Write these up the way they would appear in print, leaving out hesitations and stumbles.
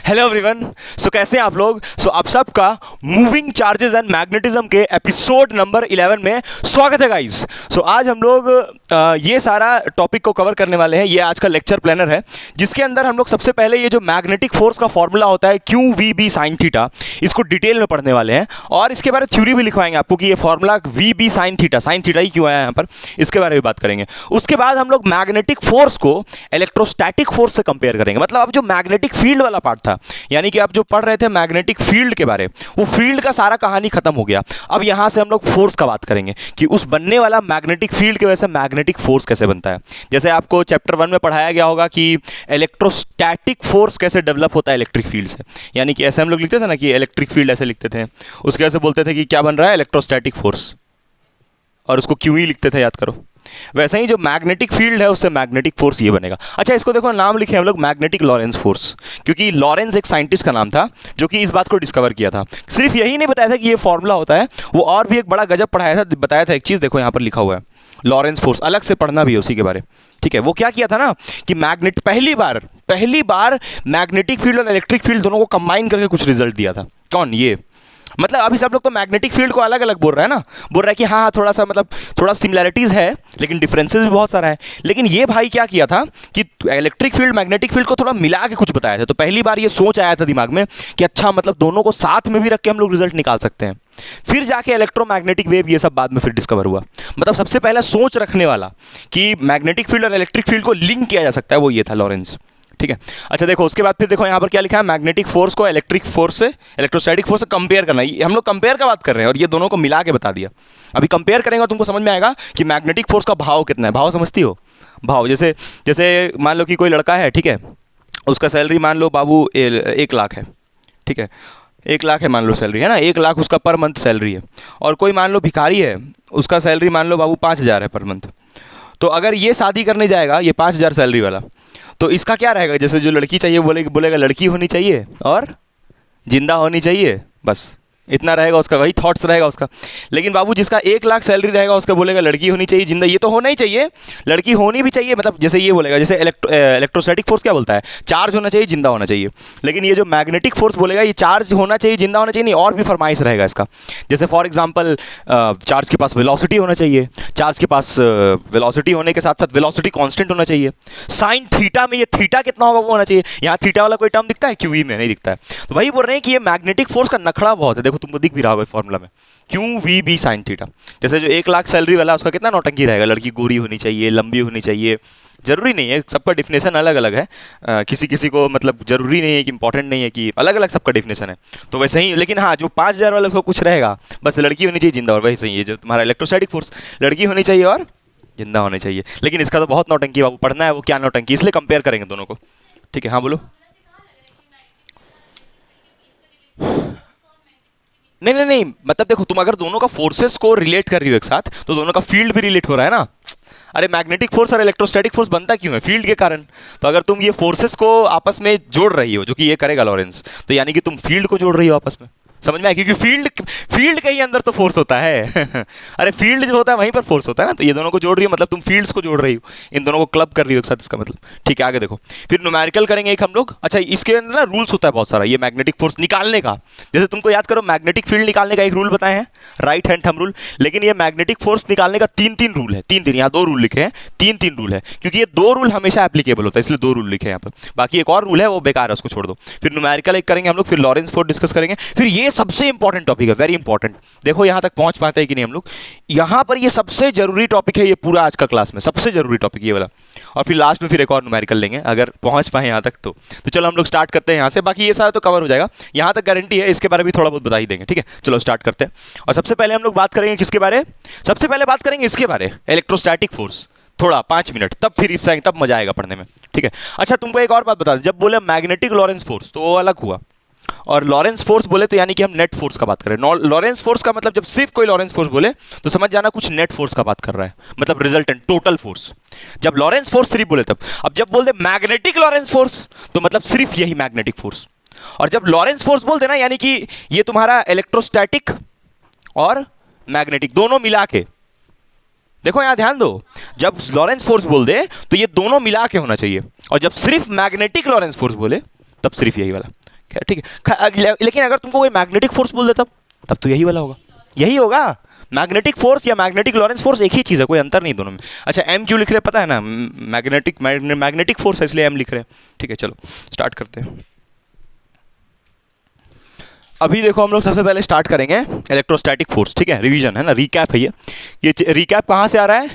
Hello everyone. सो कैसे हैं आप लोग? आप सबका मूविंग चार्जेस एंड मैग्नेटिज्म के एपिसोड नंबर 11 में स्वागत है गाइस। आज हम लोग ये सारा टॉपिक को कवर करने वाले हैं। ये आज का लेक्चर प्लानर है जिसके अंदर हम लोग सबसे पहले ये जो मैग्नेटिक फोर्स का फॉर्मूला होता है Q V B sine theta, इसको डिटेल में पढ़ने वाले हैं और इसके बारे में थ्योरी भी लिखवाएंगे आपको कि ये formula v B sine theta ही क्यों आया यहाँ पर, इसके बारे में बात करेंगे। उसके बाद हम लोग मैग्नेटिक फोर्स को इलेक्ट्रोस्टैटिक फोर्स से कंपेयर करेंगे। मतलब अब जो मैग्नेटिक फील्ड वाला पार्ट था, यानी कि आप जो पढ़ रहे थे मैग्नेटिक फील्ड के बारे, वो फील्ड का सारा कहानी खत्म हो गया। अब यहां से हम लोग फोर्स का बात करेंगे कि उस बनने वाला मैग्नेटिक फील्ड की वजह से मैग्नेटिक फोर्स कैसे बनता है। जैसे आपको चैप्टर 1 में पढ़ाया गया होगा कि इलेक्ट्रोस्टैटिक फोर्स कैसे डेवलप होता है इलेक्ट्रिक फील्ड से, यानी कि ऐसे हम लोग लिखते थे ना कि इलेक्ट्रिक फील्ड ऐसे लिखते थे, उसके वजह से बोलते थे कि क्या बन रहा है, इलेक्ट्रोस्टैटिक फोर्स, और उसको क्यों ही लिखते थे, याद करो। वैसे ही जो मैग्नेटिक फील्ड है उससे मैग्नेटिक फोर्स ये बनेगा। अच्छा, इसको देखो नाम लिखे हम लोग मैग्नेटिक लॉरेंस फोर्स, क्योंकि लॉरेंस एक साइंटिस्ट का नाम था जो कि इस बात को डिस्कवर किया था। सिर्फ यही नहीं बताया था कि ये फॉर्मूला होता है, वो और भी एक बड़ा गजब पढ़ाया था, बताया था एक चीज़, देखो यहाँ पर लिखा हुआ है लॉरेंस फोर्स, अलग से पढ़ना भी है उसी के बारे। ठीक है, वो क्या किया था ना कि पहली बार मैग्नेटिक फील्ड और इलेक्ट्रिक फील्ड दोनों को कंबाइन करके कुछ रिजल्ट दिया था। कौन? ये। मतलब अभी सब लोग तो मैग्नेटिक फील्ड को अलग अलग बोल रहे हैं ना, बोल रहा है कि हाँ थोड़ा सा मतलब थोड़ा सिमिलैरिटीज है लेकिन डिफरेंसेस भी बहुत सारा है। लेकिन ये भाई क्या किया था कि इलेक्ट्रिक फील्ड मैग्नेटिक फील्ड को थोड़ा मिला के कुछ बताया था। तो पहली बार ये सोच आया था दिमाग में कि अच्छा मतलब दोनों को साथ में भी रख के हम लोग रिजल्ट निकाल सकते हैं। फिर जाके इलेक्ट्रोमैग्नेटिक वेव ये सब बाद में फिर डिस्कवर हुआ। मतलब सबसे पहला सोच रखने वाला कि मैग्नेटिक फील्ड और इलेक्ट्रिक फील्ड को लिंक किया जा सकता है वो ये था लॉरेंस। ठीक है, अच्छा देखो उसके बाद फिर देखो यहाँ पर क्या लिखा है, मैग्नेटिक फोर्स को इलेक्ट्रिक फोर्स से इलेक्ट्रोस्टैटिक फोर्स से कंपेयर करना। हम लोग कंपेयर का बात कर रहे हैं और ये दोनों को मिला के बता दिया। अभी कंपेयर करेंगे और तुमको समझ में आएगा कि मैग्नेटिक फोर्स का भाव कितना है। भाव समझती हो? भाव जैसे मान लो कि कोई लड़का है, ठीक है, उसका सैलरी मान लो बाबू 1 लाख है। ठीक है, 1 लाख है मान लो सैलरी, है ना, 1 लाख उसका पर मंथ सैलरी है। और कोई मान लो भिखारी है, उसका सैलरी मान लो बाबू 5,000 है पर मंथ। तो अगर ये शादी करने जाएगा ये 5,000 सैलरी वाला, तो इसका क्या रहेगा, जैसे जो लड़की चाहिए बोलेगा लड़की होनी चाहिए और जिंदा होनी चाहिए, बस इतना रहेगा उसका, वही थॉट्स रहेगा उसका। लेकिन बाबू जिसका 1 लाख सैलरी रहेगा उसका बोलेगा लड़की होनी चाहिए, जिंदा, ये तो होना ही चाहिए, लड़की होनी भी चाहिए। मतलब जैसे ये बोलेगा, जैसे इलेक्ट्रोस्टैटिक फोर्स क्या बोलता है, चार्ज होना चाहिए, जिंदा होना चाहिए। लेकिन ये जो मैग्नेटिक फोर्स बोलेगा ये चार्ज होना चाहिए, जिंदा होना चाहिए नहीं, और भी फरमाइश रहेगा इसका। जैसे फॉर एग्जाम्पल चार्ज के पास वेलोसिटी होना चाहिए, चार्ज के पास वेलोसिटी होने के साथ साथ वेलोसिटी कांस्टेंट होना चाहिए। साइन थीटा में ये थीटा कितना होगा वो होना चाहिए। यहाँ थीटा वाला कोई टर्म दिखता है? क्यू में नहीं दिखता है। तो वही बोल रहे हैं कि ये मैग्नेटिक फोर्स का नखड़ा बहुत है। देखो तुमको दिख भी रहा होगा फॉर्मूला में, Q V B sine theta. जैसे जो 1 लाख सैलरी वाला उसका कितना नौटंकी रहेगा, लड़की गोरी होनी चाहिए, लंबी होनी चाहिए, जरूरी नहीं है, सबका डिफिनेशन अलग अलग है। किसी किसी को मतलब जरूरी नहीं है कि इंपॉर्टेंट नहीं है कि अलग अलग सबका डिफिनेशन है। तो वैसे ही, लेकिन हाँ जो 5,000 वाले को कुछ रहेगा, बस लड़की होनी चाहिए, जिंदा, और वैसे ही जो तुम्हारा इलेक्ट्रोस्टैटिक फोर्स, लड़की होनी चाहिए और जिंदा होनी चाहिए। लेकिन इसका तो बहुत नौटंकी बाबू, पढ़ना है वो क्या नौटंकी, इसलिए कंपेयर करेंगे दोनों को। ठीक है, हाँ बोलो। नहीं, मतलब देखो तुम अगर दोनों का फोर्सेस को रिलेट कर रही हो एक साथ, तो दोनों का फील्ड भी रिलेट हो रहा है ना। अरे मैग्नेटिक फोर्स और इलेक्ट्रोस्टैटिक फोर्स बनता क्यों है? फील्ड के कारण। तो अगर तुम ये फोर्सेस को आपस में जोड़ रही हो, जो कि ये करेगा लॉरेंस, तो यानी कि तुम फील्ड को जोड़ रही हो आपस में। समझ में आया? क्योंकि फील्ड के ही अंदर तो फोर्स होता है अरे फील्ड जो होता है वहीं पर फोर्स होता है ना। तो ये दोनों को जोड़ रही हो मतलब तुम फील्ड्स को जोड़ रही हो, इन दोनों को क्लब कर रही हो एक साथ, इसका मतलब। ठीक है, आगे देखो फिर न्यूमेरिकल करेंगे एक हम लोग। अच्छा, इसके अंदर ना रूल्स होता है बहुत सारा ये मैग्नेटिक फोर्स निकालने का। जैसे तुमको याद करो, मैग्नेटिक फील्ड निकालने का एक रूल बताए हैं, राइट हैंड थंब रूल। लेकिन ये मैग्नेटिक फोर्स निकालने का 3 रूल है। 3 यहाँ 2 रूल लिखे हैं, 3 रूल है, क्योंकि ये 2 रूल हमेशा एप्लीकेबल होता है, इसलिए 2 रूल लिखे हैं यहाँ पर। बाकी एक और रूल है वो बेकार है, उसको छोड़ दो। फिर न्यूमेरिकल एक करेंगे हम लोग, फिर लॉरेंस फोर्स डिस्कस करेंगे, फिर ये सबसे इंपॉर्टेंट टॉपिक है, वेरी इंपॉर्टेंट। देखो यहां तक पहुंच पाते हैं कि नहीं हम लोग, यहां पर ये सबसे जरूरी टॉपिक है ये पूरा आज का क्लास में, सबसे जरूरी टॉपिक ये वाला। और फिर लास्ट में फिर एक और न्यूमेरिकल लेंगे अगर पहुंच पाए यहां तक तो चलो हम लोग स्टार्ट करते हैं यहां से। बाकी ये सारा तो कवर हो जाएगा, यहां तक गारंटी है, इसके बारे में भी थोड़ा बहुत बता ही देंगे। ठीक है, चलो स्टार्ट करते हैं। और सबसे पहले हम लोग बात करेंगे किसके बारे? सबसे पहले बात करेंगे इसके बारे, इलेक्ट्रोस्टैटिक फोर्स। थोड़ा 5 मिनट, तब फिर तब मजा आएगा पढ़ने में। ठीक है, अच्छा तुमको एक और बात बता दें, जब बोले मैग्नेटिक लॉरेंस फोर्स तो वो अलग हुआ, और लॉरेंस फोर्स बोले तो यानी कि हम नेट फोर्स का बात करें। लॉरेंस फोर्स का मतलब जब सिर्फ कोई लॉरेंस फोर्स बोले तो समझ जाना कुछ नेट फोर्स का बात कर रहा है, मतलब रिजल्टेंट टोटल फोर्स। जब लॉरेंस फोर्स सिर्फ बोले तब। अब जब बोल दे मैग्नेटिक लॉरेंस फोर्स तो मतलब सिर्फ यही मैग्नेटिक फोर्स। और जब लॉरेंस फोर्स बोल देना यानी कि ये तुम्हारा इलेक्ट्रोस्टैटिक और मैग्नेटिक दोनों मिला के, देखो यहां ध्यान दो, जब लॉरेंस फोर्स बोल दे तो ये दोनों मिला के होना चाहिए, और जब सिर्फ मैग्नेटिक लॉरेंस फोर्स बोले तब सिर्फ यही वाला। ठीक है। लेकिन अगर तुमको कोई मैग्नेटिक फोर्स बोल देता तब तो यही वाला होगा, यही होगा। मैग्नेटिक फोर्स या मैग्नेटिक लॉरेंस फोर्स एक ही चीज़ है, कोई अंतर नहीं दोनों में। अच्छा एम क्यों लिख रहे हैं पता है ना, मैग्नेटिक फोर्स है इसलिए एम लिख रहे हैं। ठीक है चलो स्टार्ट करते हैं। अभी देखो हम लोग सबसे पहले स्टार्ट करेंगे इलेक्ट्रोस्टैटिक फोर्स। ठीक है, रिवीजन है ना, रिकैप है ये रिकैप कहाँ से आ रहा है,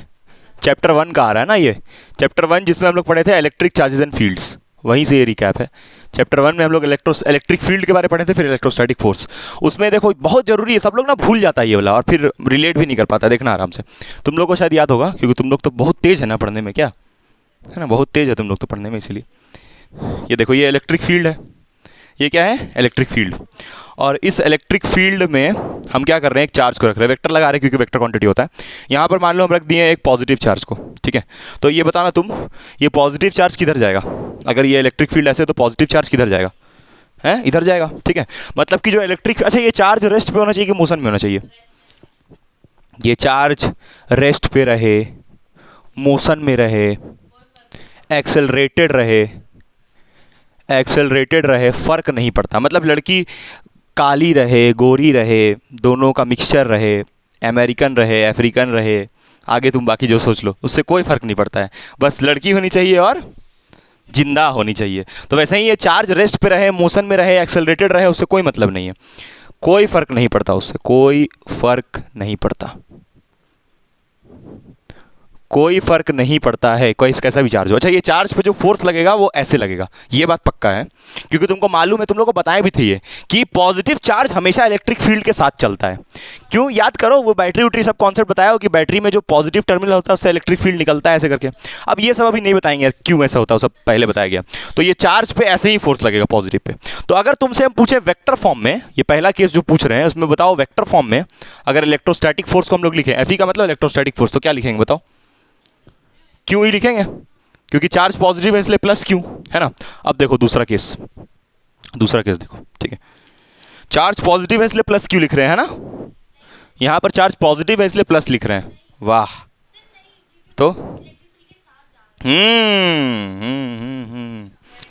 चैप्टर 1 का आ रहा है ना, ये चैप्टर 1 जिसमें हम लोग पढ़े थे इलेक्ट्रिक चार्जेस एंड फील्ड्स, वहीं से ये रिकैप है। चैप्टर 1 में हम लोग इलेक्ट्रिक फील्ड के बारे में पढ़े थे, फिर इलेक्ट्रोस्टैटिक फोर्स। उसमें देखो बहुत जरूरी है, सब लोग ना भूल जाता है ये वाला और फिर रिलेट भी नहीं कर पाता। देखना आराम से, तुम लोग को शायद याद होगा क्योंकि तुम लोग तो बहुत तेज है ना पढ़ने में, क्या है ना, बहुत तेज है तुम लोग तो पढ़ने में, इसीलिए। ये देखो ये इलेक्ट्रिक फील्ड है, ये क्या है इलेक्ट्रिक फील्ड। और इस इलेक्ट्रिक फील्ड में हम क्या कर रहे हैं, एक चार्ज को रख रहे हैं, वेक्टर लगा रहे हैं क्योंकि वेक्टर क्वांटिटी होता है। यहाँ पर मान लो हम रख दिए एक पॉजिटिव चार्ज को। ठीक है, तो ये बताना तुम, ये पॉजिटिव चार्ज किधर जाएगा, अगर ये इलेक्ट्रिक फील्ड ऐसे तो पॉजिटिव चार्ज किधर जाएगा, है इधर जाएगा। ठीक है, मतलब कि जो इलेक्ट्रिक, अच्छा ये चार्ज रेस्ट पे होना चाहिए कि मोशन में होना चाहिए, ये चार्ज रेस्ट पे रहे, मोशन में रहे, एक्सेलरेटेड रहे, फ़र्क नहीं पड़ता। मतलब लड़की काली रहे, गोरी रहे, दोनों का मिक्सचर रहे, अमेरिकन रहे, अफ्रीकन रहे, आगे तुम बाकी जो सोच लो, उससे कोई फ़र्क नहीं पड़ता है, बस लड़की होनी चाहिए और जिंदा होनी चाहिए। तो वैसे ही ये चार्ज रेस्ट पे रहे, मोशन में रहे, एक्सेलरेटेड रहे, उससे कोई मतलब नहीं है, कोई फ़र्क नहीं पड़ता, उससे कोई फ़र्क नहीं पड़ता, कोई फर्क नहीं पड़ता है, कोई कैसा भी चार्ज हो। अच्छा ये चार्ज पे जो फोर्स लगेगा वो ऐसे लगेगा, ये बात पक्का है क्योंकि तुमको मालूम है, तुम लोग को बताया भी थी ये कि पॉजिटिव चार्ज हमेशा इलेक्ट्रिक फील्ड के साथ चलता है। क्यों, याद करो वो बैटरी उटरी सब कॉन्सेप्ट बताया हो कि बैटरी में जो पॉजिटिव टर्मिनल होता है उससे इलेक्ट्रिक फील्ड निकलता है ऐसे करके। अब ये सब अभी नहीं बताएंगे यार क्यों ऐसा होता है, सब पहले बताया गया। तो ये चार्ज पे ऐसे ही फोर्स लगेगा पॉजिटिव पे। तो अगर तुमसे हम पूछे वेक्टर फॉर्म में, ये पहला केस जो पूछ रहे हैं उसमें बताओ वेक्टर फॉर्म में अगर इलेक्ट्रोस्टैटिक फोर्स को हम लोग लिखें, एफ ई का मतलब इलेक्ट्रोस्टैटिक फोर्स, तो क्या लिखेंगे बताओ, क्यों ही लिखेंगे क्योंकि चार्ज पॉजिटिव है इसलिए प्लस क्यू, है ना। अब देखो दूसरा केस देखो। ठीक है, चार्ज पॉजिटिव है इसलिए प्लस क्यू लिख रहे हैं, है ना, यहां पर चार्ज पॉजिटिव है इसलिए प्लस लिख रहे हैं, वाह। तो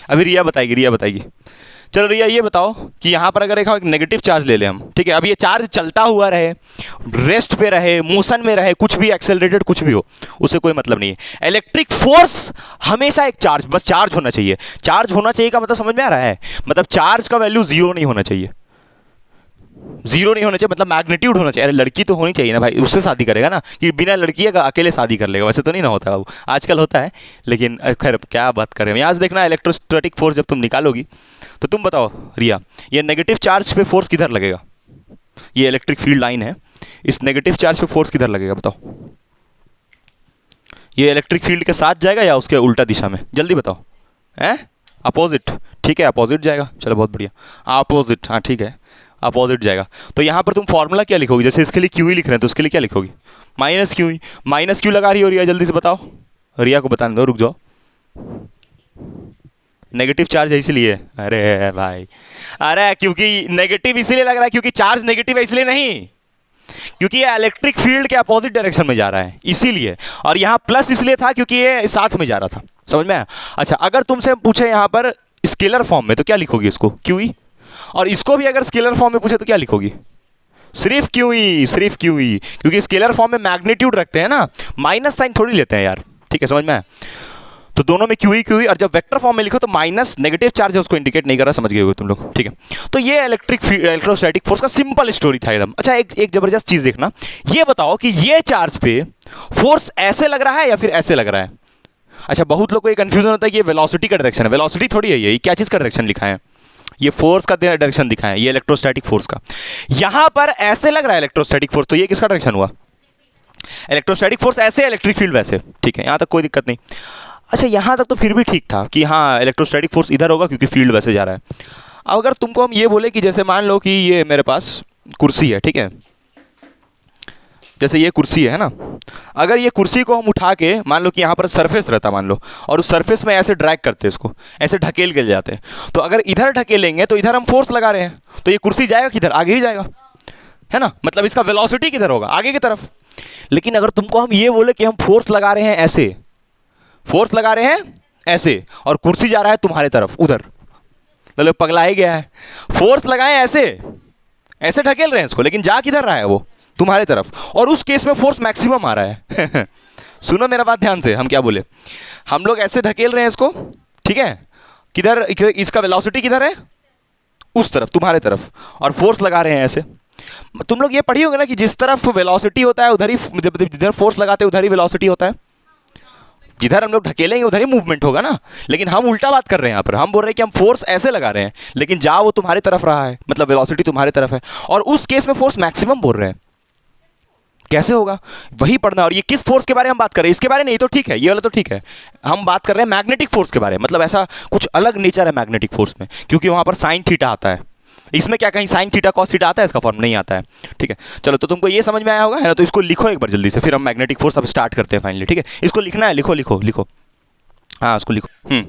अभी रिया बताएगी। चलो रिया ये बताओ कि यहाँ पर अगर एक नेगेटिव चार्ज ले लें हम, ठीक है, अब ये चार्ज चलता हुआ रहे, रेस्ट पे रहे, मोशन में रहे, कुछ भी एक्सेलरेटेड कुछ भी हो, उससे कोई मतलब नहीं है। इलेक्ट्रिक फोर्स हमेशा एक चार्ज, बस चार्ज होना चाहिए। चार्ज होना चाहिए का मतलब समझ में आ रहा है, मतलब चार्ज का वैल्यू जीरो नहीं होना चाहिए, मतलब मैग्नीट्यूड होना चाहिए। अरे लड़की तो होनी चाहिए ना भाई, उससे शादी करेगा ना, कि बिना लड़की का अकेले शादी कर लेगा, वैसे तो नहीं ना होता है, आजकल होता है, लेकिन खैर क्या बात करें। यहाँ से देखना इलेक्ट्रोस्टैटिक फोर्स जब तुम निकालोगी तो तुम बताओ रिया, ये नेगेटिव चार्ज पे फोर्स किधर लगेगा, ये इलेक्ट्रिक फील्ड लाइन है, इस नेगेटिव चार्ज पे फोर्स किधर लगेगा बताओ, ये इलेक्ट्रिक फील्ड के साथ जाएगा या उसके उल्टा दिशा में, जल्दी बताओ, हैं अपोजिट, ठीक है अपोजिट जाएगा, चलो बहुत बढ़िया, अपोजिट, हाँ ठीक है अपोजिट जाएगा। तो यहाँ पर तुम फॉर्मूला क्या लिखोगी, जैसे इसके लिए क्यू ही लिख रहे हैं तो उसके लिए क्या लिखोगी, माइनस क्यू लगा रही हो रिया, जल्दी से बताओ, रिया को बताने दो, रुक जाओ, नेगेटिव चार्ज है इसलिए, अरे भाई, अरे क्योंकि नेगेटिव इसलिए लग रहा है क्योंकि चार्ज नेगेटिव है इसलिए नहीं, क्योंकि ये इलेक्ट्रिक फील्ड के अपोजिट डायरेक्शन में जा रहा है इसीलिए, और यहाँ प्लस इसलिए था क्योंकि ये साथ में जा रहा था, समझ में आया। अच्छा अगर तुमसे पूछे यहाँ पर स्केलर फॉर्म में तो क्या लिखोगी इसको, क्यू ई, और इसको भी अगर स्केलर फॉर्म में पूछे तो क्या लिखोगी, सिर्फ क्यू ई, क्योंकि स्केलर फॉर्म में मैग्नीट्यूड रखते हैं ना, माइनस साइन थोड़ी लेते हैं यार, ठीक है समझ में आया। तो दोनों में क्यू ई, और जब वेक्टर फॉर्म में लिखो तो माइनस नेगेटिव चार्ज है उसको इंडिकेट नहीं कर रहा, समझ गए हो तुम लोग, ठीक है। तो ये इलेक्ट्रोस्टैटिक फोर्स का सिंपल स्टोरी था एकदम। अच्छा एक जबरदस्त चीज देखना, ये बताओ कि ये चार्ज पे फोर्स ऐसे लग रहा है या फिर ऐसे लग रहा है। अच्छा बहुत लोग को ये कंफ्यूजन होता है कि ये वेलोसिटी का डायरेक्शन है, वेलोसिटी थोड़ी है, ये क्या चीज का डायरेक्शन लिखा है, ये फोर्स का डायरेक्शन दिखा है, ये इलेक्ट्रोस्टैटिक फोर्स का, यहां पर ऐसे लग रहा है इलेक्ट्रोस्टैटिक फोर्स, तो ये किसका डायरेक्शन हुआ, इलेक्ट्रोस्टैटिक फोर्स ऐसे, इलेक्ट्रिक फील्ड वैसे, ठीक है, यहां तक कोई दिक्कत नहीं। अच्छा यहाँ तक तो फिर भी ठीक था कि हाँ इलेक्ट्रोस्टैटिक फोर्स इधर होगा क्योंकि फील्ड वैसे जा रहा है। अब अगर तुमको हम ये बोले कि जैसे मान लो कि ये मेरे पास कुर्सी है, ठीक है, जैसे ये कुर्सी है ना, अगर ये कुर्सी को हम उठा के मान लो कि यहाँ पर सरफेस रहता मान लो, और उस सरफेस में ऐसे ड्रैग करते हैं इसको, ऐसे ढकेल के ले जाते हैं, तो अगर इधर ढकेलेंगे तो इधर हम फोर्स लगा रहे हैं, तो ये कुर्सी जाएगा किधर, आगे ही जाएगा, है ना, मतलब इसका वेलोसिटी किधर होगा, आगे की तरफ। लेकिन अगर तुमको हम ये बोले कि हम फोर्स लगा रहे हैं ऐसे, फोर्स लगा रहे हैं ऐसे, और कुर्सी जा रहा है तुम्हारे तरफ उधर, तो लोग पगला ही गया है। फोर्स लगाए ऐसे ऐसे ढकेल रहे हैं इसको, लेकिन जा किधर रहा है वो तुम्हारे तरफ, और उस केस में फोर्स मैक्सिमम आ रहा है। सुनो मेरा बात ध्यान से, हम क्या बोले, हम लोग ऐसे ढकेल रहे हैं इसको, ठीक है, किधर इसका वेलोसिटी किधर है, उस तरफ तुम्हारे तरफ, और फोर्स लगा रहे हैं ऐसे। तुम लोग ये पढ़ी होगे ना कि जिस तरफ वेलोसिटी होता है उधर ही, जिधर फोर्स लगाते हैं उधर ही वेलोसिटी होता है, जिधर हम लोग ढकेलेंगे उधर ही मूवमेंट होगा ना। लेकिन हम उल्टा बात कर रहे हैं यहाँ पर, हम बोल रहे हैं कि हम फोर्स ऐसे लगा रहे हैं, लेकिन जा वो तुम्हारी तरफ रहा है, मतलब वेलोसिटी तुम्हारी तरफ है, और उस केस में फोर्स मैक्सिमम बोल रहे हैं। कैसे होगा वही पढ़ना। और ये किस फोर्स के बारे में हम बात कर रहे हैं, इसके बारे में नहीं तो ठीक है, ये वाला तो ठीक है, हम बात कर रहे हैं मैग्नेटिक फोर्स के बारे में, मतलब ऐसा कुछ अलग नेचर है मैग्नेटिक फोर्स में, क्योंकि वहाँ पर साइन थीटा आता है। इसमें क्या कहीं साइन थीटा कॉस थीटा आता है, इसका फॉर्म नहीं आता है, ठीक है। चलो तो तुमको ये समझ में आया होगा, है ना, तो इसको लिखो एक बार जल्दी से, फिर हम मैग्नेटिक फोर्स अब स्टार्ट करते हैं फाइनली, ठीक है। इसको लिखना है, लिखो लिखो लिखो, हाँ इसको लिखो।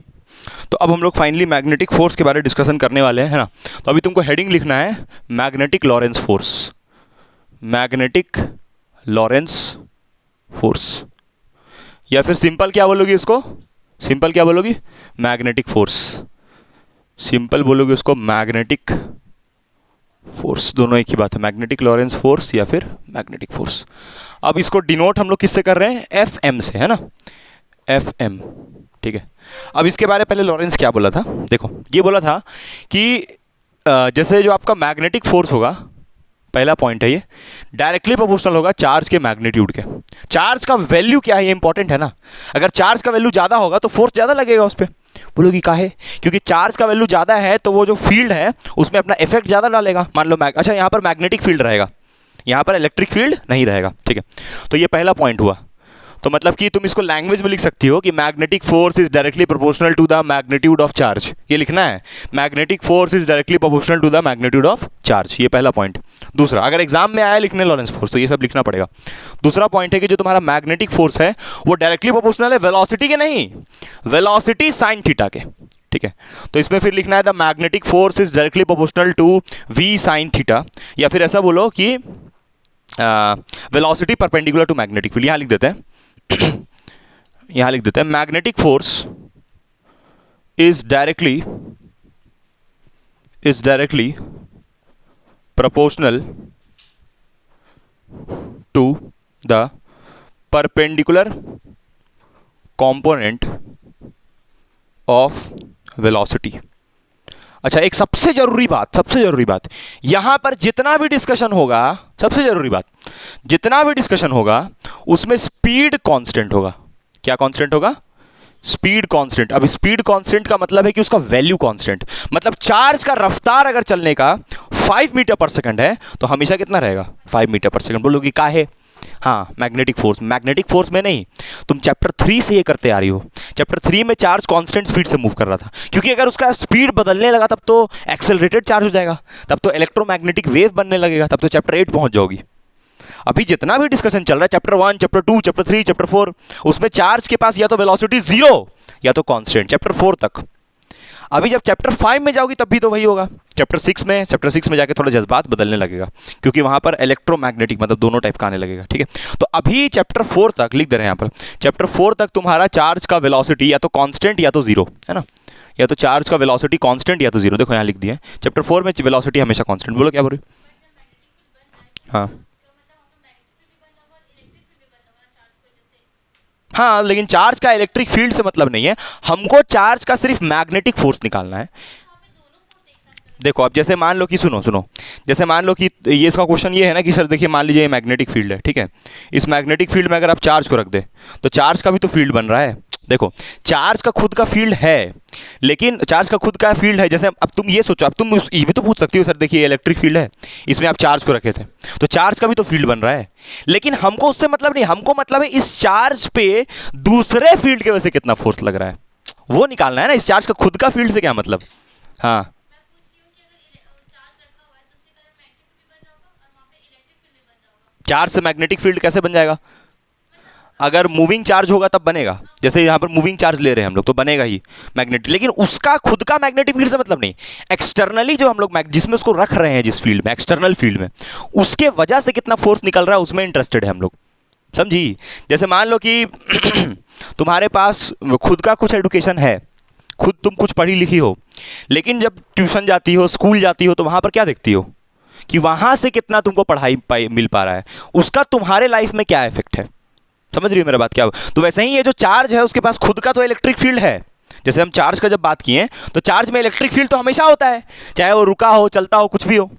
तो अब हम लोग फाइनली मैग्नेटिक फोर्स के बारे में डिस्कशन करने वाले हैं, है ना। तो अभी तुमको हेडिंग लिखना है magnetic Lawrence force, magnetic Lawrence force, या फिर सिंपल क्या बोलोगी इसको, सिंपल क्या बोलोगी, मैग्नेटिक फोर्स, सिंपल बोलोगे उसको मैग्नेटिक फोर्स, दोनों एक ही बात है, मैग्नेटिक लॉरेंस फोर्स या फिर मैग्नेटिक फोर्स। अब इसको डिनोट हम लोग किससे कर रहे हैं, एफ एम से, है ना, एफ एम, ठीक है। अब इसके बारे में पहले लॉरेंस क्या बोला था, देखो ये बोला था कि जैसे जो आपका मैग्नेटिक फोर्स होगा, पहला पॉइंट है ये, डायरेक्टली प्रोपोर्शनल होगा चार्ज के मैग्नीट्यूड के। चार्ज का वैल्यू क्या है, ये इंपॉर्टेंट है ना। अगर चार्ज का वैल्यू ज़्यादा होगा तो फोर्स ज़्यादा लगेगा उस पर। बोलोगी काहे, क्योंकि चार्ज का वैल्यू ज़्यादा है तो वो जो फील्ड है उसमें अपना इफेक्ट ज़्यादा डालेगा। मान लो अच्छा यहाँ पर मैग्नेटिक फील्ड रहेगा, यहाँ पर इलेक्ट्रिक फील्ड नहीं रहेगा, ठीक है। तो ये पहला पॉइंट हुआ। तो मतलब कि तुम इसको लैंग्वेज में लिख सकती हो कि magnetic force is directly proportional to the magnitude of charge, ये लिखना है, magnetic force is directly proportional to the magnitude of charge, ये पहला पॉइंट। दूसरा, अगर एग्जाम में आया लिखने लॉरेंस फोर्स तो ये सब लिखना पड़ेगा। दूसरा पॉइंट है कि जो तुम्हारा मैग्नेटिक फोर्स है वो डायरेक्टली प्रोपोर्शनल है वेलोसिटी के, नहीं, वेलोसिटी साइन थीटा के, ठीक है। तो इसमें फिर लिखना है the magnetic force is directly proportional to V sine theta, या फिर ऐसा बोलो कि velocity perpendicular to magnetic field. यहाँ लिख देते हैं यहां लिख देते हैं magnetic force is directly proportional to the perpendicular component of velocity। अच्छा, एक सबसे जरूरी बात यहां पर जितना भी डिस्कशन होगा, सबसे जरूरी बात, जितना भी डिस्कशन होगा उसमें स्पीड कांस्टेंट होगा। क्या कांस्टेंट होगा, स्पीड कांस्टेंट। अब स्पीड कांस्टेंट का मतलब है कि उसका वैल्यू कांस्टेंट, मतलब चार्ज का रफ्तार अगर चलने का 5 मीटर पर सेकंड है तो हमेशा कितना रहेगा, 5 मीटर पर सेकंड। बोलोगी काहे, हाँ मैग्नेटिक फोर्स में नहीं, तुम चैप्टर 3 से ये करते आ रही हो। चैप्टर 3 में चार्ज कांस्टेंट स्पीड से मूव कर रहा था, क्योंकि अगर उसका स्पीड बदलने लगा तब तो एक्सेलरेटेड चार्ज हो जाएगा, तब तो इलेक्ट्रोमैग्नेटिक वेव बनने लगेगा, तब तो चैप्टर 8 पहुंच जाओगी। अभी जितना भी डिस्कशन चल रहा है चैप्टर 1, चैप्टर 2, चैप्टर 3, चैप्टर 4, उसमें चार्ज के पास या तो वेलोसिटी 0 या तो कांस्टेंट, चैप्टर 4 तक। अभी जब चैप्टर 5 में जाओगी तब भी तो वही होगा। चैप्टर 6 में जाके थोड़ा जज्बात बदलने लगेगा, क्योंकि वहां पर इलेक्ट्रोमैग्नेटिक मतलब दोनों टाइप का आने लगेगा, ठीक है। तो अभी चैप्टर 4 तक लिख दे रहे हैं यहाँ पर, चैप्टर 4 तक तुम्हारा चार्ज का वेलोसिटी या तो कांस्टेंट या तो 0, है ना, या तो चार्ज का वेलोसिटी कांस्टेंट या तो 0। देखो यहाँ लिख दिया है चैप्टर 4 में वेलोसिटी हमेशा कांस्टेंट। बोलो क्या बोल रही, हाँ हाँ, लेकिन चार्ज का इलेक्ट्रिक फील्ड से मतलब नहीं है, हमको चार्ज का सिर्फ मैग्नेटिक फोर्स निकालना है। देखो अब जैसे मान लो कि सुनो, जैसे मान लो कि ये इसका क्वेश्चन ये है ना कि सर देखिए मान लीजिए ये मैग्नेटिक फील्ड है, ठीक है। इस मैग्नेटिक फील्ड में अगर आप चार्ज को रख दे तो चार्ज का भी तो फील्ड बन रहा है। देखो चार्ज का खुद का फील्ड है, लेकिन चार्ज का खुद का फील्ड है, जैसे अब तुम ये सोचो, अब तुम ये भी तो पूछ सकती हो सर देखिए इलेक्ट्रिक फील्ड है, इसमें आप चार्ज को रखे थे तो चार्ज का भी तो फील्ड बन रहा है, लेकिन हमको उससे मतलब नहीं, हमको मतलब है इस चार्ज पे दूसरे फील्ड की वजह से कितना फोर्स लग रहा है वो निकालना है ना। इस चार्ज का खुद का फील्ड से क्या मतलब, हाँ चार्ज से मैग्नेटिक फील्ड कैसे बन जाएगा, अगर मूविंग चार्ज होगा तब बनेगा, जैसे यहाँ पर मूविंग चार्ज ले रहे हैं हम लोग तो बनेगा ही मैग्नेटिक, लेकिन उसका खुद का मैग्नेटिक फील्ड से मतलब नहीं, एक्सटर्नली जो हम लोग जिसमें उसको रख रहे हैं जिस फील्ड में, एक्सटर्नल फील्ड में, उसके वजह से कितना फोर्स निकल रहा है उसमें इंटरेस्टेड है हम लोग, समझी। जैसे मान लो कि तुम्हारे पास खुद का कुछ एडुकेशन है, खुद तुम कुछ पढ़ी लिखी हो, लेकिन जब ट्यूशन जाती हो, स्कूल जाती हो, तो वहाँ पर क्या देखती हो कि वहाँ से कितना तुमको पढ़ाई मिल पा रहा है, उसका तुम्हारे लाइफ में क्या इफेक्ट है। समझ रही हो मेरा बात क्या? तो वैसे ही ये जो चार्ज है उसके पास खुद का तो इलेक्ट्रिक फील्ड है। जैसे हम चार्ज का जब बात किए तो चार्ज में इलेक्ट्रिक फील्ड तो हमेशा होता है, चाहे वो रुका हो, चलता हो, कुछ भी हो।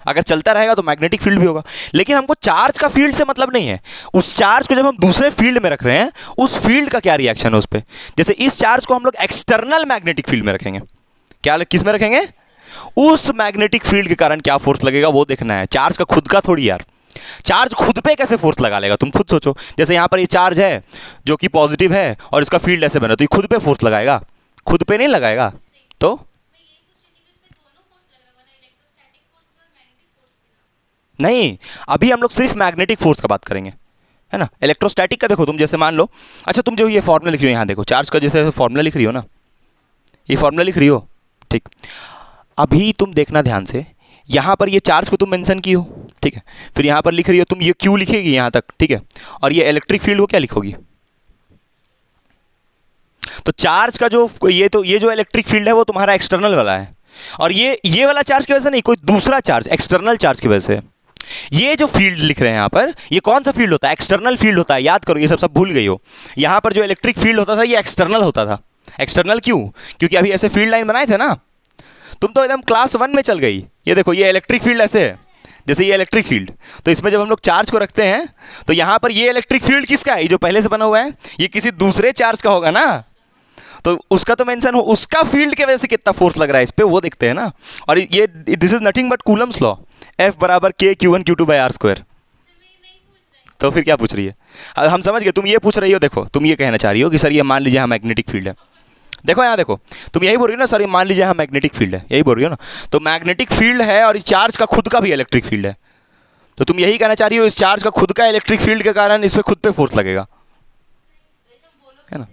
अगर चलता रहेगा तो मैग्नेटिक फील्ड भी होगा। लेकिन हमको चार्ज का फील्ड से मतलब नहीं है। उस चार्ज को जब हम दूसरे फील्ड में रख रहे हैं, उस फील्ड का क्या रिएक्शन है उस पर। जैसे इस चार्ज को हम लोग एक्सटर्नल मैग्नेटिक फील्ड में रखेंगे। क्या किस में रखेंगे? उस मैग्नेटिक फील्ड के कारण क्या फोर्स लगेगा वो देखना है। चार्ज का खुद का थोड़ी यार। चार्ज खुद पे कैसे फोर्स लगा लेगा, तुम खुद सोचो। जैसे यहां पर ये चार्ज है जो कि पॉजिटिव है और इसका फील्ड ऐसे बना, तो ये खुद पे फोर्स लगाएगा? खुद पे नहीं लगाएगा। तो नहीं, अभी हम लोग सिर्फ मैग्नेटिक फोर्स का बात करेंगे, है ना। इलेक्ट्रोस्टैटिक का देखो तुम, जैसे मान लो, अच्छा तुम जो ये फॉर्मूला लिख रही हो यहाँ देखो, चार्ज का जैसे फॉर्मूला लिख रही हो ना, ये फॉर्मूला लिख रही हो, ठीक। अभी तुम देखना ध्यान से, यहाँ पर ये चार्ज को तुम मेंशन की हो, ठीक है। फिर यहाँ पर लिख रही हो तुम, ये क्यू लिखेगी यहाँ तक, ठीक है। और ये इलेक्ट्रिक फील्ड को क्या लिखोगी? तो चार्ज का जो ये जो इलेक्ट्रिक फील्ड है वो तुम्हारा एक्सटर्नल वाला है, और ये वाला चार्ज की वजह से नहीं, कोई दूसरा चार्ज एक्सटर्नल चार्ज की वजह से। ये जो फील्ड लिख रहे हैं यहाँ पर, ये कौन सा फील्ड होता है? एक्सटर्नल फील्ड होता है। याद करो, ये सब भूल गई हो। यहाँ पर जो इलेक्ट्रिक फील्ड होता था ये एक्सटर्नल होता था। एक्सटर्नल क्यों? क्योंकि अभी ऐसे फील्ड लाइन बनाए थे ना, तुम तो एकदम क्लास 1 में चल गई। ये देखो, ये इलेक्ट्रिक फील्ड ऐसे है, जैसे ये इलेक्ट्रिक फील्ड, तो इसमें जब हम लोग चार्ज को रखते हैं तो यहाँ पर ये इलेक्ट्रिक फील्ड किसका है? ये जो पहले से बना हुआ है ये किसी दूसरे चार्ज का होगा ना, तो उसका तो मेंशन हो, उसका फील्ड के वजह से कितना फोर्स लग रहा है इस पे वो देखते हैं ना। और ये this is nothing but Coulomb's law, F बराबर K Q1 Q2 by R square. तो फिर क्या पूछ रही है? हम समझ गए, तुम ये पूछ रही हो, देखो तुम ये कहना चाह रही हो कि सर ये मान लीजिए यहाँ मैग्नेटिक फील्ड है। देखो यहाँ देखो, तुम यही बोल रही हो ना सर, ये मान लीजिए यहाँ मैग्नेटिक फील्ड है, यही बोल रही हो ना। तो मैग्नेटिक फील्ड है और इस चार्ज का खुद का भी इलेक्ट्रिक फील्ड है, तो तुम यही कहना चाह रही हो इस चार्ज का खुद का इलेक्ट्रिक फील्ड के कारण इस पर खुद पे फोर्स लगेगा, है ना।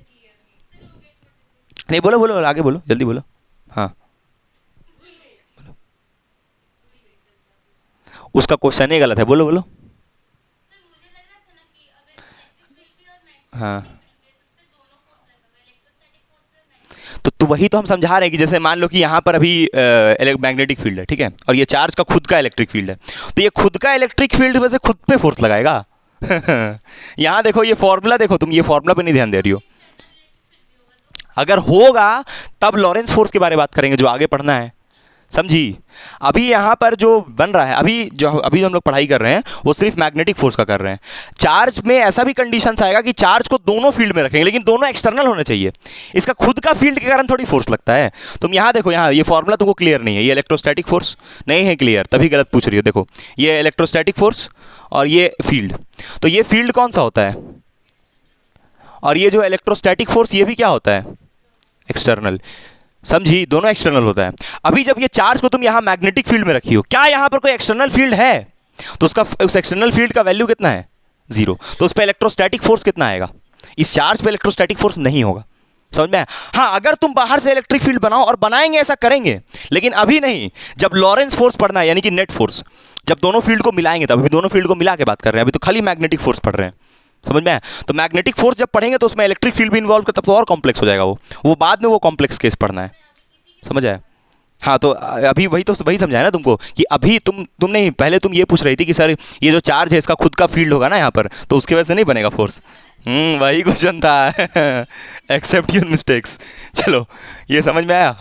नहीं, बोलो बोलो, आगे बोलो, जल्दी बोलो। हाँ, उसका क्वेश्चन ही गलत है, बोलो बोलो। हाँ, तो वही तो हम समझा रहे हैं कि जैसे मान लो कि यहाँ पर अभी मैग्नेटिक फील्ड है, ठीक है, और ये चार्ज का खुद का इलेक्ट्रिक फील्ड है, तो ये खुद का इलेक्ट्रिक फील्ड वैसे खुद पे फोर्स लगाएगा। यहाँ देखो ये फॉर्मूला देखो, तुम ये फॉर्मूला पे नहीं ध्यान दे रही हो। अगर होगा तब लॉरेंस फोर्स के बारे में बात करेंगे जो आगे पढ़ना है, समझी। अभी यहाँ पर जो बन रहा है, अभी जो हम लोग पढ़ाई कर रहे हैं वो सिर्फ मैग्नेटिक फोर्स का कर रहे हैं। चार्ज में ऐसा भी कंडीशंस आएगा कि चार्ज को दोनों फील्ड में रखेंगे, लेकिन दोनों एक्सटर्नल होने चाहिए। इसका खुद का फील्ड के कारण थोड़ी फोर्स लगता है। तुम यहाँ देखो, यहाँ ये फॉर्मूला तुमको क्लियर नहीं है, ये इलेक्ट्रोस्टैटिक फोर्स नहीं है क्लियर, तभी गलत पूछ रही हो। देखो ये इलेक्ट्रोस्टैटिक फोर्स और ये फील्ड, तो ये फील्ड कौन सा होता है? और ये जो इलेक्ट्रोस्टैटिक फोर्स ये भी क्या होता है? एक्सटर्नल। समझी, दोनों एक्सटर्नल होता है। अभी जब ये चार्ज को तुम यहाँ मैग्नेटिक फील्ड में रखी हो, क्या यहाँ पर कोई एक्सटर्नल फील्ड है? तो उसका उस एक्सटर्नल फील्ड का वैल्यू कितना है? 0। तो उस पर इलेक्ट्रोस्टैटिक फोर्स कितना आएगा? इस चार्ज पे इलेक्ट्रोस्टैटिक फोर्स नहीं होगा। समझ में? हाँ, अगर तुम बाहर से इलेक्ट्रिक फील्ड बनाओ, और बनाएंगे, ऐसा करेंगे, लेकिन अभी नहीं। जब लॉरेंस फोर्स पढ़ना है, यानी कि नेट फोर्स, जब दोनों फील्ड को मिलाएंगे, तब अभी दोनों फील्ड को मिला के बात कर रहे हैं, अभी तो खाली मैग्नेटिक फोर्स पढ़ रहे हैं। समझ में आया? तो मैग्नेटिक फोर्स जब पढ़ेंगे तो उसमें इलेक्ट्रिक फील्ड भी इन्वॉल्व करता, तब तो और कॉम्प्लेक्स हो जाएगा वो बाद में वो कॉम्प्लेक्स केस पढ़ना है। समझ आया? हाँ, तो अभी वही समझाया ना तुमको कि अभी तुम नहीं, पहले तुम ये पूछ रही थी कि सर ये जो चार्ज है इसका खुद का फील्ड होगा ना यहाँ पर, तो उसकी वजह से नहीं बनेगा फोर्स। वही क्वेश्चन था। Accept your mistakes. चलो, ये समझ में आया?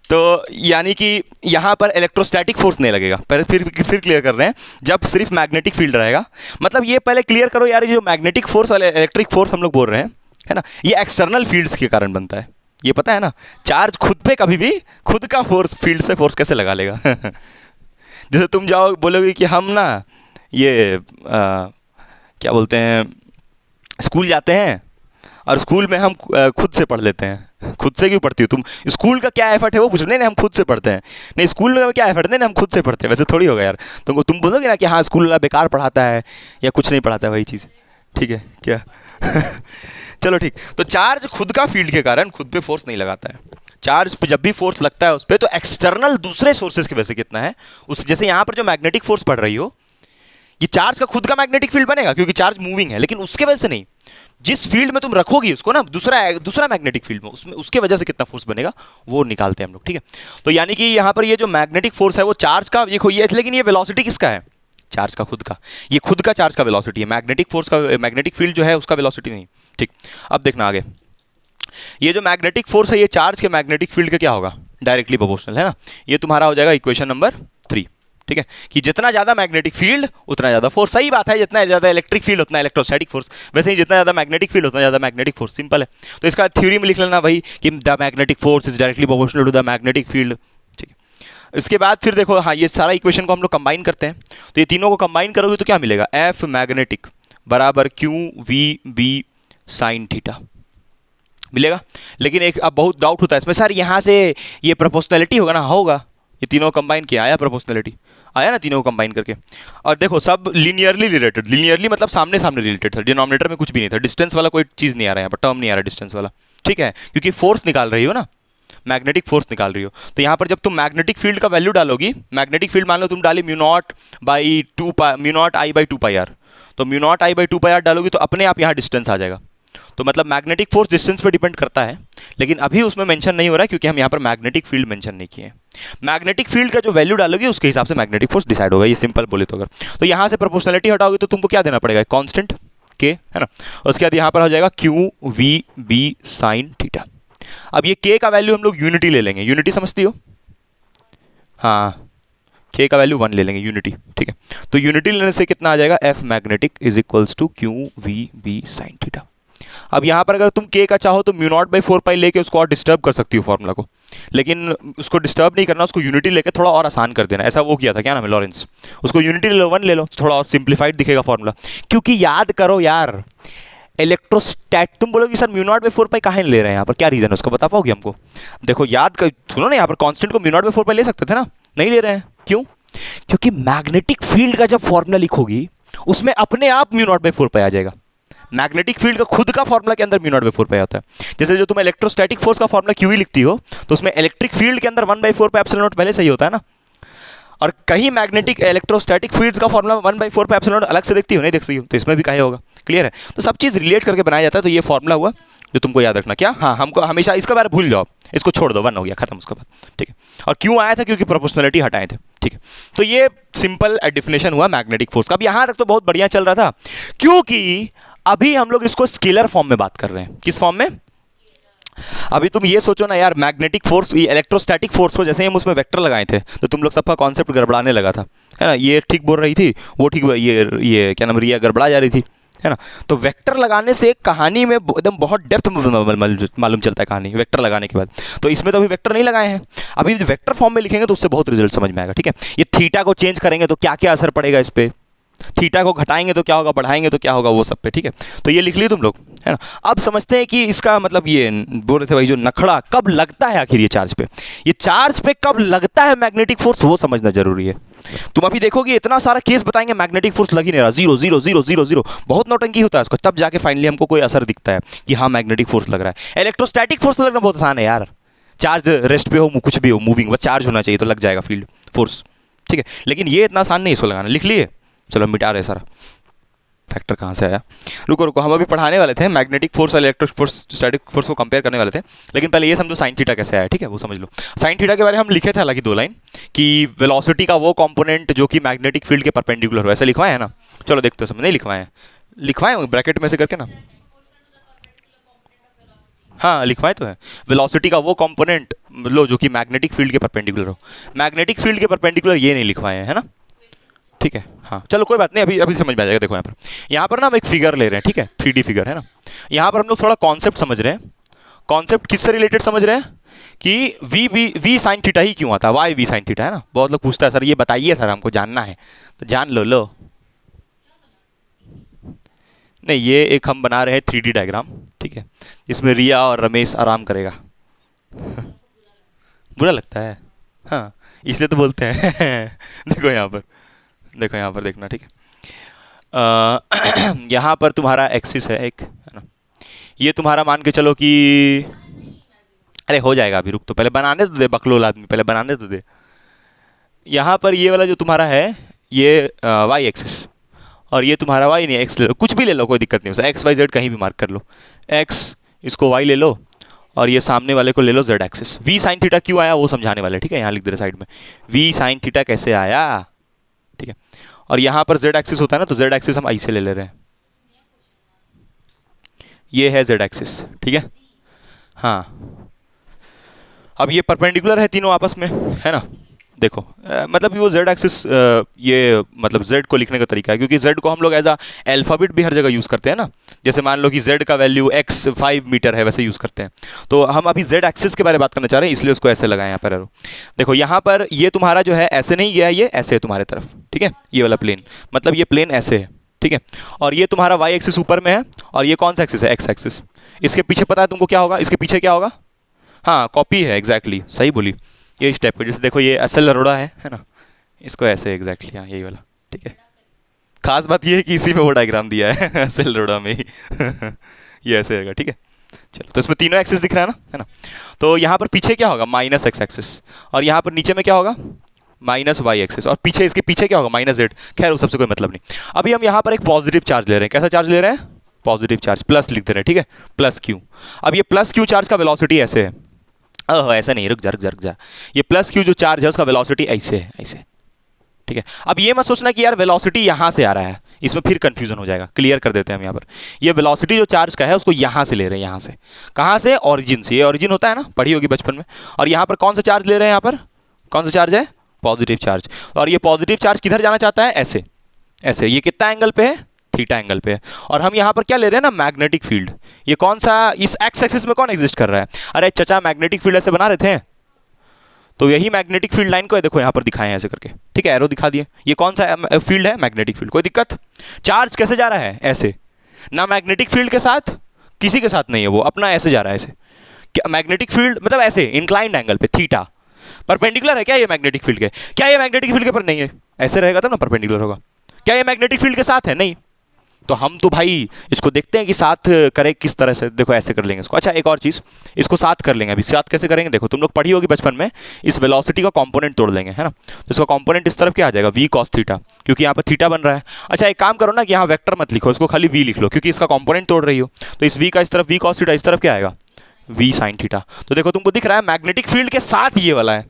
तो यानी कि यहाँ पर इलेक्ट्रोस्टैटिक फोर्स नहीं लगेगा। पहले फिर क्लियर कर रहे हैं, जब सिर्फ मैग्नेटिक फील्ड रहेगा। मतलब ये पहले क्लियर करो यार, ये जो मैग्नेटिक फोर्स और इलेक्ट्रिक फोर्स हम लोग बोल रहे हैं, है ना, ये एक्सटर्नल फील्ड्स के कारण बनता है। ये पता है ना, चार्ज खुद पे कभी भी खुद का फोर्स फील्ड से फोर्स कैसे लगा लेगा? जैसे तुम जाओ बोलोगे कि हम ना ये क्या बोलते हैं, स्कूल जाते हैं और स्कूल में हम खुद से पढ़ लेते हैं। खुद से क्यों पढ़ती हो तुम? स्कूल का क्या एफर्ट है वो पूछ रहे? नहीं हम खुद से पढ़ते हैं। नहीं, स्कूल में क्या एफर्ट? नहीं हम खुद से पढ़ते हैं। वैसे थोड़ी होगा यार, तुम बोलोगे ना कि हाँ स्कूल वाला बेकार पढ़ाता है या कुछ नहीं पढ़ाता है, वही चीज़। ठीक है क्या? चलो ठीक। तो चार्ज खुद का फील्ड के कारण खुद पे फोर्स नहीं लगाता है। चार्ज पे जब भी फोर्स लगता है उस पर, तो एक्सटर्नल दूसरे सोर्सेज की वजह से कितना है उस, जैसे यहाँ पर जो मैग्नेटिक फोर्स पढ़ रही हो, ये चार्ज का खुद का मैग्नेटिक फील्ड बनेगा क्योंकि चार्ज मूविंग है, लेकिन उसके वजह से नहीं, जिस फील्ड में तुम रखोगी उसको ना, दूसरा मैग्नेटिक फील्ड में, उसमें उसके वजह से कितना फोर्स बनेगा वो निकालते हैं हम लोग, ठीक है। तो यानी कि यहाँ पर ये जो मैग्नेटिक फोर्स है वो चार्ज का ये लेकिन ये वेलोसिटी किसका है? चार्ज का, खुद का। ये खुद का चार्ज का वेलोसिटी है, मैग्नेटिक फोर्स का, मैग्नेटिक फील्ड जो है उसका वेलोसिटी नहीं, ठीक। अब देखना आगे, ये जो मैग्नेटिक फोर्स है ये चार्ज के मैग्नेटिक फील्ड का क्या होगा? डायरेक्टली प्रोपोर्शनल, है ना। ये तुम्हारा हो जाएगा इक्वेशन नंबर 3, ठीक है, कि जितना ज्यादा मैग्नेटिक फील्ड उतना ज्यादा फोर्स। सही बात है, जितना ज्यादा इलेक्ट्रिक फील्ड उतना इलेक्ट्रोस्टैटिक फोर्स, वैसे ही जितना ज्यादा मैग्नेटिक फील्ड उतना ज्यादा मैग्नेटिक फोर्स। सिंपल है। तो इसका थ्योरी में लिख लेना भाई कि the magnetic force is directly proportional to the magnetic field, ठीक है। इसके बाद फिर देखो, हाँ, ये सारा इक्वेशन को हम लोग कंबाइन करते हैं, तो ये तीनों को कंबाइन करोगे तो क्या मिलेगा? एफ मैग्नेटिक बराबर Q V B sine theta मिलेगा। लेकिन एक अब बहुत डाउट होता है इसमें, सर यहाँ से ये प्रोपोर्शनलिटी होगा ना? होगा, ये तीनों कंबाइन किया, आया प्रोपोर्शनलिटी, आया ना तीनों को कंबाइन करके। और देखो सब लीनियरली रिलेटेड, लीनियरली मतलब सामने सामने रिलेटेड था, डिनोमिनेटर में कुछ भी नहीं था, डिस्टेंस वाला कोई चीज़ नहीं आ रहा है यहाँ पर, टर्म नहीं आ रहा डिस्टेंस वाला, ठीक है, क्योंकि फोर्स निकाल रही हो ना, मैग्नेटिक फोर्स निकाल रही हो। तो यहाँ पर जब तुम मैग्नेटिक फील्ड का वैल्यू डालोगी, मैग्नेटिक फील्ड मान लो तुम डाली mu naught I by 2 pi R, तो mu naught I by 2 pi R डालोगी तो अपने आप यहाँ डिस्टेंस आ जाएगा। तो मतलब मैग्नेटिक फोर्स डिस्टेंस पे डिपेंड करता है, लेकिन अभी उसमें मेंशन नहीं हो रहा है क्योंकि हम यहाँ पर मैग्नेटिक फील्ड मेंशन नहीं किए हैं। मैग्नेटिक फील्ड का जो वैल्यू डालोगे उसके हिसाब से मैग्नेटिक फोर्स डिसाइड होगा, ये सिंपल बोले तो। अगर तो यहाँ से प्रोपोर्शनलिटी हटाओगे तो तुमको क्या देना पड़ेगा? कांस्टेंट के, है ना। उसके बाद यहाँ पर हो जाएगा Q V B sine theta. अब ये के का वैल्यू हम लोग यूनिटी ले लेंगे, यूनिटी समझती हो? हाँ, के का वैल्यू 1 ले लेंगे, यूनिटी, ठीक है। तो यूनिटी लेने से कितना आ जाएगा? F magnetic is equals to Q V B sine theta. अब यहाँ पर अगर तुम के का चाहो तो म्यू नॉट बाई 4 पाई लेके उसको और डिस्टर्ब कर सकती हो फॉर्मूला को, लेकिन उसको डिस्टर्ब नहीं करना, उसको यूनिटी लेके थोड़ा और आसान कर देना। ऐसा वो किया था, क्या नाम है, लॉरेंस। उसको यूनिटी ले लो, 1 ले लो, थोड़ा और सिंप्लीफाइड दिखेगा फॉर्मूला। क्योंकि याद करो यार, इलेक्ट्रोस्टैट, तुम बोलोगे सर म्यू नॉट बाई 4 पाई काहे ले रहे हैं यहाँ पर, क्या रीजन है उसका बता पाओगे हमको? देखो याद कर, सुनो ना, यहाँ पर कांस्टेंट को म्यू नॉट बाई 4 पाई ले सकते थे ना, नहीं ले रहे हैं, क्यों? क्योंकि मैग्नेटिक फील्ड का जब फॉर्मूला लिखोगी उसमें अपने आप म्यू नॉट बाई 4 पाई आ जाएगा। मैग्नेटिक फील्ड का खुद का फॉर्मूला के अंदर म्यू नॉट बाई 4 पाई आता है। जैसे जो तुम इलेक्ट्रोस्टैटिक फोर्स का फॉर्मूला क्यू ही लिखती हो, तो उसमें इलेक्ट्रिक फील्ड के अंदर 1/4 पाई एप्सिलॉन नॉट पहले से ही होता है ना। और कहीं मैग्नेटिक इलेक्ट्रोस्टैटिक फील्ड का फॉर्मूला 1/4 पाई एप्सिलॉन नॉट अलग से देखती हो, नहीं देख सकती हो, तो इसमें भी काहे होगा। क्लियर है? तो सब चीज़ रिलेट करके बनाया जाता है। तो ये फॉर्मूला हुआ जो तुमको याद रखना। क्या? हाँ, हमको हमेशा इसका बारे भूल जाओ, इसको छोड़ दो, 1 हो गया, खत्म उसके बाद, ठीक है। और क्यों आया था? क्योंकि प्रोपोर्शनलिटी हटाए थे, ठीक है। तो ये सिंपल डेफिनेशन हुआ मैग्नेटिक फोर्स का। अब यहाँ तक तो बहुत बढ़िया चल रहा था, क्योंकि अभी हम लोग इसको स्केलर फॉर्म में बात कर रहे हैं। किस फॉर्म में? अभी तुम ये सोचो ना यार, मैग्नेटिक फोर्स, ये इलेक्ट्रोस्टैटिक फोर्स को जैसे ही हम उसमें वेक्टर लगाए थे तो तुम लोग सबका कॉन्सेप्ट गड़बड़ाने लगा था, है ना। ये ठीक बोल रही थी, वो ठीक, ये क्या नाम, रिया गड़बड़ा जा रही थी, है ना। तो वेक्टर लगाने से कहानी में एकदम बहुत डेप्थ मालूम चलता है कहानी, वेक्टर लगाने के बाद। तो इसमें तो अभी वेक्टर नहीं लगाए हैं, अभी वेक्टर फॉर्म में लिखेंगे तो उससे बहुत रिजल्ट समझ में आएगा, ठीक है। ये थीटा को चेंज करेंगे तो क्या क्या असर पड़ेगा इस पर, थीटा को घटाएंगे तो क्या होगा, बढ़ाएंगे तो क्या होगा, वो सब पे, ठीक है। तो ये लिख लिए तुम लोग, है ना। अब समझते हैं कि इसका मतलब, ये बोल रहे थे भाई, जो नखड़ा कब लगता है आखिर ये चार्ज पे, ये चार्ज पे कब लगता है मैग्नेटिक फोर्स, वो समझना जरूरी है। तुम अभी देखोगे इतना सारा केस बताएंगे, मैग्नेटिक फोर्स लग ही नहीं रहा, 0 0 0 0 0, बहुत नौटंकी होता है उसको, तब जाके फाइनली हमको कोई असर दिखता है कि हाँ मैग्नेटिक फोर्स लग रहा है। इलेक्ट्रोस्टैटिक फोर्स लगना बहुत आसान है यार, चार्ज रेस्ट पे हो, कुछ भी हो, मूविंग, बस चार्ज होना चाहिए तो लग जाएगा फील्ड फोर्स, ठीक है। लेकिन ये इतना आसान नहीं इसको लगाना। लिख लिए? चलो मिटा रहे सारा, फैक्टर कहाँ से आया, रुको रुको, हम अभी पढ़ाने वाले थे मैग्नेटिक फोर्स और इलेक्ट्रिक फोर्स, स्टैटिक फोर्स को कंपेयर करने वाले थे, लेकिन पहले ये समझो साइन थीटा कैसे आया, ठीक है, वो समझ लो। साइन थीटा के बारे में हम लिखे थे हालांकि 2 लाइन, कि वेलोसिटी का वो कंपोनेंट जो कि मैग्नेटिक फील्ड के परपेंडिकुलर हो, ऐसे लिखवाए है ना। चलो देखते हो, समझ नहीं लिखवाए हैं, लिखवाए ब्रैकेट में से करके ना, हाँ लिखवाए तो है। वेलोसिटी का वो कंपोनेंट लो जो कि मैग्नेटिक फील्ड के परपेंडिकुलर हो, मैग्नेटिक फील्ड के परपेंडिकुलर ये नहीं लिखवाए हैं, है ना, ठीक है। हाँ चलो कोई बात नहीं, अभी अभी समझ में आ जाएगा। देखो यहाँ पर ना हम एक फिगर ले रहे हैं, ठीक है, 3D फिगर है ना। यहाँ पर हम लोग थोड़ा कॉन्सेप्ट समझ रहे हैं। कॉन्सेप्ट किससे रिलेटेड समझ रहे हैं कि वी साइन थीटा ही क्यों आता है, वाई वी साइन थीटा, है ना। बहुत लोग पूछता है सर ये बताइए सर, हमको जानना है, तो जान लो। नहीं, ये एक हम बना रहे हैं 3D डायग्राम, ठीक है, इसमें रिया और रमेश आराम करेगा। बुरा लगता है, हाँ इसलिए तो बोलते हैं। देखो यहाँ पर, देखो यहाँ पर देखना, ठीक है। यहाँ पर तुम्हारा एक्सिस है एक, है ना। ये तुम्हारा मान के चलो कि, अरे हो जाएगा अभी, रुक तो पहले बनाने तो दे, बकलोल आदमी पहले बनाने तो दे। यहाँ पर ये वाला जो तुम्हारा है ये वाई एक्सिस, और ये तुम्हारा वाई नहीं, एक्स ले लो, कुछ भी ले लो, कोई दिक्कत नहीं, एक्स वाई जेड कहीं भी मार्क कर लो, एक्स, इसको वाई ले लो, और ये सामने वाले को ले लो Z axis. V sine theta क्यों आया वो समझाने वाले, ठीक है, यहाँ लिख दे रहे साइड में, वी साइन थीटा कैसे आया, ठीक है। और यहाँ पर जेड एक्सिस होता है ना, तो जेड एक्सिस हम आई से ले रहे हैं, ये है जेड एक्सिस, ठीक है। हाँ, अब ये परपेंडिकुलर है तीनों आपस में, है ना। देखो मतलब वो जेड एक्सिस, ये मतलब जेड को लिखने का तरीका है, क्योंकि जेड को हम लोग एज अ अल्फाबेट भी हर जगह यूज़ करते हैं ना। जैसे मान लो कि जेड का वैल्यू एक्स 5 मीटर है, वैसे यूज़ करते हैं। तो हम अभी जेड एक्सिस के बारे में बात करना चाह रहे हैं, इसलिए उसको ऐसे लगाए यहाँ पर एरो। देखो यहाँ पर ये तुम्हारा जो है ऐसे नहीं गया, ये ऐसे है तुम्हारे तरफ, ठीक है, ये वाला प्लेन, मतलब ये प्लेन ऐसे है, ठीक है। और ये तुम्हारा वाई एक्सिस ऊपर में है, और ये कौन सा एक्सिस है, एक्स एक्सिस। इसके पीछे पता है तुमको क्या होगा, इसके पीछे क्या होगा, हाँ कॉपी है, एग्जैक्टली सही बोली, ये इस टाइप का। जैसे देखो ये असल अरोड़ा है ना, इसको ऐसे एग्जैक्टली, हाँ यही वाला, ठीक है। खास बात ये है कि इसी में वो डायग्राम दिया है असल अरोड़ा में ही ये ऐसे रहेगा, ठीक है। चलो, तो इसमें तीनों एक्सिस दिख रहा है ना। तो यहाँ पर पीछे क्या होगा, माइनस एक्स एक्सिस, और यहाँ पर नीचे में क्या होगा, माइनस वाई एक्सिस, और पीछे इसके पीछे क्या होगा, माइनस जेड। खैर वो सबसे कोई मतलब नहीं। अभी हम यहाँ पर एक पॉजिटिव चार्ज ले रहे हैं, कैसा चार्ज ले रहे हैं, पॉजिटिव चार्ज, प्लस लिख दे रहे हैं, ठीक है, प्लस क्यू। अब ये प्लस क्यू चार्ज का वेलोसिटी ऐसे है, ऐसा नहीं, रुक जा, ये प्लस क्यू जो चार्ज है उसका वेलोसिटी ऐसे है, ऐसे, ठीक है। अब ये मत सोचना कि यार वेलोसिटी यहाँ से आ रहा है, इसमें फिर कंफ्यूजन हो जाएगा, क्लियर कर देते हैं हम यहाँ पर। ये वेलोसिटी जो चार्ज का है उसको यहाँ से ले रहे हैं, यहाँ से, कहाँ से, ऑरिजिन से, ये ऑरिजिन होता है ना, पढ़ी होगी बचपन में। और यहाँ पर कौन सा चार्ज ले रहे हैं, यहाँ पर कौन सा चार्ज है, पॉजिटिव चार्ज। और ये पॉजिटिव चार्ज किधर जाना चाहता है, ऐसे ऐसे, ये कितना एंगल पे है, थीटा एंगल पे है। और हम यहाँ पर क्या ले रहे हैं ना, मैग्नेटिक फील्ड। ये कौन सा, इस एक्स एक्सिस में कौन एग्जिस्ट कर रहा है, अरे चचा मैग्नेटिक फील्ड ऐसे बना रहे थे, तो यही मैग्नेटिक फील्ड लाइन को देखो यहाँ पर दिखाए हैं ऐसे करके, ठीक है, एरो दिखा दिए। ये कौन सा फील्ड है, मैग्नेटिक फील्ड। कोई दिक्कत, चार्ज कैसे जा रहा है, ऐसे, ना मैग्नेटिक फील्ड के साथ, किसी के साथ नहीं है, वो अपना ऐसे जा रहा है, ऐसे। क्या मैग्नेटिक फील्ड मतलब ऐसे इंक्लाइंड एंगल पे, थीटा परपेंडिकुलर है क्या ये मैग्नेटिक फील्ड के, क्या ये मैग्नेटिक फील्ड के पर नहीं है, ऐसे रहेगा तब ना परपेंडिकुलर होगा। क्या ये मैग्नेटिक फील्ड के साथ है, नहीं। तो हम तो भाई इसको देखते हैं कि साथ करें किस तरह से, देखो ऐसे कर लेंगे इसको। अच्छा एक और चीज़, इसको साथ कर लेंगे। अभी साथ कैसे करेंगे, देखो तुम लोग पढ़ी होगी बचपन में, इस वेलोसिटी का कंपोनेंट तोड़ लेंगे, है ना। तो इसका कंपोनेंट इस तरफ क्या आ जाएगा, वी कॉस थीटा, क्योंकि यहाँ पर थीटा बन रहा है। अच्छा एक काम करो ना कि यहाँ वेक्टर मत लिखो, इसको खाली वी लिख लो, क्योंकि इसका कंपोनेंट तोड़ रही हो। तो इस वी का इस तरफ वी कॉस थीटा, इस तरफ क्या आएगा, वी साइन थीटा। तो देखो तुमको दिख रहा है मैग्नेटिक फील्ड के साथ ये वाला है,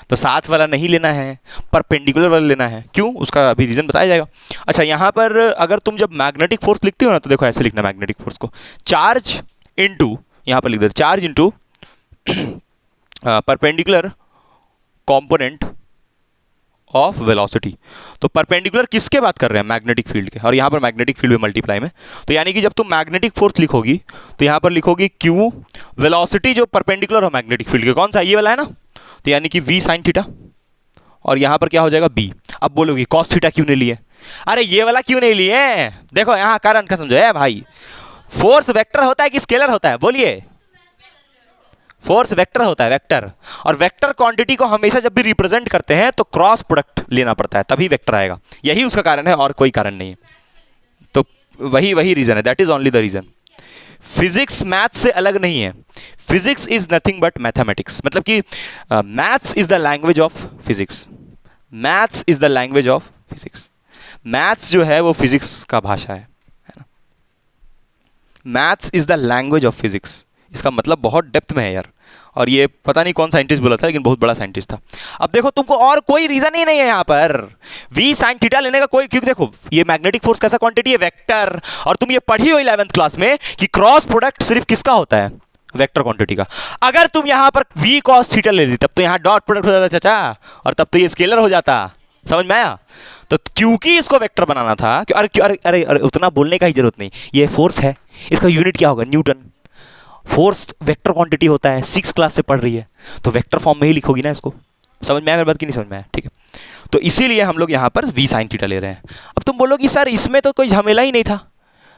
तो साथ वाला नहीं लेना है, परपेंडिकुलर वाला लेना है। क्यों, उसका अभी रीजन बताया जाएगा। अच्छा यहाँ पर अगर तुम जब मैग्नेटिक फोर्स लिखते हो ना, तो देखो ऐसे लिखना मैग्नेटिक फोर्स को, चार्ज इनटू, यहाँ पर लिख they charge into perpendicular component of velocity. तो परपेंडिकुलर किसके बात कर रहे हैं, मैग्नेटिक फील्ड के, और यहाँ पर मैग्नेटिक फील्ड में मल्टीप्लाई में। तो यानी कि जब तुम मैग्नेटिक फोर्स लिखोगी तो यहाँ पर लिखोगी क्यू, वेलोसिटी जो परपेंडिकुलर हो मैग्नेटिक फील्ड के, कौन सा, ये वाला है ना, तो यानी कि वी साइन थीटा, और यहाँ पर क्या हो जाएगा बी। अब बोलोगी कॉस थीटा क्यों नहीं लिए, अरे ये वाला क्यों नहीं लिए, देखो यहाँ कारण का समझो है भाई। फोर्स वेक्टर होता है कि स्केलर होता है, बोलिए, फोर्स वेक्टर होता है, वेक्टर। और वेक्टर क्वांटिटी को हमेशा जब भी रिप्रेजेंट करते हैं तो क्रॉस प्रोडक्ट लेना पड़ता है, तभी वेक्टर आएगा, यही उसका कारण है, और कोई कारण नहीं है। तो वही रीजन है, that is only the reason. Physics maths से अलग नहीं है, physics is nothing but mathematics, मतलब कि maths is the language of physics, maths is the language of physics. Maths जो है वो फिजिक्स का भाषा है ना। Maths is the language of physics, इसका मतलब बहुत डेप्थ में है यार। और ये पता नहीं कौन साइंटिस्ट बोला था, लेकिन बहुत बड़ा साइंटिस्ट था। अब देखो तुमको और कोई रीजन ही नहीं है यहाँ पर वी साइन थीटा लेने का कोई, क्योंकि देखो ये मैग्नेटिक फोर्स कैसा क्वांटिटी है, वेक्टर। और तुम ये पढ़ी हो 11th क्लास में कि क्रॉस प्रोडक्ट सिर्फ किसका होता है, वेक्टर क्वांटिटी का। अगर तुम यहाँ पर वी कॉस थीटा ले ली तब तो यहाँ डॉट प्रोडक्ट हो जाता चाचा, और तब तो ये स्केलर हो जाता, समझ में आया। तो क्योंकि इसको वेक्टर बनाना था, अरे अरे अरे अरे उतना बोलने का ही जरूरत नहीं, ये फोर्स है, इसका यूनिट क्या होगा, न्यूटन। फोर्स वेक्टर क्वांटिटी होता है, 6 क्लास से पढ़ रही है, तो वेक्टर फॉर्म में ही लिखोगी ना इसको। समझ में आया मेरी बात की नहीं समझ में आया, ठीक है। तो इसीलिए हम लोग यहाँ पर वी साइन थीटा ले रहे हैं। अब तुम बोलोगी सर इसमें तो कोई झमेला ही नहीं था,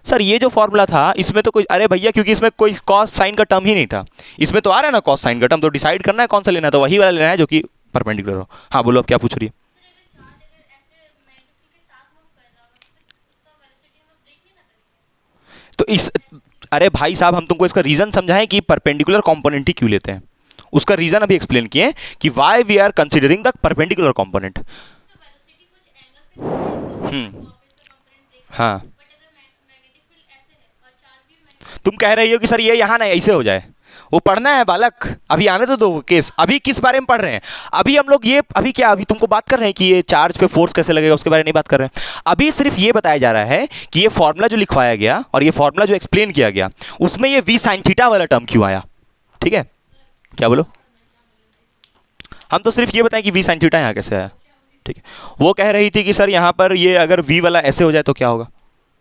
सर ये जो फॉर्मूला था इसमें तो कोई, अरे भैया क्योंकि इसमें कोई कॉस साइन का टर्म ही नहीं था, इसमें तो आ रहा है ना कॉस साइन का टर्म, तो डिसाइड करना है कौन सा लेना है, तो वही वाला लेना है जो कि परपेंडिकुलर हो। हाँ बोलो, अब क्या पूछ रही है। तो इस, अरे भाई साहब हम तुमको इसका रीजन समझाएं कि परपेंडिकुलर कंपोनेंट ही क्यों लेते हैं, उसका रीजन अभी एक्सप्लेन किए कि why we are considering the perpendicular component. हाँ, तुम कह रही हो कि सर ये यहाँ ना ऐसे हो जाए, वो पढ़ना है बालक, अभी आने तो दो केस। अभी किस बारे में पढ़ रहे हैं? अभी हम लोग ये अभी क्या अभी तुमको बात कर रहे हैं कि ये चार्ज पे फोर्स कैसे लगेगा, उसके बारे में नहीं बात कर रहे हैं। अभी सिर्फ ये बताया जा रहा है कि ये फॉर्मूला जो लिखवाया गया और ये फॉर्मूला जो एक्सप्लेन किया गया, उसमें ये वी साइन थीटा वाला टर्म क्यों आया। ठीक है, क्या बोलो? हम तो सिर्फ ये बताएं कि वी साइन थीटा यहाँ कैसे आया। ठीक है, वो कह रही थी कि सर यहाँ पर ये अगर वी वाला ऐसे हो जाए तो क्या होगा।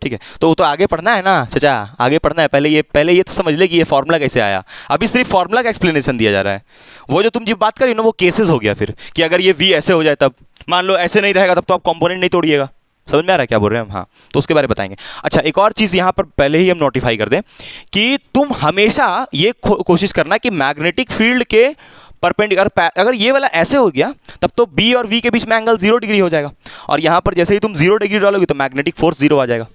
ठीक है, तो वो तो आगे पढ़ना है ना चाचा, आगे पढ़ना है। पहले ये तो समझ ले कि ये फॉर्मूला कैसे आया। अभी सिर्फ फॉर्मूला का एक्सप्लेनेशन दिया जा रहा है। वो जो तुम जी बात करी ना, वो केसेस हो गया फिर कि अगर ये वी ऐसे हो जाए तब, मान लो ऐसे नहीं रहेगा तब तो आप कंपोनेंट नहीं तोड़िएगा। समझ में आ रहा है क्या बोल रहे हैं हम? हाँ, तो उसके बारे में बताएंगे। अच्छा, एक और चीज़ यहाँ पर पहले ही हम नोटिफाई कर दें कि तुम हमेशा ये कोशिश करना कि मैग्नेटिक फील्ड के परपेंडिकुलर, अगर ये वाला ऐसे हो गया तब तो बी और वी के बीच में एंगल 0 डिग्री हो जाएगा, और यहाँ पर जैसे ही तुम 0 डिग्री डालोगे तो मैग्नेटिक फोर्स 0 आ जाएगा।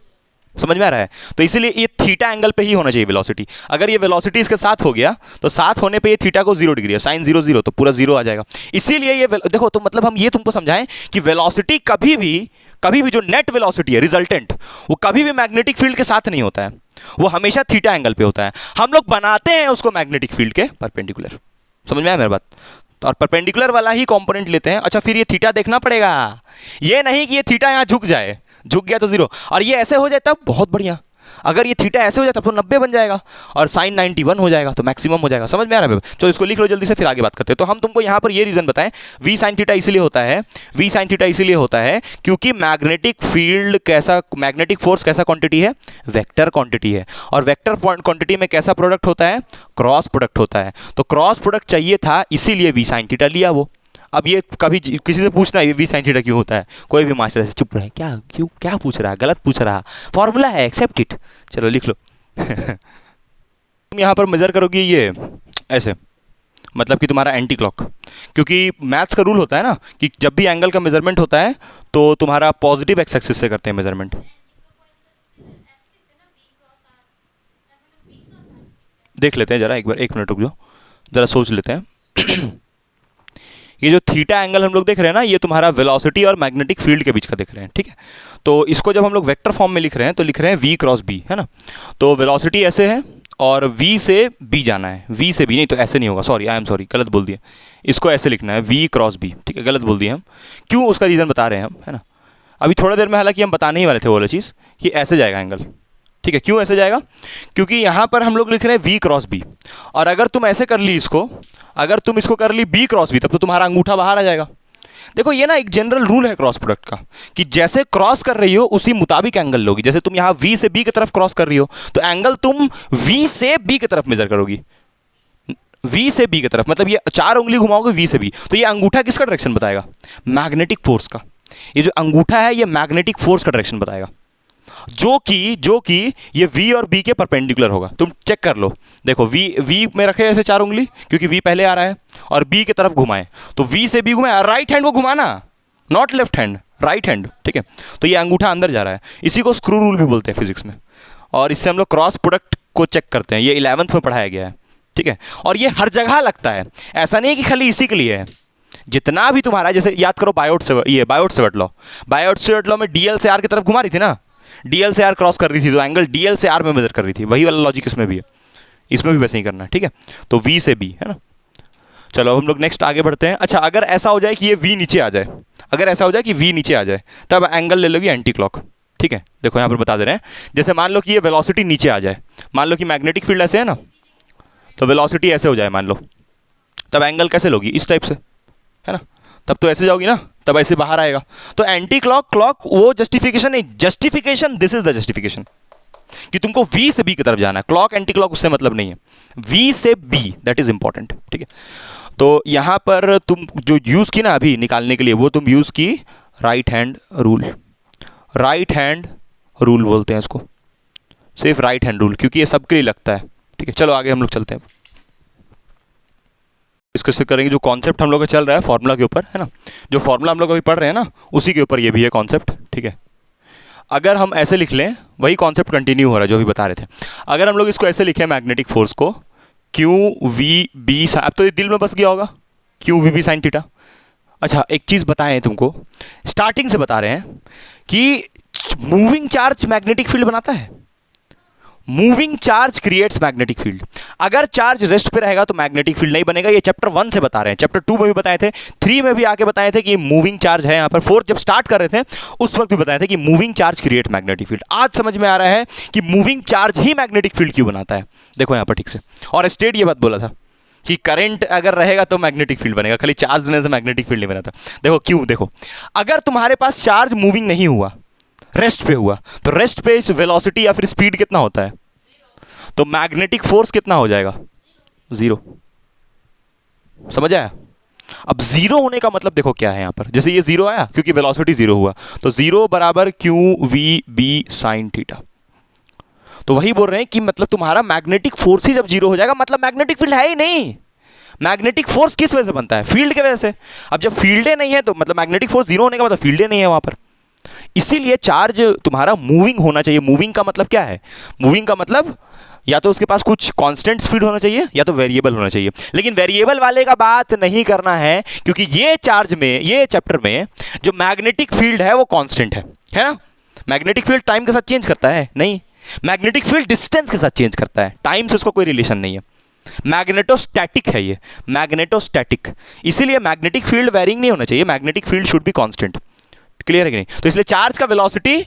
समझ में आ रहा है? तो इसीलिए ये थीटा एंगल पे ही होना चाहिए वेलोसिटी। अगर ये वेलोसिटी इसके साथ हो गया तो साथ होने पे ये थीटा को 0 डिग्री है, साइन 0 0 तो पूरा 0 आ जाएगा। इसीलिए ये देखो, तो मतलब हम ये तुमको समझाएं कि वेलोसिटी कभी भी जो नेट वेलोसिटी है रिजल्टेंट, वो कभी भी मैग्नेटिक फील्ड के साथ नहीं होता है, वो हमेशा थीटा एंगल पे होता है। हम लोग बनाते हैं उसको मैग्नेटिक फील्ड के परपेंडिकुलर। समझ में आया मेरी बात? तो और परपेंडिकुलर वाला ही कंपोनेंट लेते हैं। अच्छा, फिर ये थीटा देखना पड़ेगा, ये नहीं कि ये थीटा यहाँ झुक जाए, झुक गया तो 0, और ये ऐसे हो जाए तब बहुत बढ़िया। अगर ये थीटा ऐसे हो जाए तब तो 90 बन जाएगा और साइन 91 हो जाएगा, तो मैक्सिमम हो जाएगा। समझ में आ रहा है? चलो इसको लिख लो जल्दी से, फिर आगे बात करते हैं। तो हम तुमको यहाँ पर ये रीजन बताएं, वी साइन थीटा इसीलिए होता है, वी साइन थीटा इसीलिए होता है क्योंकि मैग्नेटिक फील्ड कैसा, मैग्नेटिक फोर्स कैसा क्वांटिटी है, वेक्टर क्वांटिटी है, और वेक्टर क्वांटिटी में कैसा प्रोडक्ट होता है, क्रॉस प्रोडक्ट होता है। तो क्रॉस प्रोडक्ट चाहिए था, इसीलिए वी साइन थीटा लिया वो। अब ये कभी किसी से पूछना है वी साइन थीटा क्यों होता है, कोई भी मास्टर ऐसे चुप रहे, क्या क्यों, क्या पूछ रहा है, गलत पूछ रहा, फॉर्मूला है, एक्सेप्ट इट। चलो लिख लो। तुम यहाँ पर मेजर करोगे ये ऐसे, मतलब कि तुम्हारा एंटी क्लॉक, क्योंकि मैथ्स का रूल होता है ना कि जब भी एंगल का मेजरमेंट होता है तो तुम्हारा पॉजिटिव एक्स एक्सिस से करते हैं मेजरमेंट। देख लेते हैं जरा एक बार, 1 मिनट रुक जाओ, जरा सोच लेते हैं। ये जो थीटा एंगल हम लोग देख रहे हैं ना, ये तुम्हारा वेलोसिटी और मैग्नेटिक फील्ड के बीच का देख रहे हैं। ठीक है, तो इसको जब हम लोग वेक्टर फॉर्म में लिख रहे हैं तो लिख रहे हैं v क्रॉस b, है ना। तो वेलोसिटी ऐसे है और v से b जाना है, v से b नहीं तो ऐसे नहीं होगा, सॉरी आई एम सॉरी, गलत बोल दिया। इसको ऐसे लिखना है v क्रॉस b। ठीक है, गलत बोल दिया हम, क्यों उसका रीज़न बता रहे हैं हम, है ना। अभी थोड़ा देर में हालांकि हम बताने ही वाले थे वो वाला चीज़ कि ऐसे जाएगा एंगल। ठीक है, क्यों ऐसे जाएगा, क्योंकि यहाँ पर हम लोग लिख रहे हैं v क्रॉस b, और अगर तुम ऐसे कर ली इसको, अगर तुम इसको कर ली b क्रॉस b, तब तो तुम्हारा अंगूठा बाहर आ जाएगा। देखो ये ना एक जनरल रूल है क्रॉस प्रोडक्ट का कि जैसे क्रॉस कर रही हो उसी मुताबिक एंगल लोगी। जैसे तुम यहाँ v से b की तरफ क्रॉस कर रही हो तो एंगल तुम v से b की तरफ मेजर करोगी, v से b की तरफ, मतलब ये 4 उंगली घुमाओगे v से b, तो ये अंगूठा किसका डायरेक्शन बताएगा, मैग्नेटिक फोर्स का। ये जो अंगूठा है ये मैग्नेटिक फोर्स का डायरेक्शन बताएगा, जो कि ये v और b के परपेंडिकुलर होगा। तुम चेक कर लो, देखो v में रखे ऐसे 4 उंगली, क्योंकि v पहले आ रहा है, और b की तरफ घुमाए तो v से b घुमाए, राइट हैंड को घुमाना, not left hand, right hand. ठीक है, तो ये अंगूठा अंदर जा रहा है, इसी को स्क्रू रूल भी बोलते हैं फिजिक्स में, और इससे हम लोग क्रॉस प्रोडक्ट को चेक करते हैं। ये 11th में पढ़ाया गया है। ठीक है, और ये हर जगह लगता है, ऐसा नहीं कि खाली इसी के लिए है। जितना भी तुम्हारा, जैसे याद करो बायोट-सेवर्ट लॉ, बायोट-सेवर्ट लॉ में डीएल से आर की तरफ घुमा रही थी ना, डीएल से आर क्रॉस कर रही थी तो एंगल डीएल से आर में मेजर कर रही थी, वही वाला लॉजिक इसमें भी है, इसमें भी वैसे ही करना है। ठीक है, तो v से b, है ना। चलो हम लोग नेक्स्ट आगे बढ़ते हैं। अच्छा, अगर ऐसा हो जाए कि ये v नीचे आ जाए, अगर ऐसा हो जाए कि v नीचे आ जाए, तब एंगल ले लोगी एंटी क्लॉक। ठीक है, देखो यहाँ पर बता दे रहे हैं, जैसे मान लो कि ये वेलोसिटी नीचे आ जाए, मान लो कि मैग्नेटिक फील्ड ऐसे है ना, तो वेलोसिटी ऐसे हो जाए मान लो, तब एंगल कैसे लोगी, इस टाइप से, है ना। तब तो ऐसे जाओगी ना, तब ऐसे बाहर आएगा। तो एंटी क्लॉक वो जस्टिफिकेशन नहीं, justification, this is the justification कि तुमको v से b की तरफ जाना है। क्लॉक एंटी क्लॉक उससे मतलब नहीं है, v से b, दैट इज इंपॉर्टेंट। ठीक है, तो यहाँ पर तुम जो यूज़ की ना अभी निकालने के लिए, वो तुम यूज़ की right hand rule, right hand rule बोलते हैं इसको, सिर्फ राइट हैंड रूल, क्योंकि ये सबके लिए लगता है। ठीक है, चलो आगे हम लोग चलते हैं, डिस्कस करेंगे जो कॉन्सेप्ट हम लोग का चल रहा है फॉर्मूला के ऊपर, है ना। जो फॉर्मूला हम लोग अभी पढ़ रहे हैं ना, उसी के ऊपर ये भी है कॉन्सेप्ट। ठीक है, अगर हम ऐसे लिख लें, वही कॉन्सेप्ट कंटिन्यू हो रहा है जो भी बता रहे थे। अगर हम लोग इसको ऐसे लिखें, मैग्नेटिक फोर्स को क्यू वी बी, अब तो ये दिल में बस गया होगा, Q V B sine theta. अच्छा एक चीज बताएं तुमको, स्टार्टिंग से बता रहे हैं कि मूविंग चार्ज मैग्नेटिक फील्ड बनाता है। Moving charge creates magnetic field. अगर चार्ज रेस्ट पे रहेगा तो मैग्नेटिक फील्ड नहीं बनेगा। ये चैप्टर 1 से बता रहे हैं, चैप्टर 2 में भी बताए थे, 3 में भी आके बताए थे कि मूविंग चार्ज है। यहाँ पर 4 जब स्टार्ट कर रहे थे उस वक्त भी बताए थे कि moving charge create magnetic field. आज समझ में आ रहा है कि मूविंग चार्ज ही मैग्नेटिक फील्ड क्यों बनाता है। देखो यहाँ पर ठीक से, और स्टेट ये बात बोला था कि करंट अगर रहेगा तो मैग्नेटिक फील्ड बनेगा, खाली चार्ज होने से मैग्नेटिक फील्ड नहीं बनाता। देखो क्यों, देखो अगर तुम्हारे पास चार्ज मूविंग नहीं हुआ, रेस्ट पे हुआ, तो रेस्ट पे इस वेलोसिटी या फिर स्पीड कितना होता है, तो मैग्नेटिक फोर्स कितना हो जाएगा, 0। समझ आया। अब 0 होने का मतलब देखो क्या है यहाँ पर, जैसे ये 0 आया क्योंकि वेलोसिटी 0 हुआ, तो 0 बराबर Q V B sine theta. तो वही बोल रहे हैं कि मतलब तुम्हारा मैग्नेटिक फोर्स ही जब 0 हो जाएगा मतलब मैग्नेटिक फील्ड है ही नहीं। मैग्नेटिक फोर्स किस वजह से बनता है, फील्ड के वजह से। अब जब फील्डे नहीं है तो मतलब मैग्नेटिक फोर्स 0 होने का मतलब फील्डे नहीं है वहां पर। इसीलिए चार्ज तुम्हारा मूविंग होना चाहिए। मूविंग का मतलब क्या है, मूविंग का मतलब या तो उसके पास कुछ कांस्टेंट स्पीड होना चाहिए या तो वेरिएबल होना चाहिए। लेकिन वेरिएबल वाले का बात नहीं करना है, क्योंकि ये चार्ज में, ये चैप्टर में जो मैग्नेटिक फील्ड है वो कांस्टेंट है ना। मैग्नेटिक फील्ड टाइम के साथ चेंज करता है नहीं, मैग्नेटिक फील्ड डिस्टेंस के साथ चेंज करता है, टाइम से उसका कोई रिलेशन नहीं है। मैग्नेटोस्टैटिक है ये, मैग्नेटोस्टैटिक। इसीलिए मैग्नेटिक फील्ड वेरिंग नहीं होना चाहिए, magnetic field should be constant. Clear है कि नहीं। तो इसलिए चार्ज का वेलोसिटी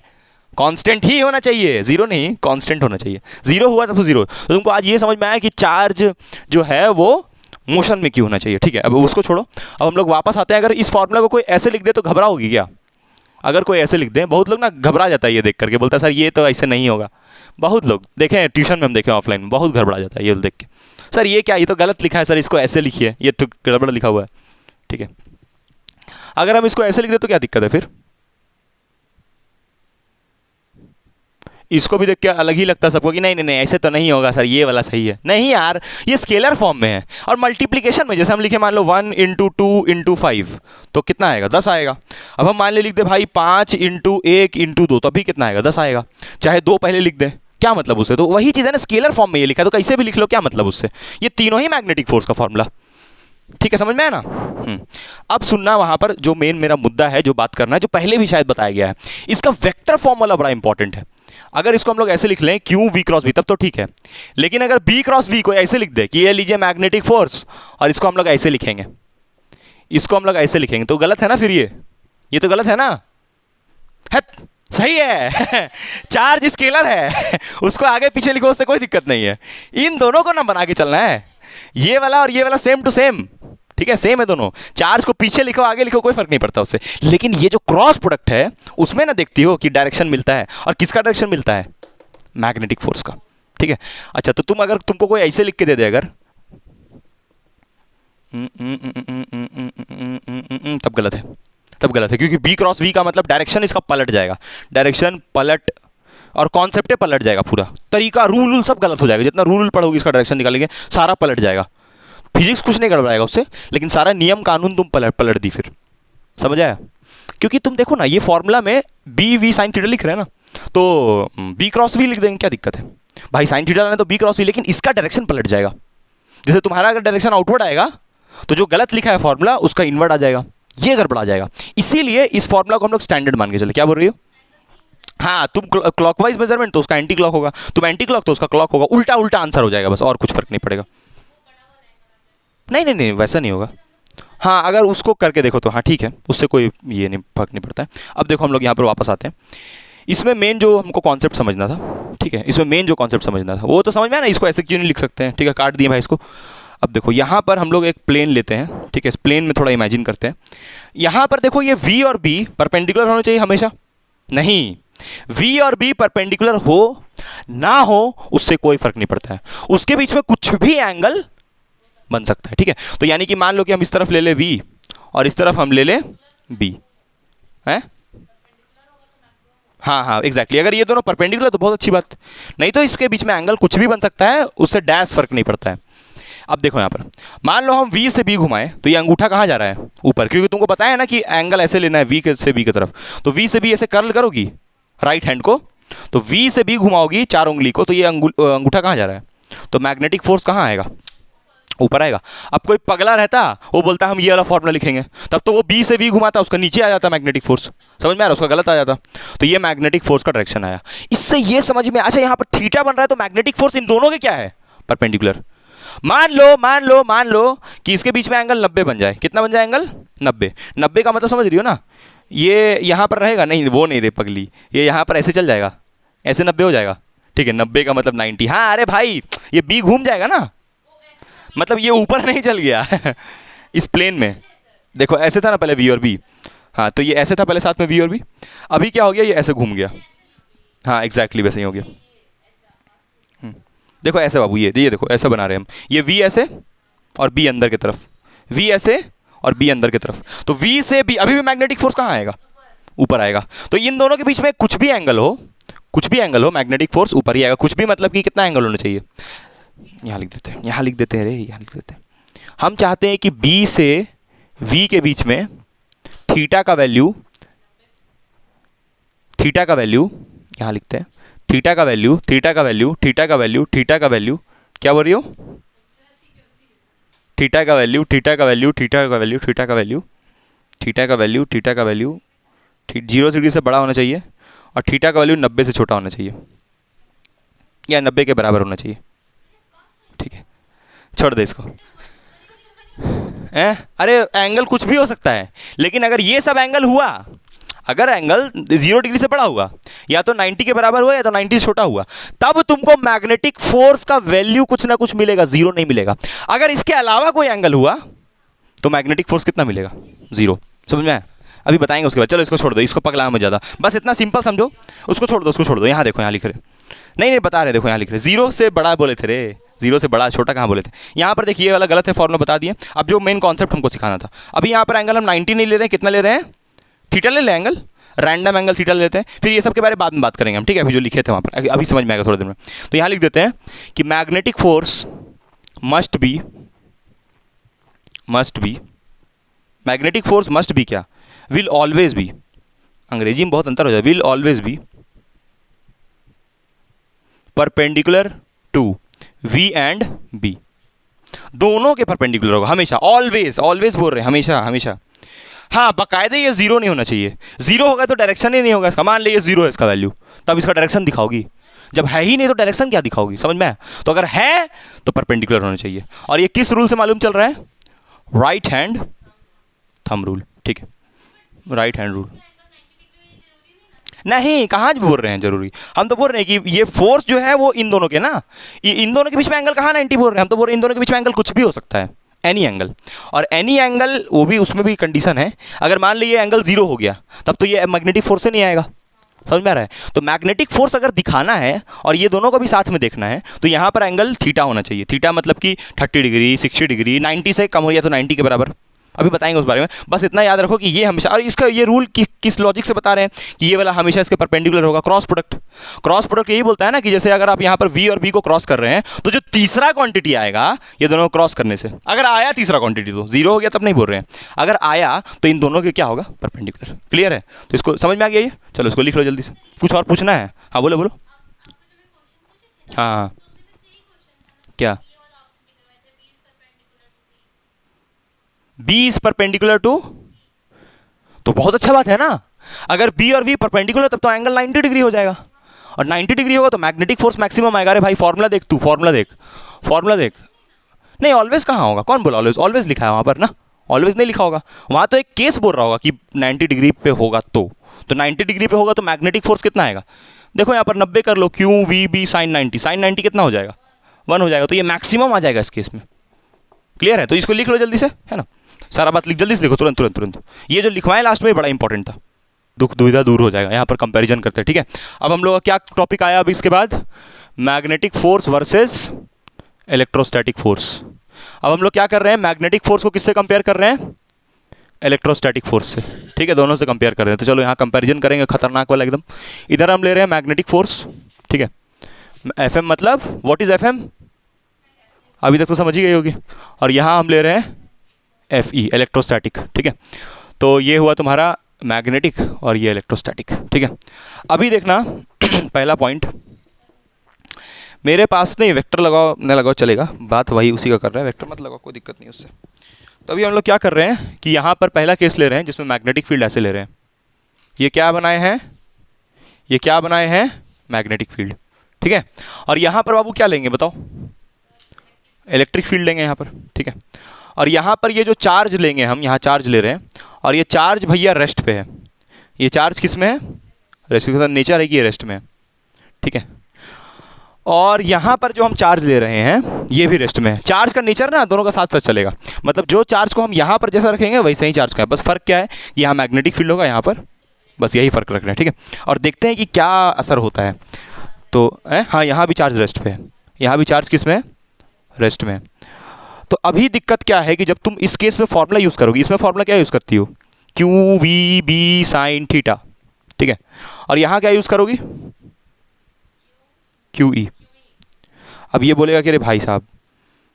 कांस्टेंट ही होना चाहिए, 0 नहीं, कांस्टेंट होना चाहिए। 0 हुआ तो 0। तो तुमको आज ये समझ में आया कि चार्ज जो है वो मोशन में क्यों होना चाहिए। ठीक है, अब उसको छोड़ो, अब हम लोग वापस आते हैं। अगर इस फॉर्मूला को कोई ऐसे लिख दे तो घबराओगी क्या, अगर कोई ऐसे लिख दे, बहुत लोग ना घबरा जाता है ये देख करके, बोलता है सर ये तो ऐसे नहीं होगा। बहुत लोग देखें, ट्यूशन में हम देखें, ऑफलाइन में बहुत घबरा जाता है ये देख के, सर ये क्या, ये तो गलत लिखा है सर, इसको ऐसे लिखिए, ये तो गड़बड़ लिखा हुआ है। ठीक है, अगर हम इसको ऐसे लिख दे तो क्या दिक्कत है फिर, इसको भी देख के अलग ही लगता है सबको कि नहीं नहीं नहीं ऐसे तो नहीं होगा सर, ये वाला सही है। नहीं यार, ये स्केलर फॉर्म में है, और मल्टीप्लिकेशन में जैसे हम लिखे मान लो 1 × 2 × 5 तो कितना आएगा, 10 आएगा। अब हम मान ले लिख दे भाई 5 × 1 × 2 तभी कितना आएगा, 10 आएगा। चाहे 2 पहले लिख दें, क्या मतलब उससे, तो वही चीज़ है ना, स्केलर फॉर्म में ये लिखा है तो कैसे भी लिख लो, क्या मतलब उससे। ये तीनों ही मैग्नेटिक फोर्स का फॉर्मूला। ठीक है, समझ में है ना। अब सुनना, वहां पर जो मेन मेरा मुद्दा है, जो बात करना है, जो पहले भी शायद बताया गया है, इसका वेक्टर फॉर्म वाला बड़ा इंपॉर्टेंट है। अगर इसको हम लोग ऐसे लिख लें क्यू वी क्रॉस वी तब तो ठीक है, लेकिन अगर बी क्रॉस वी को ऐसे लिख दे कि ये लीजिए मैग्नेटिक फोर्स, और इसको हम लोग ऐसे लिखेंगे, इसको हम लोग ऐसे लिखेंगे तो गलत है ना फिर, ये तो गलत है ना। सही है चार्ज स्केलर है उसको आगे पीछे लिखो, उससे कोई दिक्कत नहीं है। इन दोनों को ना बना के चलना है, ये वाला और ये वाला सेम टू सेम। ठीक है, सेम है दोनों। चार्ज को पीछे लिखो आगे लिखो कोई फर्क नहीं पड़ता उससे। लेकिन ये जो क्रॉस प्रोडक्ट है उसमें ना देखती हो कि डायरेक्शन मिलता है, और किसका डायरेक्शन मिलता है, मैग्नेटिक फोर्स का। ठीक है, अच्छा तो तुम अगर तुमको कोई ऐसे लिख के दे दे अगर, तब गलत है, तब गलत है, क्योंकि बी क्रॉस वी का मतलब डायरेक्शन इसका पलट जाएगा, डायरेक्शन पलट और कॉन्सेप्ट पलट जाएगा, पूरा तरीका रूल सब गलत हो जाएगा। जितना रूल पढ़ोगे इसका डायरेक्शन निकालेंगे सारा पलट जाएगा। फिजिक्स कुछ नहीं गड़बड़ाएगा उससे, लेकिन सारा नियम कानून तुम पलट दी फिर। समझ आया, क्योंकि तुम देखो ना ये फॉर्मूला में बी वी साइन थीटा लिख रहे हैं ना, तो बी क्रॉस वी लिख देंगे, क्या दिक्कत है भाई, साइन थीटा लेना तो बी क्रॉस वी, लेकिन इसका डायरेक्शन पलट जाएगा। जैसे तुम्हारा अगर डायरेक्शन आउटवर्ड आएगा तो जो गलत लिखा है फॉर्मूला उसका इनवर्ड आ जाएगा, ये गड़बड़ा जाएगा। इसीलिए इस फॉर्मूला को हम लोग स्टैंडर्ड मान के चले। क्या बोल रही हो, हाँ तुम क्लॉकवाइज मेजरमेंट तो उसका एंटी क्लॉक होगा, तुम एंटी क्लॉक तो उसका क्लॉक होगा, उल्टा उल्टा आंसर हो जाएगा बस, और कुछ फर्क नहीं पड़ेगा। नहीं नहीं नहीं वैसा नहीं होगा। हाँ अगर उसको करके देखो तो हाँ ठीक है, उससे कोई ये नहीं फर्क नहीं पड़ता है। अब देखो हम लोग यहाँ पर वापस आते हैं, इसमें मेन जो हमको कॉन्सेप्ट समझना था, ठीक है, इसमें मेन जो कॉन्सेप्ट समझना था वो तो समझ में आया ना, इसको ऐसे क्यों नहीं लिख सकते हैं। ठीक है, काट दिए भाई इसको। अब देखो यहाँ पर हम लोग एक प्लेन लेते हैं, ठीक है, इस प्लेन में थोड़ा इमेजिन करते हैं। यहाँ पर देखो ये V और B परपेंडिकुलर होना चाहिए हमेशा, नहीं, V और B परपेंडिकुलर हो ना हो उससे कोई फर्क नहीं पड़ता है, उसके बीच में कुछ भी एंगल बन सकता है। ठीक है, तो यानी कि मान लो कि हम इस तरफ ले ले V और इस तरफ हम ले ले B है, हाँ हाँ एग्जैक्टली। अगर ये दोनों परपेंडिकुलर तो बहुत अच्छी बात, नहीं तो इसके बीच में एंगल कुछ भी बन सकता है, उससे डैश फर्क नहीं पड़ता है। अब देखो यहाँ पर मान लो हम V से B घुमाएं तो ये अंगूठा कहाँ जा रहा है, ऊपर, क्योंकि तुमको पता है ना कि एंगल ऐसे लेना है V से B की तरफ, तो V से B ऐसे कर्ल करोगी राइट हैंड को, तो V से B घुमाओगी 4 उंगली को, तो ये अंगूठा कहाँ जा रहा है, तो मैग्नेटिक फोर्स कहाँ आएगा, ऊपर आएगा। अब कोई पगला रहता, वो बोलता हम ये वाला फॉर्मूला लिखेंगे, तब तो वो बी से वी घुमाता, उसका नीचे आ जाता मैग्नेटिक फोर्स। समझ में आ रहा है, उसका गलत आ जाता। तो ये मैग्नेटिक फोर्स का डायरेक्शन आया। इससे ये समझ में, अच्छा यहाँ पर थीटा बन रहा है तो मैग्नेटिक फोर्स इन दोनों के क्या है, परपेंडिकुलर। मान लो कि इसके बीच में एंगल 90 बन जाए। कितना बन जाए एंगल 90। 90 का मतलब समझ रही हो ना, ये यहाँ पर रहेगा नहीं, वो नहीं रे पगली, ये यहाँ पर ऐसे चल जाएगा, ऐसे 90 हो जाएगा, ठीक है। 90 का मतलब 90। हाँ अरे भाई ये बी घूम जाएगा ना, मतलब ये ऊपर नहीं चल गया इस प्लेन में। देखो ऐसे था ना पहले वी और बी, हाँ तो ये ऐसे था पहले साथ में वी और बी, अभी क्या हो गया, ये ऐसे घूम गया। हाँ एग्जैक्टली वैसे ही हो गया। देखो ऐसे बाबू, ये देखो ऐसा बना रहे हैं हम, ये वी ऐसे और बी अंदर की तरफ, वी ऐसे और बी अंदर की तरफ। तो वी से बी, अभी भी मैग्नेटिक फोर्स कहाँ आएगा, ऊपर आएगा। तो इन दोनों के बीच में कुछ भी एंगल हो, मैग्नेटिक फोर्स ऊपर ही आएगा। कुछ भी मतलब कि कितना एंगल होना चाहिए, यहाँ लिख देते हैं, यहाँ लिख देते हैं। हम चाहते हैं कि बी से वी के बीच में थीटा का वैल्यू यहाँ लिखते हैं, थीटा का वैल्यू क्या बोल रही हो, थीटा का वैल्यू 0 डिग्री से बड़ा होना चाहिए और थीटा का वैल्यू 90 से छोटा होना चाहिए या 90 के बराबर होना चाहिए, ठीक है। छोड़ दे इसको। अरे एंगल कुछ भी हो सकता है, लेकिन अगर ये सब एंगल हुआ, अगर एंगल 0 डिग्री से बड़ा हुआ, या तो 90 के बराबर हुआ या तो 90 से छोटा हुआ, तब तुमको मैग्नेटिक फोर्स का वैल्यू कुछ ना कुछ मिलेगा, 0 नहीं मिलेगा। अगर इसके अलावा कोई एंगल हुआ तो मैग्नेटिक फोर्स कितना मिलेगा, 0। समझ में आया? अभी बताएंगे उसके बाद। चलो इसको छोड़ दो, इसको पगला मत ज़्यादा, बस इतना सिंपल समझो। उसको छोड़ दो। यहाँ देखो, यहाँ लिख रहे, नहीं बता रहे, देखो यहाँ लिख रहे 0 से बड़ा बोले थे रे, 0 से बड़ा छोटा कहाँ बोले थे। यहाँ पर देखिए ये वाला गलत है, फॉर्मूला बता दिए। अब जो मेन कॉन्सेप्ट हमको सिखाना था, अभी यहाँ पर एंगल हम 90 नहीं ले रहे हैं, कितना ले रहे हैं, थीटा ले लें, एंगल रैंडम एंगल थीटा लेते हैं। फिर ये सब के बारे में बाद में बात करेंगे हम, ठीक है। अभी जो लिखे थे वहाँ पर अभी समझ में आएगा थोड़ी देर में। तो यहाँ लिख देते हैं कि मैग्नेटिक फोर्स मस्ट बी क्या, विल ऑलवेज बी, अंग्रेजी में बहुत अंतर हो जाए, will always be perpendicular to V and B. दोनों के परपेंडिकुलर होगा हमेशा, ऑलवेज बोल रहे हैं, हमेशा। हाँ बाकायदे ये 0 नहीं होना चाहिए, 0 होगा तो डायरेक्शन ही नहीं होगा इसका। मान लीजिए 0 है इसका वैल्यू, तब इसका डायरेक्शन दिखाओगी, जब है ही नहीं तो डायरेक्शन क्या दिखाओगी, समझ में आया? तो अगर है तो परपेंडिकुलर होना चाहिए। और ये किस रूल से मालूम चल रहा है, राइट हैंड थंब रूल, ठीक है, राइट हैंड रूल। नहीं, कहाँ बोल रहे हैं जरूरी, हम तो बोल रहे हैं कि ये फोर्स जो है वो इन दोनों के ना, इन दोनों के बीच में एंगल कहाँ 90 बोल रहे हैं, हम तो बोल रहे हैं इन दोनों के बीच में एंगल कुछ भी हो सकता है, एनी एंगल। और एनी एंगल वो भी, उसमें भी कंडीशन है, अगर मान लीजिए एंगल 0 हो गया तब तो ये मैग्नेटिक फोर्स से नहीं आएगा। समझ में आ रहा है? तो मैग्नेटिक फोर्स अगर दिखाना है और ये दोनों को भी साथ में देखना है तो यहाँ पर एंगल थीटा होना चाहिए। थीटा मतलब कि 30 डिग्री, 60 डिग्री, 90 से कम हो गया तो 90 के बराबर। अभी बताएंगे उस बारे में, बस इतना याद रखो कि ये हमेशा, और इसका ये रूल किस लॉजिक से बता रहे हैं कि ये वाला हमेशा इसके परपेंडिकुलर होगा। क्रॉस प्रोडक्ट यही बोलता है ना कि जैसे अगर आप यहाँ पर V और B को क्रॉस कर रहे हैं तो जो तीसरा क्वांटिटी आएगा ये दोनों क्रॉस करने से, अगर आया तीसरा क्वांटिटी तो 0 हो गया तब नहीं बोल रहे हैं, अगर आया तो इन दोनों के क्या होगा, परपेंडिकुलर। क्लियर है? तो इसको समझ में आ गया ये? चलो इसको लिख लो जल्दी से। कुछ और पूछना है? हाँ बोलो। हाँ क्या, B इज परपेंडिकुलर टू, तो बहुत अच्छा बात है ना। अगर B और V परपेंडिकुलर तब तो एंगल 90 डिग्री हो जाएगा, और 90 डिग्री होगा तो मैग्नेटिक फोर्स मैक्सिमम आएगा। अरे भाई फॉर्मूला देख तू, फॉर्मूला देख। नहीं ऑलवेज कहाँ होगा, कौन बोला ऑलवेज लिखा है वहाँ पर ना, ऑलवेज नहीं लिखा होगा वहाँ, तो एक केस बोल रहा होगा कि 90 डिग्री पे होगा तो 90 डिग्री पे होगा तो मैग्नेटिक फोर्स कितना आएगा, देखो यहाँ पर 90 कर लो, Q V B sin 90 कितना हो जाएगा, 1 हो जाएगा, तो ये मैक्सिमम आ जाएगा इस केस में। क्लियर है? तो इसको लिख लो जल्दी से, है ना, सारा बात लिख, जल्दी से लिखो, तुरंत। ये जो लिखवाएं लास्ट में बड़ा इंपॉर्टेंट था, दुविधा दूर हो जाएगा। यहाँ पर कंपैरिजन करते हैं, ठीक है। अब हम लोग का क्या टॉपिक आया अब इसके बाद, magnetic force versus electrostatic force. अब हम लोग क्या कर रहे हैं, मैग्नेटिक फोर्स को किससे कंपेयर कर रहे हैं, इलेक्ट्रोस्टैटिक फोर्स से, ठीक है, दोनों से कंपेयर कर रहे हैं। तो चलो यहाँ कंपैरिजन करेंगे, खतरनाक वाला एकदम। इधर हम ले रहे हैं मैग्नेटिक फोर्स, ठीक है, FM मतलब व्हाट इज FM, अभी तक तो समझ ही गई होगी, और यहाँ हम ले रहे हैं FE इलेक्ट्रोस्टैटिक, ठीक है। तो ये हुआ तुम्हारा मैग्नेटिक और ये इलेक्ट्रोस्टैटिक, ठीक है। अभी देखना पहला पॉइंट, मेरे पास नहीं, वेक्टर लगाओ न लगाओ चलेगा, बात वही उसी का कर रहा है, वेक्टर मत लगाओ कोई दिक्कत नहीं उससे। तो अभी हम लोग क्या कर रहे हैं कि यहाँ पर पहला केस ले रहे हैं जिसमें मैग्नेटिक फील्ड ऐसे ले रहे हैं, ये क्या बनाए हैं, ये क्या बनाए हैं, मैग्नेटिक फील्ड, ठीक है। और यहाँ पर बाबू क्या लेंगे बताओ, इलेक्ट्रिक फील्ड लेंगे यहाँ पर, ठीक है। और यहाँ पर ये जो चार्ज लेंगे हम, यहाँ चार्ज ले रहे हैं, और ये चार्ज भैया रेस्ट पे है, ये चार्ज किस में है, रेस्ट के साथ नेचर है कि ये रेस्ट में है, ठीक है। और यहाँ पर जो हम चार्ज ले रहे हैं ये भी रेस्ट में है, चार्ज का नेचर ना दोनों का साथ साथ चलेगा, मतलब जो चार्ज को हम यहाँ पर जैसा रखेंगे वैसे ही चार्ज का है, बस फ़र्क क्या है, यहाँ मैग्नेटिक फील्ड होगा यहाँ पर, बस यही फ़र्क रख रहे हैं, ठीक है। और देखते हैं कि क्या असर होता है। तो हाँ, यहाँ भी चार्ज रेस्ट पे है, यहाँ भी चार्ज किस में है, रेस्ट में है। तो अभी दिक्कत क्या है कि जब तुम इस केस में फॉर्मूला यूज़ करोगी, इसमें फॉर्मूला क्या यूज़ करती हो, Q V B sine theta, ठीक है। और यहाँ क्या यूज़ करोगी, क्यू ई। अब ये बोलेगा कि अरे भाई साहब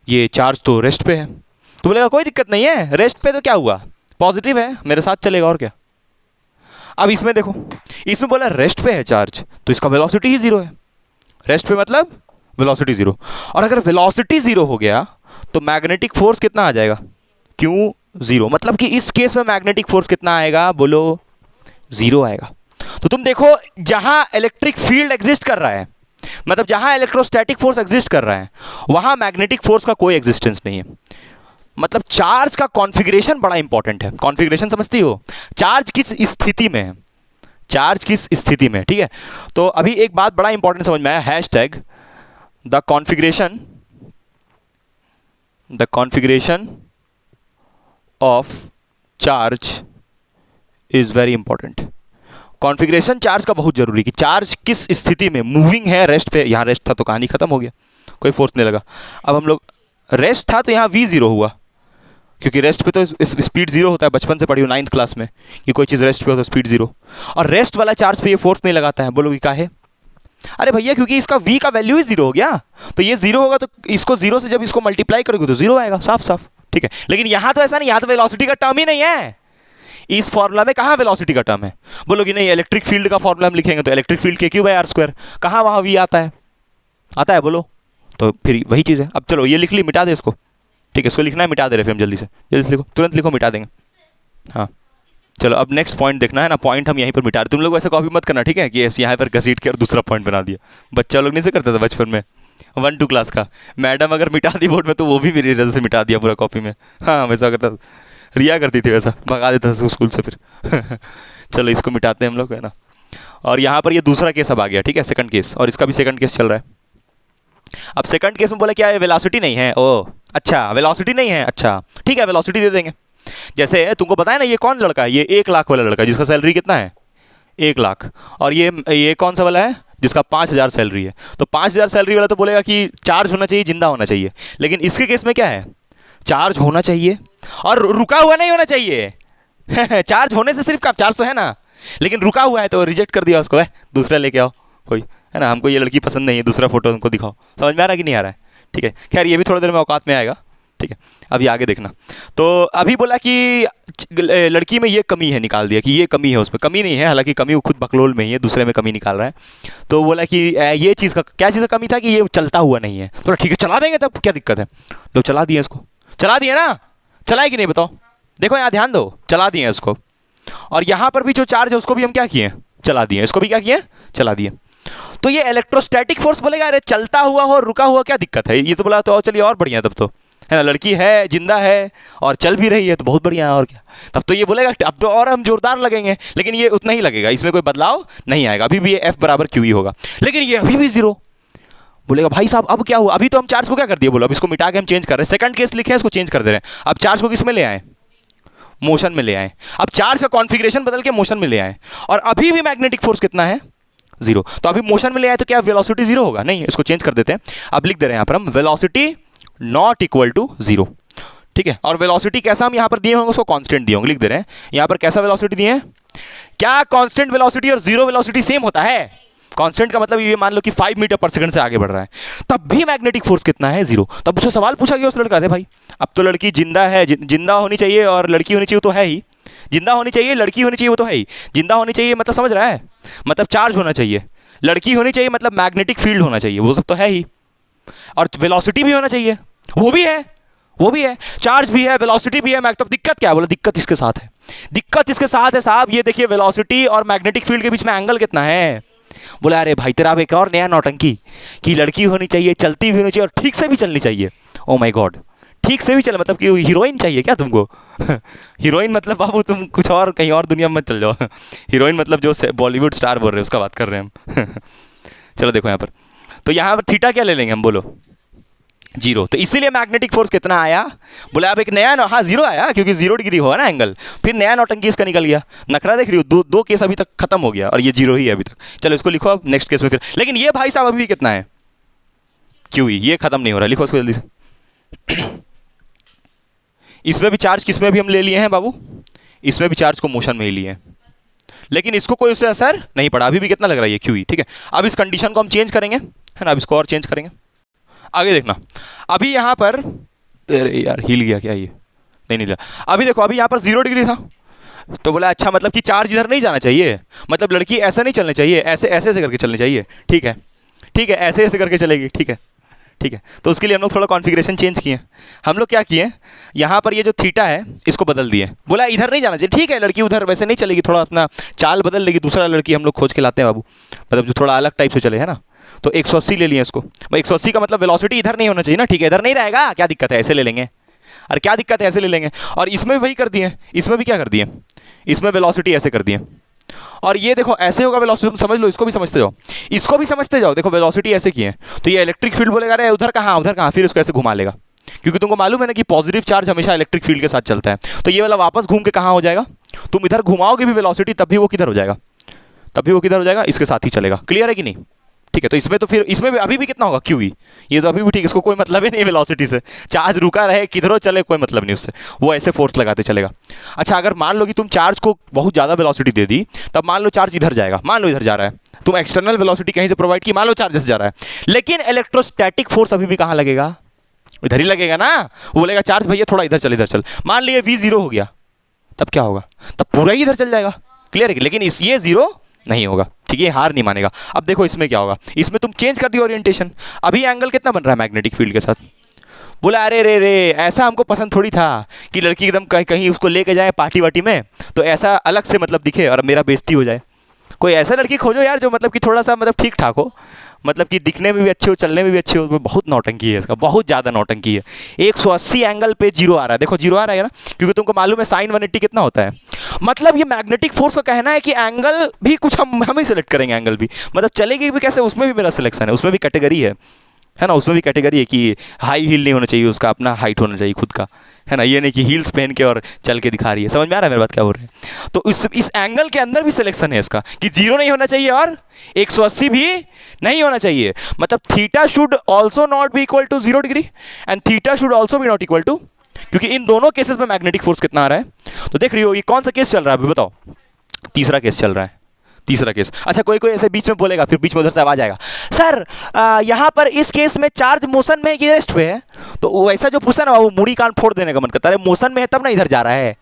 ये चार्ज तो रेस्ट पे है, तो बोलेगा कोई दिक्कत नहीं है, रेस्ट पे तो क्या हुआ, पॉजिटिव है, मेरे साथ चलेगा और क्या। अब इसमें देखो, इसमें बोला रेस्ट पे है चार्ज, तो इसका वेलोसिटी ही जीरो है, रेस्ट पे मतलब वेलोसिटी जीरो। और अगर वेलोसिटी जीरो हो गया तो मैग्नेटिक फोर्स कितना आ जाएगा, क्यों जीरो, मतलब कि इस केस में मैग्नेटिक फोर्स कितना आएगा, बोलो जीरो आएगा। तो तुम देखो जहां इलेक्ट्रिक फील्ड एग्जिस्ट कर रहा है, मतलब जहां इलेक्ट्रोस्टैटिक फोर्स एग्जिस्ट कर रहा है, वहां मैग्नेटिक फोर्स का कोई एग्जिस्टेंस नहीं है। मतलब चार्ज का कॉन्फ़िगरेशन बड़ा इंपॉर्टेंट है, कॉन्फ़िगरेशन समझती हो, चार्ज किस स्थिति में है, चार्ज किस स्थिति में, ठीक है। तो अभी एक बात बड़ा इंपॉर्टेंट समझ में आया, hashtag the configuration of charge is very important. Configuration charge का बहुत जरूरी, कि चार्ज किस स्थिति में, मूविंग है, रेस्ट पे, यहाँ रेस्ट था तो कहानी खत्म हो गया, कोई फोर्स नहीं लगा। अब हम लोग रेस्ट था तो यहाँ v जीरो हुआ, क्योंकि रेस्ट पे तो स्पीड जीरो होता है, बचपन से पढ़ी हो 9th क्लास में कि कोई चीज़ रेस्ट पे हो तो स्पीड जीरो, और रेस्ट वाला चार्ज पे ये फोर्स नहीं लगाता है, बोलोगे काहे, अरे भैया क्योंकि इसका v का वैल्यू ही जीरो हो गया, तो ये जीरो होगा तो इसको जीरो से जब इसको मल्टीप्लाई करोगे तो जीरो आएगा, साफ साफ, ठीक है। लेकिन यहाँ तो ऐसा नहीं, यहाँ तो वेलोसिटी का टर्म ही नहीं है, इस फॉर्मूला में कहाँ वेलोसिटी का टर्म है, बोलोगे नहीं इलेक्ट्रिक फील्ड का फॉर्मूला हम लिखेंगे तो इलेक्ट्रिक फील्ड k3/r², कहाँ वहाँ v आता है, आता है बोलो, तो फिर वही चीज़ है। अब चलो ये लिख ली, मिटा दे इसको, ठीक है, इसको लिखना है, मिटा दे रहे फिर हम जल्दी से लिखो, तुरंत लिखो, मिटा देंगे। हाँ चलो अब नेक्स्ट पॉइंट देखना है ना, पॉइंट हम यहीं पर मिटा रहे, तुम लोग वैसे कॉपी मत करना, ठीक है, कि ऐसे यहाँ पर घसीट के और दूसरा पॉइंट बना दिया, बच्चा लोग नहीं से करता था बचपन में 1-2 क्लास का, मैडम अगर मिटा दी बोर्ड में तो वो भी मेरी वजह से मिटा दिया पूरा कॉपी में, हाँ वैसा करता था, रिया करती थी वैसा, भगा देता था स्कूल से फिर चलो इसको मिटाते हैं हम लोग, है ना। और यहाँ पर ये दूसरा केस अब आ गया, ठीक है, सेकंड केस, और इसका भी सेकंड केस चल रहा है। अब सेकंड केस में बोला क्या है, वेलोसिटी नहीं है, ओ अच्छा वेलोसिटी नहीं है, अच्छा ठीक है वेलोसिटी दे देंगे। जैसे तुमको बताया ना, ये कौन लड़का है, ये 1 लाख वाला लड़का जिसका सैलरी कितना है 1 लाख, और ये कौन सा वाला है जिसका 5,000 सैलरी है, तो 5,000 सैलरी वाला तो बोलेगा कि चार्ज होना चाहिए, जिंदा होना चाहिए, लेकिन इसके केस में क्या है, चार्ज होना चाहिए और रुका हुआ नहीं होना चाहिए चार्ज होने से सिर्फ चार्ज तो है ना, लेकिन रुका हुआ है तो रिजेक्ट कर दिया उसको, है दूसरा लेके आओ कोई, है ना, हमको ये लड़की पसंद नहीं है, दूसरा फोटो हमको दिखाओ, समझ में आ रहा है कि नहीं आ रहा है, ठीक है। खैर ये भी थोड़ी देर में औकात में आएगा, ठीक है, अभी आगे देखना। तो अभी बोला कि लड़की में ये कमी है, निकाल दिया कि ये कमी है, उसमें कमी नहीं है, हालांकि कमी वो खुद बकलोल में ही है, दूसरे में कमी निकाल रहा है। तो बोला कि ये चीज़ का क्या चीज़ का कमी था कि ये चलता हुआ नहीं है, तो ठीक है चला देंगे, तब क्या दिक्कत है, तो चला दिए इसको, चला दिए ना, चलाए कि नहीं बताओ, देखो यहाँ ध्यान दो, चला दिए उसको। और यहाँ पर भी जो चार्ज है उसको भी हम क्या किए, चला दिए, इसको भी क्या किए, चला दिए। तो ये इलेक्ट्रोस्टैटिक फोर्स बोलेगा अरे चलता हुआ हो रुका हुआ क्या दिक्कत है, ये तो बोला तो चलिए और बढ़िया, तब तो है ना, लड़की है, जिंदा है और चल भी रही है तो बहुत बढ़िया है, और क्या, तब तो ये बोलेगा अब तो और हम जोरदार लगेंगे, लेकिन ये उतना ही लगेगा, इसमें कोई बदलाव नहीं आएगा, अभी भी ये F बराबर क्यू ही होगा, लेकिन ये अभी भी जीरो। बोलेगा भाई साहब अब क्या हुआ, अभी तो हम चार्ज को क्या कर दिए, बोलो अब इसको मिटा के हम चेंज कर रहे हैं, सेकंड केस लिखे हैं इसको चेंज कर दे रहे हैं, अब चार्ज को किस में ले आए, मोशन में ले आए, अब चार्ज का कॉन्फ़िगरेशन बदल के मोशन में ले आए, और अभी भी मैग्नेटिक फोर्स कितना है, जीरो। तो अभी मोशन में ले आए तो क्या वेलोसिटी जीरो होगा, नहीं, इसको चेंज कर देते हैं, अब लिख दे रहे हैं यहाँ पर हम velocity not equal to zero, ठीक है। और वेलोसिटी कैसा हम यहाँ पर दिए होंगे, उसको कांस्टेंट दिए होंगे, लिख दे रहे हैं यहाँ पर कैसा वेलोसिटी दिए हैं, क्या कांस्टेंट वेलोसिटी और जीरो वेलोसिटी सेम होता है, कांस्टेंट का मतलब ये मान लो कि 5 मीटर पर सेकंड से आगे बढ़ रहा है, तब भी मैग्नेटिक फोर्स कितना है, जीरो। तब उससे सवाल पूछा गया उस लड़का, अरे भाई अब तो लड़की जिंदा है, जिंदा होनी चाहिए और लड़की होनी चाहिए, तो है ही, जिंदा होनी चाहिए लड़की होनी चाहिए, वो तो है ही, जिंदा होनी चाहिए मतलब समझ रहा है, मतलब चार्ज होना चाहिए, लड़की होनी चाहिए मतलब मैग्नेटिक फील्ड होना चाहिए, वो सब तो है ही, और वेलोसिटी भी होना चाहिए, वो भी है, वो भी है, चार्ज भी है, वेलोसिटी भी है। तो दिक्कत क्या है? बोला दिक्कत इसके साथ है, दिक्कत इसके साथ है साहब। ये देखिए वेलोसिटी और मैग्नेटिक फील्ड के बीच में एंगल कितना है। बोला अरे भाई तेरा अब एक और नया नौटंकी कि लड़की होनी चाहिए, चलती भी होनी चाहिए और ठीक से भी चलनी चाहिए। ओ माय गॉड, ठीक से भी चल मतलब कि हीरोइन चाहिए क्या तुमको? हीरोइन मतलब बाबू तुम कुछ और कहीं और दुनिया में मत चल जाओ। हीरोइन मतलब जो बॉलीवुड स्टार बोल रहे हैं उसका बात कर रहे हैं हम। चलो देखो यहाँ पर, तो यहाँ पर थीटा क्या ले लेंगे हम, बोलो जीरो। तो इसीलिए मैग्नेटिक फोर्स कितना आया? बोले अब एक नया हाँ जीरो आया क्योंकि 0 डिग्री हुआ ना एंगल। फिर नया नौटंकी इसका निकल गया, नखरा देख रही हो, दो केस अभी तक खत्म हो गया और ये जीरो ही है अभी तक। चलो इसको लिखो अब नेक्स्ट केस में फिर। लेकिन ये भाई साहब अभी भी कितना है? क्यू ई, ये खत्म नहीं हो रहा, लिखो इसको जल्दी से। इसमें भी चार्ज किसमें भी हम ले लिए हैं बाबू? इसमें भी चार्ज को मोशन में ही लिए हैं, लेकिन इसको कोई उससे असर नहीं पड़ा। अभी भी कितना लग रहा है? ये क्यू ई, ठीक है। अब इस कंडीशन को हम चेंज करेंगे, है ना, अब इसको और चेंज करेंगे। आगे देखना, अभी यहाँ पर अरे यार हिल गया क्या ये? नहीं हिला। अभी देखो अभी यहाँ पर 0 डिग्री था, तो बोला अच्छा मतलब कि चार्ज इधर नहीं जाना चाहिए, मतलब लड़की ऐसा नहीं चलनी चाहिए, ऐसे ऐसे ऐसे करके चलनी चाहिए। ठीक है, ठीक है, ऐसे ऐसे करके चलेगी। ठीक है, ठीक है। तो उसके लिए हम लोग थोड़ा कॉन्फ़िगरेशन चेंज किए। हम लोग क्या किए, यहाँ पर ये जो थीटा है इसको बदल दिए। बोला इधर नहीं जाना चाहिए, ठीक है, लड़की उधर वैसे नहीं चलेगी, थोड़ा अपना चाल बदल लेगी, दूसरा लड़की हम लोग खोज के लाते हैं बाबू, मतलब जो थोड़ा अलग टाइप से चले, है ना। तो 180 ले लिए इसको। भाई 180 का मतलब वेलोसिटी इधर नहीं होना चाहिए ना, ठीक है, इधर नहीं रहेगा, क्या दिक्कत है, ऐसे ले लेंगे। और क्या दिक्कत है, ऐसे ले लेंगे। और इसमें भी वही कर दिए, इसमें भी क्या कर दिए, इसमें वेलोसिटी ऐसे कर दिए। और ये देखो ऐसे होगा वेलोसिटी, समझ लो, इसको भी समझते जाओ, इसको भी समझते जाओ। देखो वेलोसिटी ऐसे की है, तो ये इलेक्ट्रिक फील्ड बोलेगा अरे उधर कहाँ उधर कहाँ, फिर इसको ऐसे घुमा लेगा, क्योंकि तुमको मालूम है ना कि पॉजिटिव चार्ज हमेशा इलेक्ट्रिक फील्ड के साथ चलता है। तो ये वाला वापस घूम के कहाँ हो जाएगा, तुम इधर घुमाओगे भी वेलोसिटी, तब भी वो किधर हो जाएगा, तब भी वो किधर हो जाएगा, इसके साथ ही चलेगा। क्लियर है कि नहीं? ठीक है। तो इसमें तो फिर इसमें भी अभी भी कितना होगा, क्यू ई, ये तो अभी भी ठीक, इसको कोई मतलब ही नहीं वेलोसिटी से, चार्ज रुका रहे किधरों चले कोई मतलब नहीं उससे, वो ऐसे फोर्स लगाते चलेगा। अच्छा अगर मान लो कि तुम चार्ज को बहुत ज़्यादा वेलोसिटी दे दी, तब मान लो चार्ज इधर जाएगा, मान लो इधर जा रहा है, तुम एक्सटर्नल वेलोसिटी कहीं से प्रोवाइड की, मान लो चार्ज जा रहा है, लेकिन इलेक्ट्रोस्टैटिक फोर्स अभी भी कहाँ लगेगा, इधर ही लगेगा ना। वो बोलेगा चार्ज भैया थोड़ा इधर चल, इधर चल। मान लिया V0 हो गया, तब क्या होगा, तब पूरा ही इधर चल जाएगा। क्लियर है? लेकिन इस ये 0 नहीं होगा, ठीक है, हार नहीं मानेगा। अब देखो इसमें क्या होगा, इसमें तुम चेंज कर दियो ओरिएंटेशन। अभी एंगल कितना बन रहा है मैग्नेटिक फील्ड के साथ? बोला अरे रे रे, ऐसा हमको पसंद थोड़ी था कि लड़की एकदम कहीं कहीं उसको लेके जाए पार्टी वार्टी में, तो ऐसा अलग से मतलब दिखे और मेरा बेइज्जती हो जाए। कोई ऐसा लड़की खोजो यार जो मतलब कि थोड़ा सा मतलब ठीक ठाक हो, मतलब कि दिखने में भी अच्छे हो, चलने में भी अच्छे हो। बहुत नौटंकी है इसका, बहुत ज़्यादा नौटंकी है। 180 एंगल पे 0 आ रहा है, देखो 0 आ रहा है ना, क्योंकि तुमको मालूम है साइन 180 कितना होता है। मतलब ये मैग्नेटिक फोर्स का कहना है कि एंगल भी कुछ हम ही सेलेक्ट करेंगे, एंगल भी मतलब चलेगी भी कैसे, उसमें भी मेरा सिलेक्शन है, उसमें भी कैटेगरी है ना, उसमें भी कैटेगरी है कि हाई हील नहीं होना चाहिए, उसका अपना हाइट होना चाहिए खुद का, है ना, ये नहीं कि हील्स पहन के और चल के दिखा रही है। समझ में आ रहा है मेरी बात क्या बोल रहे हैं? तो इस एंगल के अंदर भी सिलेक्शन है इसका कि 0 नहीं होना चाहिए और 180 भी नहीं होना चाहिए। मतलब theta should also not be equal to 0 डिग्री and theta should also be not equal to, क्योंकि इन दोनों केसेस में मैग्नेटिक फोर्स कितना आ रहा है। तो देख रही हो ये कौन सा केस चल रहा है अभी बताओ? तीसरा केस चल रहा है, तीसरा केस। अच्छा कोई कोई ऐसे बीच में बोलेगा, फिर बीच में उधर से आवाज आएगा, सर यहाँ पर इस केस में चार्ज मोशन में कि रेस्ट पे है। तो वो ऐसा जो पूछता है ना वो मुड़ी कान फोड़ देने का मन करता है, अरे मोशन में है तब ना इधर जा रहा है,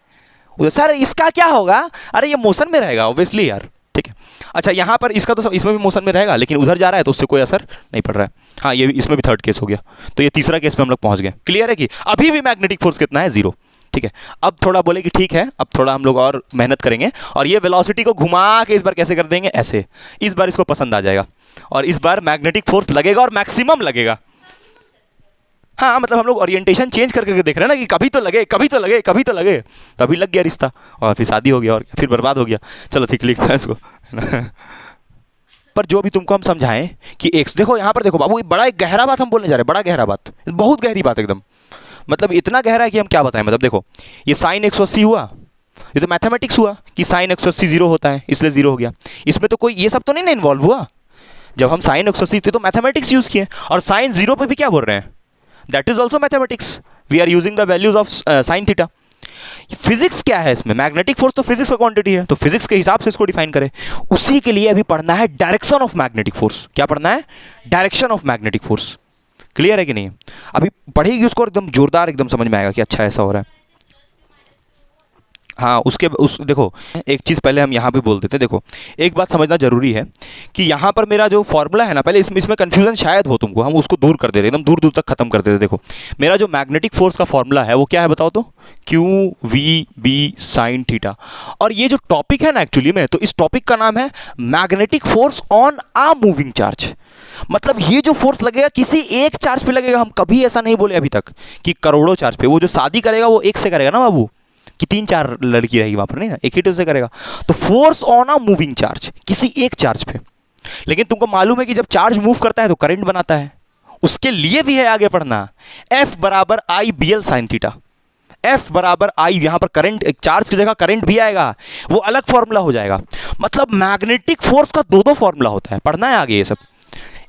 सर इसका क्या होगा, अरे ये मोशन में रहेगा ऑब्वियसली यार, ठीक है। अच्छा यहाँ पर इसका तो इसमें भी मोशन में रहेगा, लेकिन उधर जा रहा है तो उससे कोई असर नहीं पड़ रहा है। हाँ ये इसमें भी थर्ड केस हो गया, तो ये तीसरा केस पे हम लोग पहुँच गए। क्लियर है कि अभी भी मैग्नेटिक फोर्स कितना है, 0, ठीक है। अब थोड़ा बोले कि ठीक है अब थोड़ा हम लोग और मेहनत करेंगे और ये वेलोसिटी को घुमा के इस बार कैसे कर देंगे, ऐसे, इस बार इसको पसंद आ जाएगा और इस बार मैग्नेटिक फोर्स लगेगा और मैक्सिमम लगेगा। हाँ मतलब हम लोग ओरिएंटेशन चेंज करके देख रहे हैं ना कि कभी तो लगे कभी तो लगे कभी तो लगे, तभी लग गया रिश्ता और फिर शादी हो गया और फिर बर्बाद हो गया। चलो ठीक लिखना है इसको, है ना। पर जो भी तुमको हम समझाएं कि एक देखो यहाँ पर देखो बाबू, बड़ा एक गहरा बात हम बोलने जा रहे हैं, बड़ा गहरा बात, बहुत गहरी बात एकदम, मतलब इतना गहरा है कि हम क्या बताएं। मतलब देखो ये साइन 180 हुआ, ये तो मैथमेटिक्स हुआ कि साइन 180 0 होता है इसलिए 0 हो गया। इसमें तो कोई ये सब तो नहीं ना इन्वॉल्व हुआ, जब हम साइन 180 थे तो मैथमेटिक्स यूज किए, और साइन 0 पे भी क्या बोल रहे हैं, that is also mathematics, we are using the values of sine theta. Physics क्या है इसमें, मैग्नेटिक फोर्स तो फिजिक्स का क्वांटिटी है, तो फिजिक्स के हिसाब से इसको डिफाइन करें। उसी के लिए अभी पढ़ना है डायरेक्शन ऑफ मैग्नेटिक फोर्स। क्या पढ़ना है, direction of magnetic force. Clear है कि नहीं? अभी पढ़ेगी उसको एकदम जोरदार एकदम समझ में आएगा कि अच्छा ऐसा हो रहा है। हाँ उसके उस देखो, एक चीज़ पहले हम यहाँ पे बोल देते हैं। देखो एक बात समझना जरूरी है कि यहाँ पर मेरा जो फॉर्मूला है ना, पहले इसमें कन्फ्यूजन शायद हो तुमको, हम उसको दूर कर दे रहे हैं, एकदम दूर दूर तक खत्म कर देते। देखो मेरा जो मैग्नेटिक फोर्स का फॉर्मूला है वो क्या है बताओ तो, Q V B sine theta. और ये जो टॉपिक है ना एक्चुअली में, तो इस टॉपिक का नाम है magnetic force on a moving charge. मतलब ये जो फोर्स लगेगा किसी एक चार्ज पे लगेगा। हम कभी ऐसा नहीं बोले अभी तक कि करोड़ों चार्ज पे। वो जो शादी करेगा वो एक से करेगा ना बाबू, कि 3-4 लड़की रहेगी वहां पर, नहीं ना, एक ही से करेगा। तो force on a moving charge, किसी एक चार्ज पे। लेकिन तुमको मालूम है कि जब चार्ज मूव करता है तो करंट बनाता है। उसके लिए भी है आगे पढ़ना, F बराबर I B L sine theta. F बराबर आई, यहां पर करंट, एक चार्ज की जगह करंट भी आएगा, वो अलग फॉर्मूला हो जाएगा। मतलब मैग्नेटिक फोर्स का दो फॉर्मूला होता है, पढ़ना है आगे ये सब।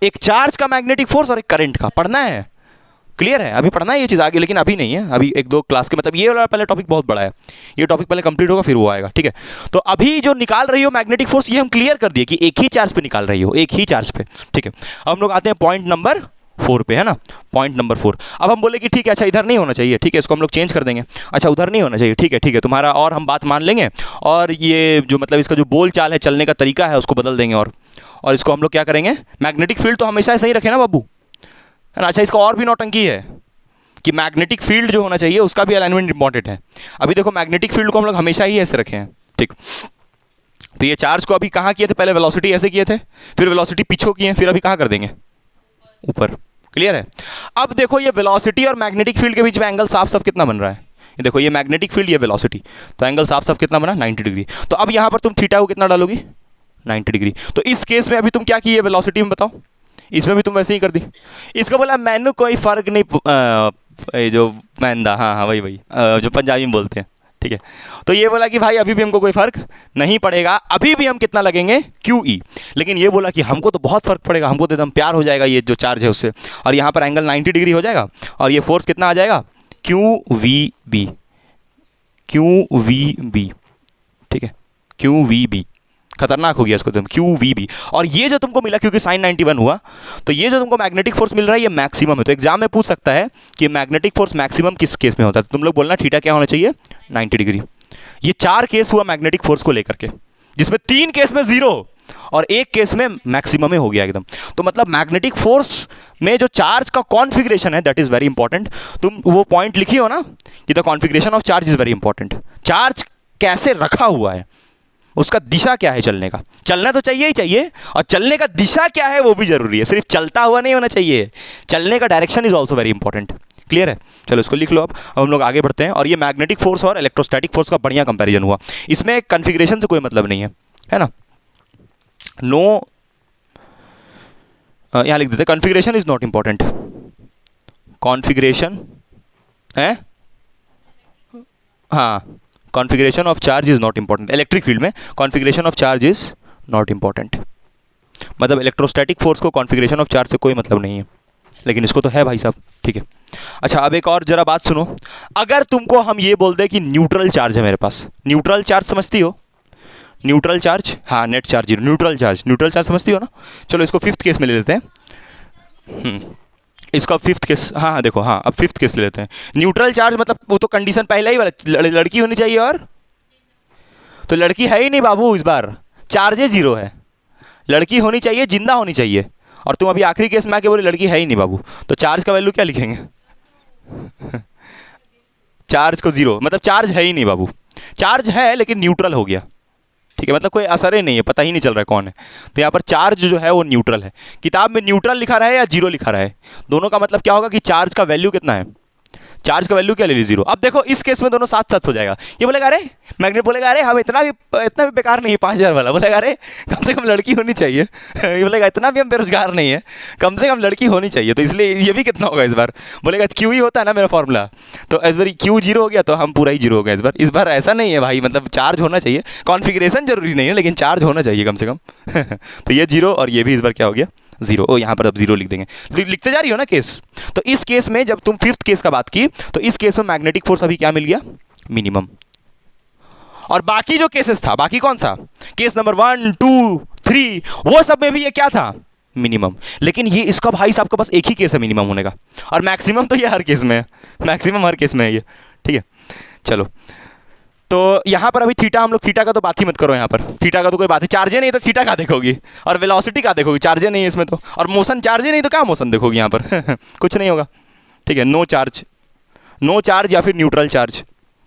एक चार्ज का मैग्नेटिक फोर्स और एक करंट का, पढ़ना है। क्लियर है? अभी पढ़ना है ये चीज़ आगे, लेकिन अभी नहीं है, अभी 1-2 क्लास के, मतलब ये वाला पहले टॉपिक बहुत बड़ा है, ये टॉपिक पहले कंप्लीट होगा फिर वो आएगा, ठीक है। तो अभी जो निकाल रही हो मैग्नेटिक फोर्स, ये हम क्लियर कर दिए कि एक ही चार्ज पे निकाल रही हो, एक ही चार्ज पे, ठीक है। अब हम लोग आते हैं पॉइंट नंबर 4 पे, है ना, पॉइंट नंबर 4। अब हम बोले कि ठीक है, अच्छा इधर नहीं होना चाहिए, ठीक है, इसको हम लोग चेंज कर देंगे। अच्छा उधर नहीं होना चाहिए, ठीक है तुम्हारा, और हम बात मान लेंगे। और ये जो मतलब इसका जो बोल चाल है, चलने का तरीका है, उसको बदल देंगे। और इसको हम लोग क्या करेंगे, मैग्नेटिक फील्ड तो हमेशा सही रखे ना बाबू, है ना। अच्छा इसका और भी नौटंकी है कि मैग्नेटिक फील्ड जो होना चाहिए उसका भी अलाइनमेंट इंपॉर्टेंट है। अभी देखो मैग्नेटिक फील्ड को हम लोग हमेशा ही ऐसे रखे हैं, ठीक। तो ये चार्ज को अभी कहाँ किए थे, पहले वेलोसिटी ऐसे किए थे, फिर वेलोसिटी पीछे किए, फिर अभी कहाँ कर देंगे, ऊपर। क्लियर है? अब देखो ये वेलोसिटी और मैग्नेटिक फील्ड के बीच में एंगल साफ साफ कितना बन रहा है, ये देखो, ये मैग्नेटिक फील्ड, ये वेलोसिटी, तो एंगल साफ साफ कितना बना, 90 डिग्री। तो अब यहाँ पर तुम थीटा को कितना डालोगी, 90 डिग्री। तो इस केस में अभी तुम क्या किए वेलोसिटी में बताओ, इसमें भी तुम वैसे ही कर दी। इसका बोला मैंने कोई फर्क नहीं, जो मैंदा, हाँ वही जो पंजाबी में बोलते हैं, ठीक है। तो ये बोला कि भाई अभी भी हमको कोई फर्क नहीं पड़ेगा, अभी भी हम कितना लगेंगे, क्यू ई। लेकिन ये बोला कि हमको तो बहुत फर्क पड़ेगा, हमको तो एकदम प्यार हो जाएगा ये जो चार्ज है उससे, और यहाँ पर एंगल 90 डिग्री हो जाएगा, और ये फोर्स कितना आ जाएगा, क्यू वी बी, ठीक है, क्यू वी बी। खतरनाक हो गया इसको एकदम, क्यू वी बी। और ये जो तुमको मिला, क्योंकि साइन 91 हुआ, तो ये जो तुमको मैग्नेटिक फोर्स मिल रहा है ये मैक्सिमम है। तो एग्जाम में पूछ सकता है कि मैग्नेटिक फोर्स मैक्सिमम किस केस में होता है, तो तुम लोग बोलना थीटा क्या होना चाहिए, 90 डिग्री। ये 4 केस हुआ मैग्नेटिक फोर्स को लेकर के, जिसमें 3 केस में 0 और 1 केस में मैक्सिमम में हो गया एकदम। तो मतलब मैग्नेटिक फोर्स में जो चार्ज का कॉन्फिगरेशन है दैट इज वेरी इंपॉर्टेंट। तुम वो पॉइंट लिखी हो ना कि the configuration of charge is very important. Charge कैसे रखा हुआ है, उसका दिशा क्या है चलने का, चलना तो चाहिए ही चाहिए, और चलने का दिशा क्या है वो भी जरूरी है, सिर्फ चलता हुआ नहीं होना चाहिए, चलने का direction is also very important. Clear है? चलो इसको लिख लो। अब हम लोग आगे बढ़ते हैं। और ये मैग्नेटिक फोर्स और इलेक्ट्रोस्टैटिक फोर्स का बढ़िया कंपैरिजन हुआ, इसमें कन्फिग्रेशन से कोई मतलब नहीं है ना। नो, यहां लिख देते configuration is not important, configuration है, हाँ, configuration of charge is not important. Electric field में configuration of charge is not important, मतलब इलेक्ट्रोस्टैटिक फोर्स को कॉन्फ़िगरेशन ऑफ चार्ज से कोई मतलब नहीं है, लेकिन इसको तो है भाई साहब, ठीक है। अच्छा अब एक और जरा बात सुनो, अगर तुमको हम ये बोल दे कि न्यूट्रल चार्ज है मेरे पास, न्यूट्रल चार्ज समझती हो, न्यूट्रल चार्ज, हाँ net charge zero, neutral charge समझती हो ना। चलो इसको 5th केस में ले लेते हैं, इसका 5th केस, हाँ देखो, हाँ अब 5th केस ले लेते हैं। न्यूट्रल चार्ज मतलब वो तो कंडीशन पहले ही वाला, लड़की होनी चाहिए, और तो लड़की है ही नहीं बाबू, इस बार चार्ज 0 है, लड़की होनी चाहिए, जिंदा होनी चाहिए, और तुम अभी आखिरी केस में आके बोले लड़की है ही नहीं बाबू, तो चार्ज का वैल्यू क्या लिखेंगे चार्ज को 0, मतलब चार्ज है ही नहीं बाबू, चार्ज है लेकिन न्यूट्रल हो गया, ठीक है, मतलब कोई असर ही नहीं है, पता ही नहीं चल रहा है कौन है। तो यहाँ पर चार्ज जो है वो न्यूट्रल है। किताब में न्यूट्रल लिखा रहा है या 0 लिखा रहा है, दोनों का मतलब क्या होगा कि चार्ज का वैल्यू कितना है, चार्ज का वैल्यू क्या ले ली, 0। अब देखो इस केस में दोनों साथ साथ हो जाएगा, ये बोलेगा अरे मैग्नेट बोलेगा अरे हम इतना भी बेकार नहीं है, 5000 वाला बोलेगा अरे कम से कम लड़की होनी चाहिए ये बोलेगा इतना भी हम बेरोजगार नहीं है, कम से कम लड़की होनी चाहिए, तो इसलिए ये भी कितना होगा इस बार, बोलेगा क्यू ही होता है ना मेरा फॉर्मूला, तो इस बार क्यू 0 हो गया, तो हम पूरा ही 0 हो गया इस बार ऐसा नहीं है भाई, मतलब चार्ज होना चाहिए, कॉन्फिगरेशन जरूरी नहीं है लेकिन चार्ज होना चाहिए कम से कम तो ये 0 और ये भी इस बार क्या हो गया 0। ओ यहाँ पर अब 0 लिख देंगे, लिखते जा रही हो ना केस। तो इस केस में जब तुम 5th केस का बात की, तो इस केस में मैग्नेटिक फोर्स अभी क्या मिल गया, मिनिमम। और बाकी जो केसेस था, बाकी कौन सा, केस नंबर 1, 2, 3, वो सब में भी ये क्या था, मिनिमम। लेकिन ये इसका भाई साहब का बस एक ही केस है मिनिमम होने का, और मैक्सिमम तो ये हर केस में है, मैक्सिमम हर केस में है ये, ठीक है। चलो तो यहाँ पर अभी थीटा, हम लोग थीटा का तो बात ही मत करो, यहाँ पर थीटा का तो कोई बात है, चार्जे नहीं तो थीटा कहाँ देखोगी, और वेलोसिटी कहाँ देखोगी, चार्जे नहीं है इसमें तो, और मोशन चार्जे नहीं तो क्या मोशन देखोगी यहाँ पर कुछ नहीं होगा, ठीक है। नो चार्ज, नो चार्ज या फिर न्यूट्रल चार्ज,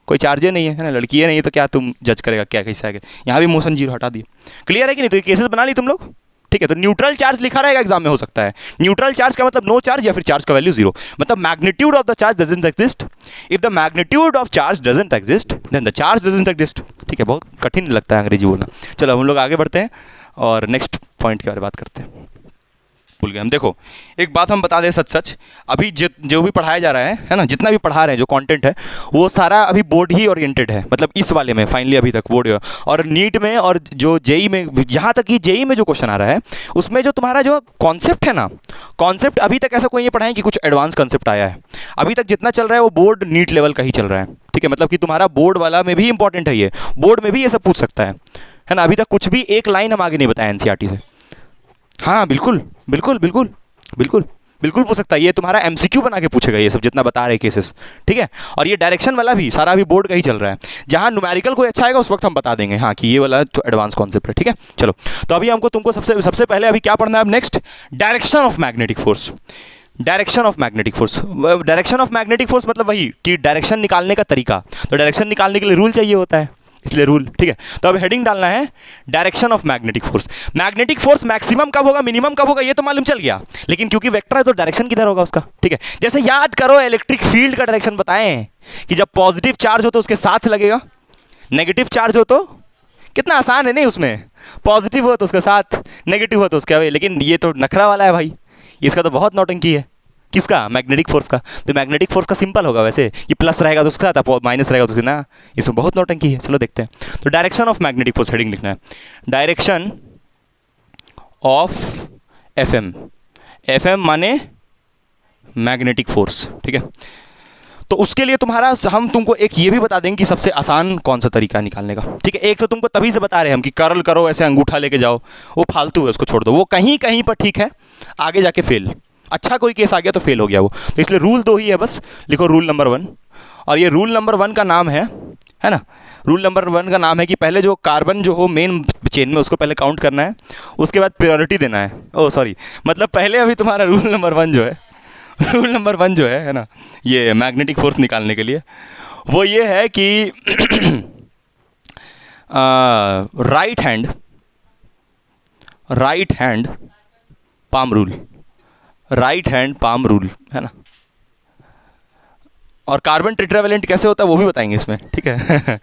कोई चार्जे नहीं है ना, लड़की है नहीं तो क्या तुम जज करेगा क्या कैसा है, यहाँ भी मोशन जीरो हटा दिए, क्लियर है कि नहीं। तो ये केसेस बना ली तुम लोग, ठीक है। तो न्यूट्रल चार्ज लिखा रहेगा एग्जाम में, हो सकता है न्यूट्रल चार्ज का मतलब नो चार्ज या फिर चार्ज का वैल्यू जीरो, मतलब magnitude of the charge doesn't exist, if the magnitude of charge doesn't exist then the charge doesn't exist, ठीक है। बहुत कठिन लगता है अंग्रेजी बोलना। चलो हम लोग आगे बढ़ते हैं और नेक्स्ट पॉइंट के बारे में बात करते हैं। भूल गए हम, देखो एक बात हम बता दें सच सच, अभी जो भी पढ़ाया जा रहा है ना, जितना भी पढ़ा रहे हैं जो कंटेंट है वो सारा अभी बोर्ड ही ओरिएंटेड है, मतलब इस वाले में फाइनली अभी तक बोर्ड, और नीट में और जो जेई में, यहाँ तक कि जेई में जो क्वेश्चन आ रहा है उसमें जो तुम्हारा जो कॉन्सेप्ट है ना, कॉन्सेप्ट अभी तक ऐसा कोई नहीं पढ़ा है कि कुछ एडवांस कॉन्सेप्ट आया है, अभी तक जितना चल रहा है वो बोर्ड नीट लेवल का ही चल रहा है, ठीक है। मतलब कि तुम्हारा बोर्ड वाला में भी इंपॉर्टेंट है, ये बोर्ड में भी ये सब पूछ सकता है ना। अभी तक कुछ भी एक लाइन हम आगे नहीं बताया एनसीईआरटी से। हाँ बिल्कुल बिल्कुल बिल्कुल बिल्कुल बिल्कुल पूछ सकता है, ये तुम्हारा एमसीक्यू बना के पूछेगा ये सब जितना बता रहे केसेस, ठीक है। और ये डायरेक्शन वाला भी सारा भी बोर्ड का ही चल रहा है, जहाँ न्यूमेरिकल कोई अच्छा आएगा उस वक्त हम बता देंगे हाँ कि ये वाला तो एडवांस कॉन्सेप्ट है, ठीक है। चलो तो अभी हमको तुमको सबसे पहले अभी क्या पढ़ना है, अब next direction of magnetic force. Direction of magnetic force, direction of magnetic force मतलब वही कि डायरेक्शन निकालने का तरीका, तो डायरेक्शन निकालने के लिए रूल चाहिए होता है, इसलिए रूल, ठीक है। तो अब हेडिंग डालना है direction of magnetic force. Magnetic force maximum कब होगा, मिनिमम कब होगा, ये तो मालूम चल गया, लेकिन क्योंकि वेक्टर है तो डायरेक्शन किधर होगा उसका, ठीक है। जैसे याद करो इलेक्ट्रिक फील्ड का डायरेक्शन बताएं कि जब पॉजिटिव चार्ज हो तो उसके साथ लगेगा, नेगेटिव चार्ज हो तो, कितना आसान है नहीं, उसमें पॉजिटिव हो तो उसके साथ, नेगेटिव हो तो उसके अवे, लेकिन ये तो नखरा वाला है भाई, इसका तो बहुत नौटंकी है। किसका, मैग्नेटिक फोर्स का। तो मैग्नेटिक फोर्स का सिंपल होगा, वैसे ये प्लस रहेगा तो उसका साथ, माइनस रहेगा तो उसके ना, इसमें बहुत नौटंकी है। चलो देखते हैं। तो direction of magnetic force heading लिखना है, डायरेक्शन ऑफ एफएम, एफएम माने मैग्नेटिक फोर्स, ठीक है। तो उसके लिए तुम्हारा हम तुमको एक ये भी बता देंगे कि सबसे आसान कौन सा तरीका है निकालने का, ठीक है। एक तो तुमको तभी से बता रहे हैं हम कि कर्ल करो, ऐसे अंगूठा लेके जाओ, वो फालतू है, उसको छोड़ दो, वो कहीं कहीं पर ठीक है, आगे जाके फेल, अच्छा कोई केस आ गया तो फेल हो गया वो, तो इसलिए रूल दो ही है बस, लिखो रूल नंबर 1। और ये रूल नंबर 1 का नाम है ना, रूल नंबर 1 का नाम है कि पहले जो कार्बन जो हो मेन चेन में उसको पहले काउंट करना है, उसके बाद प्रायोरिटी देना है। ओ सॉरी, मतलब पहले अभी तुम्हारा रूल नंबर 1 जो है, रूल नंबर 1 जो है ना, ये मैग्नेटिक फोर्स निकालने के लिए, वो ये है कि right hand palm rule, right hand palm rule है ना। और कार्बन टेट्रावेलेंट कैसे होता है वो भी बताएंगे इसमें, ठीक है।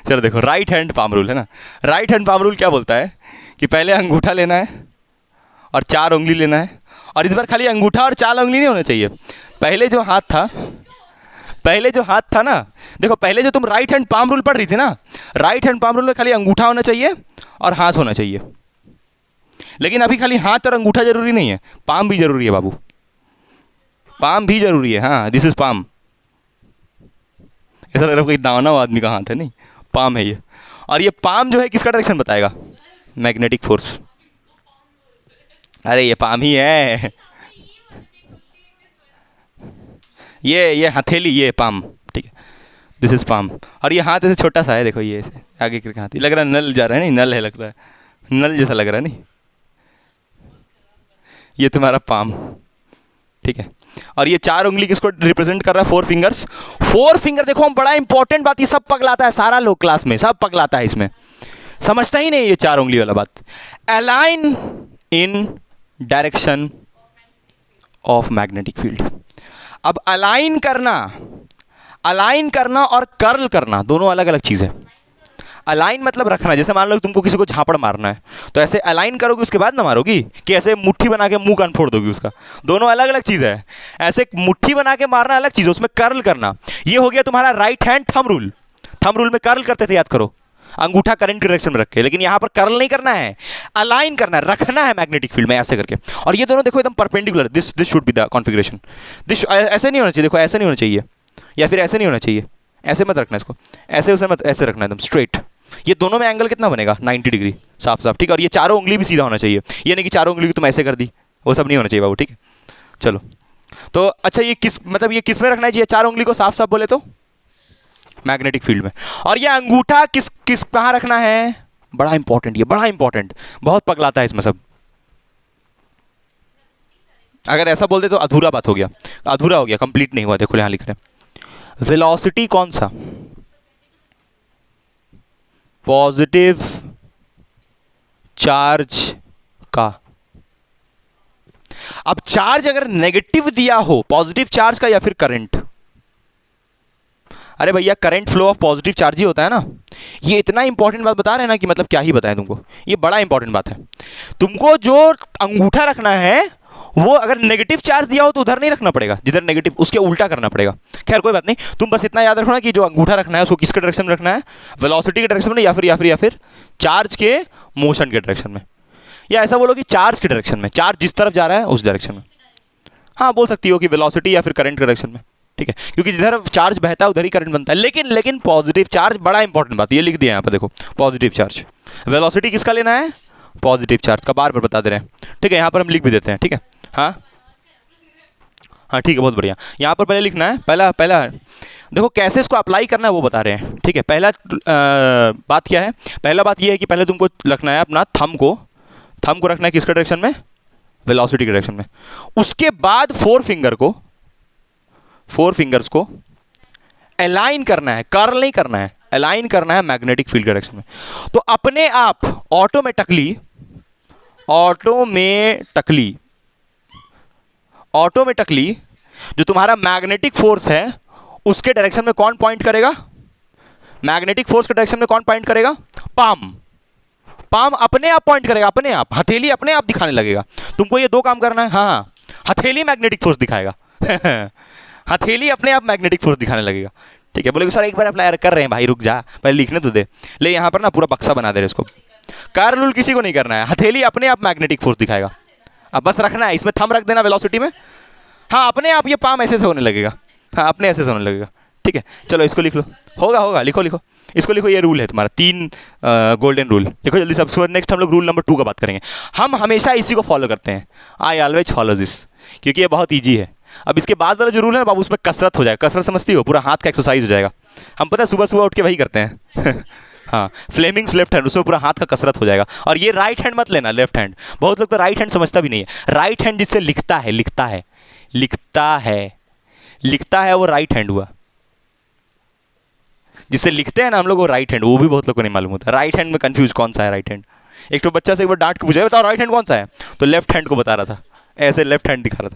चलो देखो, राइट हैंड पाम रूल है ना, राइट हैंड पाम रूल क्या बोलता है कि पहले अंगूठा लेना है और 4 उंगली लेना है, और इस बार खाली अंगूठा और 4 उंगली नहीं होना चाहिए, पहले जो हाथ था ना, देखो पहले जो तुम राइट हैंड पाम रूल पढ़ रही थी ना, राइट हैंड पाम रूल में खाली अंगूठा होना चाहिए और हाथ होना चाहिए, लेकिन अभी खाली हाथ और अंगूठा जरूरी नहीं है, पाम भी जरूरी है बाबू, पाम भी जरूरी है। हाँ दिस इज पाम, ऐसा लग रहा है कोई दाना आदमी का हाथ है, नहीं पाम है ये। और ये पाम जो है किसका डायरेक्शन बताएगा, मैग्नेटिक फोर्स, अरे ये पाम ही है, ये हथेली, ये पाम, ठीक है, दिस इज पाम। और ये हाथ ऐसे छोटा सा है, देखो ये ऐसे आगे करके हाथ, लग रहा है नल जा रहा है, नहीं नल है, लग रहा है नल जैसा लग रहा है, नहीं ये तुम्हारा पाम, ठीक है। और ये 4 उंगली किसको रिप्रेजेंट कर रहा है, 4 फिंगर्स, 4 फिंगर। देखो हम बड़ा इंपॉर्टेंट बात, ये सब पगलाता है सारा लोग क्लास में, सब पगलाता है इसमें, समझता ही नहीं ये 4 उंगली वाला बात। Align in direction of magnetic field. अब अलाइन करना और कर्ल करना दोनों अलग अलग चीज़ है। अलाइन मतलब रखना, जैसे मान लो तुमको किसी को झापड़ मारना है तो ऐसे अलाइन करोगे उसके बाद ना मारोगी, कि ऐसे मुट्ठी बना के मुंह कान फोड़ दोगी उसका, दोनों अलग अलग चीज़ है। ऐसे मुट्ठी बना के मारना अलग चीज़ है, उसमें कर्ल करना, ये हो गया तुम्हारा right hand thumb rule. Thumb rule में कर्ल करते थे, याद करो, अंगूठा करंट की डायरेक्शन में रख के, लेकिन यहाँ पर कर्ल नहीं करना है, अलाइन करना है, रखना है मैग्नेटिक फील्ड में ऐसे करके। और ये दोनों देखो एकदम perpendicular, this should be the configuration, this ऐसे नहीं होना चाहिए, देखो ऐसे नहीं होना चाहिए, या फिर ऐसे नहीं होना चाहिए, ऐसे मत रखना इसको, ऐसे उसे मत, ऐसे रखना एकदम स्ट्रेट। ये दोनों में एंगल कितना बनेगा, 90 डिग्री, साफ साफ, ठीक है। और ये 4 उंगली भी सीधा होना चाहिए, ये नहीं कि 4 उंगली तुम ऐसे कर दी, वो सब नहीं होना चाहिए बाबू, ठीक है। चलो तो अच्छा, ये किस मतलब ये किस में रखना चाहिए 4 उंगली को, साफ साफ बोले तो मैग्नेटिक फील्ड में। और ये अंगूठा किस किस कहाँ रखना है, बड़ा इंपॉर्टेंट, ये बड़ा इंपॉर्टेंट, बहुत पगलाता है इसमें सब। अगर ऐसा बोल दे तो अधूरा बात हो गया, अधूरा हो गया, कंप्लीट नहीं हुआ। देखो यहां लिख रहे हैं वेलोसिटी कौन सा, पॉजिटिव चार्ज का। अब चार्ज अगर नेगेटिव दिया हो, पॉजिटिव चार्ज का या फिर करंट, अरे भैया current flow of positive charge ही होता है ना। ये इतना इंपॉर्टेंट बात बता रहे हैं ना कि मतलब क्या ही बताएं तुमको, ये बड़ा इंपॉर्टेंट बात है। तुमको जो अंगूठा रखना है वो अगर नेगेटिव चार्ज दिया हो तो उधर नहीं रखना पड़ेगा, जिधर नेगेटिव उसके उल्टा करना पड़ेगा। खैर कोई बात नहीं, तुम बस इतना याद रखना कि जो अंगूठा रखना है उसको किसके डायरेक्शन में रखना है, वेलोसिटी के डायरेक्शन में या फिर चार्ज के मोशन के डायरेक्शन में, या ऐसा बोलो कि चार्ज के डायरेक्शन में, चार्ज जिस तरफ जा रहा है उस डायरेक्शन में। हाँ बोल सकती हो कि वेलोसिटी या फिर करंट के डायरेक्शन में, ठीक है, क्योंकि जिधर चार्ज बहता है उधर ही करंट बनता है। लेकिन पॉजिटिव चार्ज, बड़ा इंपॉर्टेंट बात ये लिख दिया यहाँ पर, देखो पॉजिटिव चार्ज, वेलोसिटी किसका लेना है, पॉजिटिव चार्ज का, बार बार बता दे रहे हैं, ठीक है। यहाँ पर हम लिख भी देते हैं, ठीक है। हाँ हाँ ठीक है, बहुत बढ़िया। यहाँ पर पहले लिखना है, पहला देखो कैसे इसको अप्लाई करना है वो बता रहे हैं, ठीक है। पहला बात क्या है, पहला बात ये है कि पहले तुमको रखना है अपना थंब को रखना है किसके डायरेक्शन में, वेलोसिटी के डायरेक्शन में। उसके बाद फोर फिंगर्स को अलाइन करना है, कर्ल नहीं करना है, अलाइन करना है मैग्नेटिक फील्ड के डायरेक्शन में। तो अपने आप ऑटोमेटिकली जो तुम्हारा मैग्नेटिक फोर्स है उसके डायरेक्शन में कौन पॉइंट करेगा, मैग्नेटिक फोर्स के डायरेक्शन में कौन पॉइंट करेगा, पाम अपने आप पॉइंट करेगा, अपने आप हथेली अपने आप दिखाने लगेगा। तुमको ये दो काम करना है, हाँ हथेली मैग्नेटिक फोर्स दिखाएगा हथेली अपने आप मैग्नेटिक फोर्स दिखाने लगेगा, ठीक है। बोले सर एक बार अप्लाई कर रहे हैं भाई, रुक जा पहले लिखने तो दे। ले यहाँ पर ना पूरा बक्सा बना दे रहे इसको, कर्ल रूल किसी को नहीं करना है, हथेली अपने आप मैग्नेटिक फोर्स दिखाएगा। अब बस रखना है, इसमें थंब रख देना वेलोसिटी में, हाँ अपने आप ये पाम ऐसे से होने लगेगा, हाँ अपने ऐसे से होने लगेगा, ठीक है। चलो इसको लिख लो, होगा लिखो इसको लिखो, ये रूल है तुम्हारा 3 गोल्डन रूल। लिखो जल्दी से। अब नेक्स्ट हम लोग रूल नंबर 2 का बात करेंगे। हम हमेशा इसी को फॉलो करते हैं, आई ऑलवेज फॉलो दिस, क्योंकि ये बहुत ईजी है। अब इसके बाद वाला जो रूल है बाबू उसमें कसरत हो जाएगा, कसरत समझती हो, पूरा हाथ का एक्सरसाइज हो जाएगा। हम पता है सुबह उठ के वही करते हैं हाँ फ्लेमिंग्स लेफ्ट हैंड, उसमें पूरा हाथ का कसरत हो जाएगा। और ये राइट हैंड मत लेना, लेफ्ट हैंड। बहुत लोग तो राइट हैंड समझता भी नहीं है। राइट हैंड जिससे लिखता है वो राइट हैंड हुआ, जिससे लिखते हैं ना हम लोग वो राइट हैंड, वो भी बहुत लोगों को नहीं मालूम होता। राइट हैंड में कंफ्यूज कौन सा है राइट हैंड। एक तो बच्चा से एक बार डांट के पूछा बताओ राइट हैंड कौन सा है, तो लेफ्ट हैंड को बता रहा था, ऐसे लेफ्ट हैंड दिखा रहा था,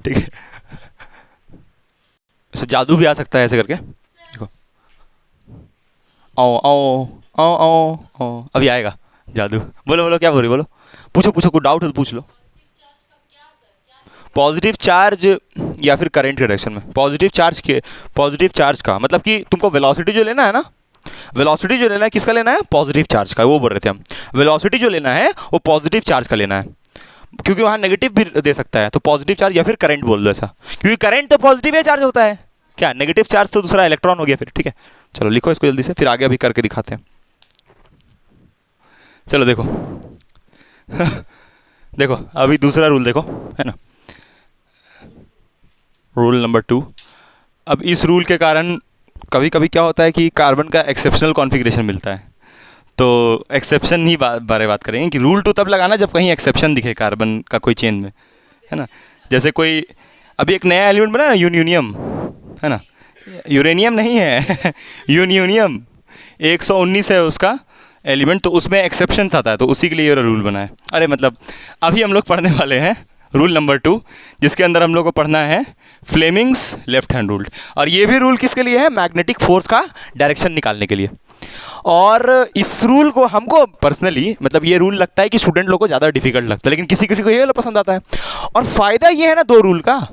ठीक है। ऐसे जादू भी आ सकता है ऐसे करके, देखो आओ आओ आओ आओ आओ, अभी आएगा जादू। बोलो क्या बोल रही, बोलो पूछो कुछ डाउट हो तो पूछ लो। पॉजिटिव चार्ज या फिर करंट के डायरेक्शन में, पॉजिटिव चार्ज का मतलब कि तुमको वेलोसिटी जो लेना है ना, वेलोसिटी जो लेना है किसका लेना है, पॉजिटिव चार्ज का, वो बोल रहे थे हम। वेलोसिटी जो लेना है वो पॉजिटिव चार्ज का लेना है, क्योंकि वहाँ नेगेटिव भी दे सकता है, तो पॉजिटिव चार्ज या फिर करंट बोल दो ऐसा, क्योंकि करंट तो पॉजिटिव चार्ज होता है, क्या नेगेटिव चार्ज तो दूसरा इलेक्ट्रॉन हो गया फिर, ठीक है। चलो लिखो इसको जल्दी से, फिर आगे अभी करके दिखाते हैं। चलो देखो देखो अभी दूसरा रूल देखो, है ना, रूल नंबर 2। अब इस रूल के कारण कभी कभी क्या होता है कि कार्बन का एक्सेप्शनल कॉन्फ़िगरेशन मिलता है, तो एक्सेप्शन ही बारे बात करेंगे कि रूल 2 तब लगाना जब कहीं एक्सेप्शन दिखे कार्बन का कोई चेन में, है ना। जैसे कोई अभी एक नया एलिमेंट बना ना, यूरेनियम, है ना, यूरेनियम नहीं है यूरेनियम 119 है उसका एलिमेंट, तो उसमें एक्सेप्शन आता है, तो उसी के लिए ये रूल बना है। अरे मतलब अभी हम लोग पढ़ने वाले हैं रूल नंबर 2, जिसके अंदर हम लोग को पढ़ना है फ्लेमिंग्स लेफ्ट हैंड रूल। और ये भी रूल किसके लिए है, मैग्नेटिक फोर्स का डायरेक्शन निकालने के लिए। और इस रूल को हमको पर्सनली मतलब ये रूल लगता है कि स्टूडेंट लोग को ज़्यादा डिफिकल्ट लगता है, लेकिन किसी किसी को ये पसंद आता है। और फ़ायदा ये है ना 2 रूल का,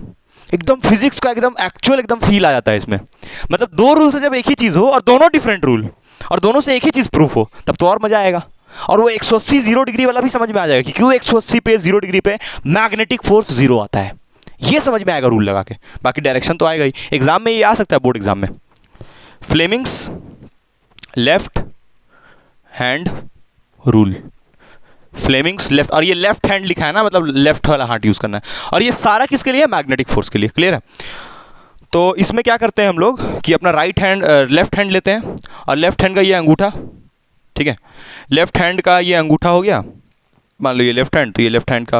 एकदम फिजिक्स का एकदम एक्चुअल एकदम फील आ जाता है इसमें। मतलब 2 रूल से जब एक ही चीज़ हो और दोनों डिफरेंट रूल और दोनों से एक ही चीज़ प्रूफ हो, तब तो और मज़ा आएगा। और वो 180 0 डिग्री वाला भी समझ में आ जाएगा कि क्यों 180 पे 0 डिग्री पे मैग्नेटिक फोर्स 0 आता है, ये समझ में आएगा रूल लगा के। बाकी डायरेक्शन तो आएगा ही, एग्जाम में ये आ सकता है, बोर्ड एग्जाम में। Fleming's left hand rule, Fleming's left, और ये लेफ्ट हैंड लिखा है ना, मतलब लेफ्ट वाला हाथ यूज करना है। और ये सारा किसके लिए, मैग्नेटिक फोर्स के लिए, क्लियर है। तो इसमें क्या करते हैं हम लोग कि अपना राइट हैंड लेफ्ट हैंड लेते हैं और लेफ्ट हैंड का ये अंगूठा, ठीक है, लेफ्ट हैंड का ये अंगूठा हो गया, मान लो ये लेफ्ट हैंड, तो ये लेफ्ट हैंड का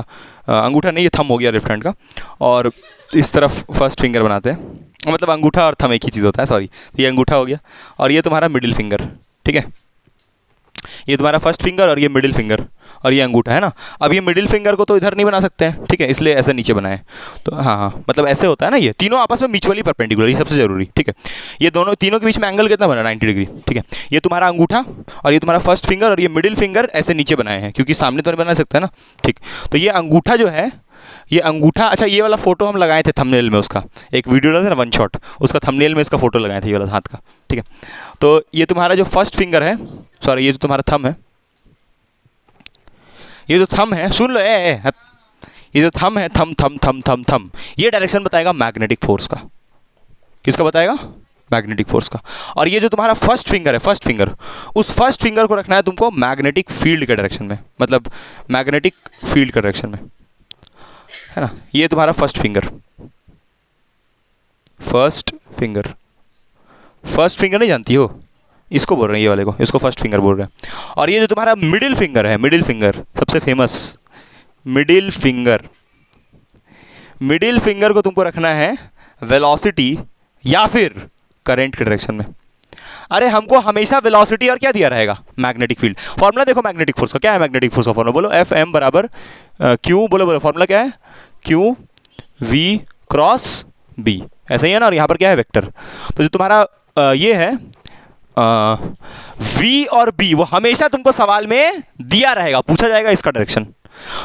अंगूठा नहीं, ये थंब हो गया लेफ्ट हैंड का, और इस तरफ फर्स्ट फिंगर बनाते हैं, मतलब अंगूठा और थंब एक ही चीज़ होता है, सॉरी, ये अंगूठा हो गया और ये तुम्हारा मिडिल फिंगर, ठीक है, ये तुम्हारा फर्स्ट फिंगर और ये मिडिल फिंगर और ये अंगूठा है ना। अब ये मिडिल फिंगर को तो इधर नहीं बना सकते हैं, ठीक है, इसलिए ऐसे नीचे बनाए, तो हाँ हाँ, मतलब ऐसे होता है ना, ये तीनों आपस में म्यूचुअली परपेंडिकुलर, ये सबसे जरूरी, ठीक है। ये दोनों तीनों के बीच में एंगल कितना बना, 90 डिग्री, ठीक है। ये तुम्हारा अंगूठा और ये तुम्हारा फर्स्ट फिंगर और ये मिडिल फिंगर ऐसे नीचे बनाए हैं, क्योंकि सामने तो नहीं बना सकता है ना, ठीक। तो ये अंगूठा जो है, ये अंगूठा, अच्छा ये वाला फोटो हम लगाए थे थंबनेल में, उसका एक वीडियो डाला था ना, वन शॉट, उसका थंबनेल में इसका फोटो लगाए थे, ये वाला हाथ का, ठीक है। तो ये तुम्हारा जो फर्स्ट फिंगर है, सॉरी, ये जो तुम्हारा थंब है, ये जो थंब है, सुन लो ये जो थंब है, thumb thumb thumb thumb thumb, ये डायरेक्शन बताएगा मैग्नेटिक फोर्स का। किसका बताएगा? मैग्नेटिक फोर्स का। और ये जो तुम्हारा फर्स्ट फिंगर है, फर्स्ट फिंगर, उस फर्स्ट फिंगर को रखना है तुमको मैग्नेटिक फील्ड के डायरेक्शन में, मतलब मैग्नेटिक फील्ड के डायरेक्शन में, है ना। ये तुम्हारा first finger, first finger, first finger नहीं जानती हो, इसको बोल रहे हैं, ये वाले को, इसको फर्स्ट फिंगर बोल रहे हैं। और ये जो तुम्हारा मिडिल फिंगर है, मिडिल फिंगर सबसे famous, middle finger, middle finger को तुमको रखना है वेलोसिटी या फिर करंट के डायरेक्शन में। अरे हमको हमेशा वेलोसिटी और क्या दिया रहेगा, मैग्नेटिक फील्ड। फॉर्मूला देखो मैग्नेटिक फोर्स का, क्या है मैग्नेटिक फोर्स का फॉर्मूला, बोलो, एफ एम बराबर क्यू, बोलो बोलो, फॉर्मूला क्या है, क्यू वी क्रॉस बी, ऐसा ही है ना। और यहाँ पर क्या है, वेक्टर। तो जो तुम्हारा ये है वी और बी, वो हमेशा तुमको सवाल में दिया रहेगा, पूछा जाएगा इसका डायरेक्शन।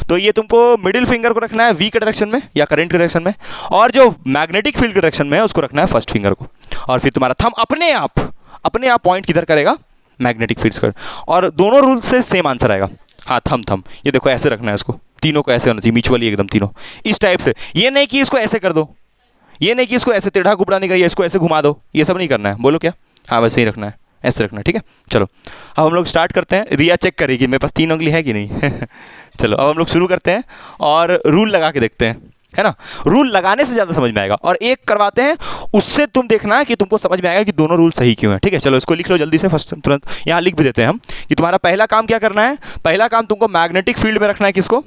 तो ये तुमको मिडिल फिंगर को रखना है वी के डायरेक्शन में या करंट के डायरेक्शन में, और जो मैग्नेटिक फील्ड के डायरेक्शन में है उसको रखना है फर्स्ट फिंगर को। और फिर तुम्हारा थंब अपने आप पॉइंट किधर करेगा, मैग्नेटिक फील्ड पर। और दोनों रूल से सेम आंसर आएगा। हाँ, थंब ये देखो ऐसे रखना है इसको, तीनों को ऐसे होना चाहिए, म्यूचुअली एकदम तीनों इस टाइप से। ये नहीं कि इसको ऐसे कर दो, ये नहीं कि इसको ऐसे टेढ़ा कुपड़ा नहीं करिए, इसको ऐसे घुमा दो, ये सब नहीं करना है। बोलो क्या? हाँ, वैसे ही रखना है, ऐसे रखना है, ठीक है। चलो अब हम लोग स्टार्ट करते हैं। रिया चेक करेगी मेरे पास 3 उंगली है कि नहीं। चलो अब हम लोग शुरू करते हैं और रूल लगा के देखते हैं, है ना। रूल लगाने से ज़्यादा समझ में आएगा, और एक करवाते हैं, उससे तुम देखना कि तुमको समझ में आएगा कि दोनों रूल सही क्यों हैं, ठीक है। चलो इसको लिख लो जल्दी से, फर्स्ट तुरंत यहाँ लिख भी देते हैं हम कि तुम्हारा पहला काम क्या करना है। पहला काम तुमको मैग्नेटिक फील्ड में रखना है, किसको,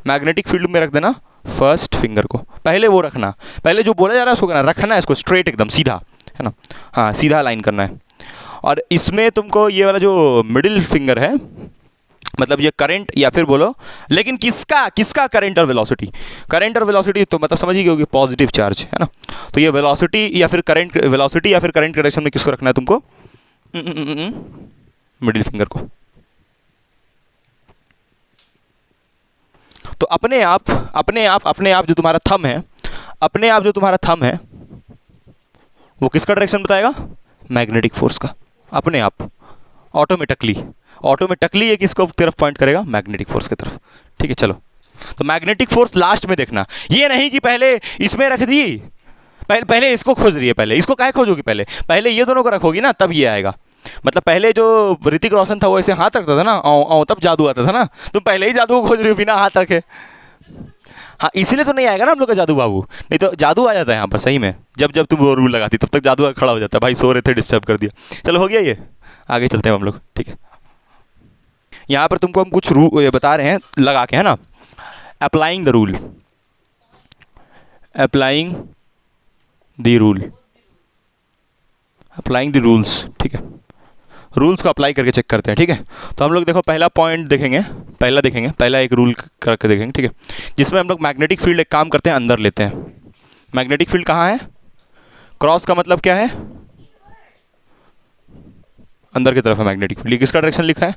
मैग्नेटिक फील्ड में रख देना फर्स्ट फिंगर को, पहले वो रखना, पहले जो बोला जा रहा है उसको करना, रखना है इसको स्ट्रेट एकदम सीधा, है ना। हाँ, सीधा लाइन करना है। और इसमें तुमको ये वाला जो मिडिल फिंगर है, मतलब ये करंट या फिर बोलो, लेकिन किसका करंट और वेलोसिटी, करंट और वेलोसिटी तो मतलब समझ ही होगी, पॉजिटिव चार्ज, है ना। तो ये वेलोसिटी या फिर करंट, वेलोसिटी या फिर करंट के डायरेक्शन में किसको रखना है तुमको, मिडिल फिंगर को। तो अपने आप जो तुम्हारा थंब है, अपने आप जो तुम्हारा थंब है वो किसका डायरेक्शन बताएगा, मैग्नेटिक फोर्स का, अपने आप ऑटोमेटिकली ये किसको तरफ पॉइंट करेगा, मैग्नेटिक फोर्स की तरफ, ठीक है। चलो तो मैग्नेटिक फोर्स लास्ट में देखना, ये नहीं कि पहले इसमें रख दी, पहले इसको खोज रही है, पहले इसको काहे खोजोगी, पहले ये दोनों को रखोगी ना, तब ये आएगा। मतलब पहले जो ऋतिक रोशन था वो ऐसे हाथ रखता था ना, तब जादू आता था ना, तुम पहले ही जादू को खोज रही हो बिना हाथ रखे। हाँ, इसीलिए तो नहीं आएगा ना हम लोग का जादू बाबू, नहीं तो जादू आ जाता है यहाँ पर सही में। जब तुम वो रूल लगाती तब तक जादू खड़ा हो जाता है, भाई सो रहे थे डिस्टर्ब कर दिया। चलो हो गया, ये आगे चलते हैं हम लोग, ठीक है। यहाँ पर तुमको हम कुछ रूल बता रहे हैं लगा के, है ना। Applying the rule, applying the rules, ठीक है। रूल्स को अप्लाई करके चेक करते हैं, ठीक है। तो हम लोग देखो पहला पॉइंट देखेंगे, पहला एक रूल करके देखेंगे, ठीक है, जिसमें हम लोग मैग्नेटिक फील्ड एक काम करते हैं, अंदर लेते हैं। मैग्नेटिक फील्ड कहाँ है, क्रॉस का मतलब क्या है, अंदर की तरफ है मैग्नेटिक फील्ड। किसका डायरेक्शन लिखा है,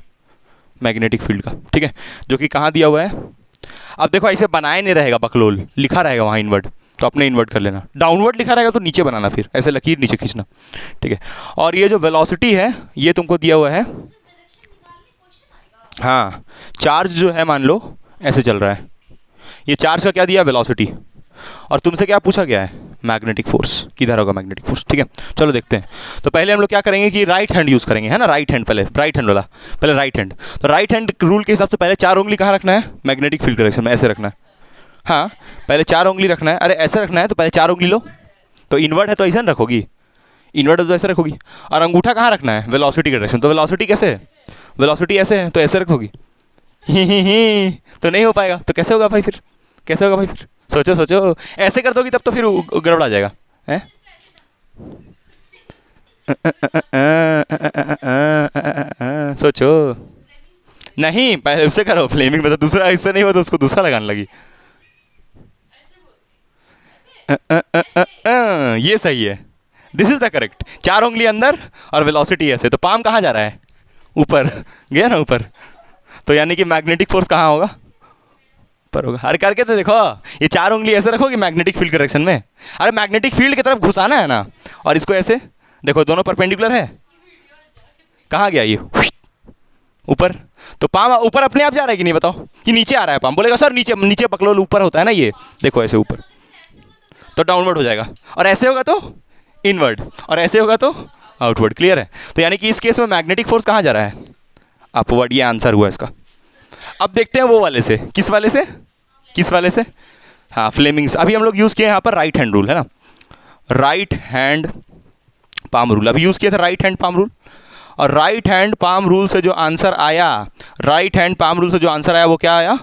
मैग्नेटिक फील्ड का, ठीक है, जो कि कहाँ दिया हुआ है। अब देखो ऐसे बनाए नहीं रहेगा बकलोल, लिखा रहेगा वहाँ इनवर्ट, तो अपने इन्वर्ट कर लेना। डाउनवर्ड लिखा रहेगा तो नीचे बनाना, फिर ऐसे लकीर नीचे खींचना, ठीक है। और ये जो वेलोसिटी है ये तुमको दिया हुआ है, हाँ, चार्ज जो है मान लो ऐसे चल रहा है, ये चार्ज का क्या दिया, वेलोसिटी, और तुमसे क्या पूछा गया है, मैग्नेटिक फोर्स, किधर होगा मैग्नेटिक फोर्स, ठीक है। चलो देखते हैं। तो पहले हम लोग क्या करेंगे कि राइट हैंड यूज़ करेंगे, है ना, राइट हैंड, पहले राइट हैंड वाला, पहले राइट हैंड। तो राइट हैंड रूल के हिसाब से पहले 4 उंगली कहाँ रखना है, मैग्नेटिक फील्ड डायरेक्शन में, ऐसे रखना है। हाँ, पहले 4 उंगली रखना है, अरे ऐसे रखना है, तो पहले 4 उंगली लो, तो इन्वर्ट है तो ऐसा रखोगी, इन्वर्ट है तो ऐसे रखोगी। और अंगूठा कहाँ रखना है, वेलोसिटी की डायरेक्शन, तो वेलोसिटी कैसे है, वेलोसिटी ऐसे है तो ऐसे रखोगी। तो नहीं हो पाएगा, तो कैसे होगा भाई फिर, कैसे होगा भाई फिर, सोचो सोचो, ऐसे कर दोगी तब तो फिर गड़बड़ आ जाएगा है। सोचो, नहीं पहले उससे करो, फ्लेमिंग में तो दूसरा हिस्सा नहीं हुआ तो उसको दूसरा लगाने लगी। ये सही है, दिस इज द करेक्ट। 4 उंगली अंदर और वेलोसिटी ऐसे, तो पाम कहाँ जा रहा है, ऊपर गया ना ऊपर, तो यानी कि मैग्नेटिक फोर्स कहाँ होगा, ऊपर होगा। अरे करके तो देखो, ये 4 उंगली ऐसे रखोगे मैग्नेटिक फील्ड डायरेक्शन में, अरे मैग्नेटिक फील्ड की तरफ घुसाना है ना, और इसको ऐसे देखो, दोनों परपेंडिकुलर है, कहाँ गया ये, ऊपर। तो पाम ऊपर अपने आप जा रहा है कि नहीं बताओ, कि नीचे आ रहा है पाम, बोलेगा सर नीचे, नीचे पकड़ो, ऊपर होता है ना ये, देखो ऐसे ऊपर, तो डाउनवर्ड हो जाएगा, और ऐसे होगा तो इनवर्ड, और ऐसे होगा तो आउटवर्ड। क्लियर है, तो यानी कि इस केस में मैग्नेटिक फोर्स कहाँ जा रहा है, अपवर्ड। ये आंसर हुआ इसका। अब देखते हैं वो वाले से, किस वाले से, किस वाले से, हाँ फ्लेमिंग्स। अभी हम लोग यूज़ किए यहाँ पर राइट हैंड रूल, है ना, राइट हैंड पाम रूल अभी यूज़ किया था, राइट हैंड पाम रूल। और राइट हैंड पाम रूल से जो आंसर आया, राइट हैंड पाम रूल से जो आंसर आया वो क्या आया,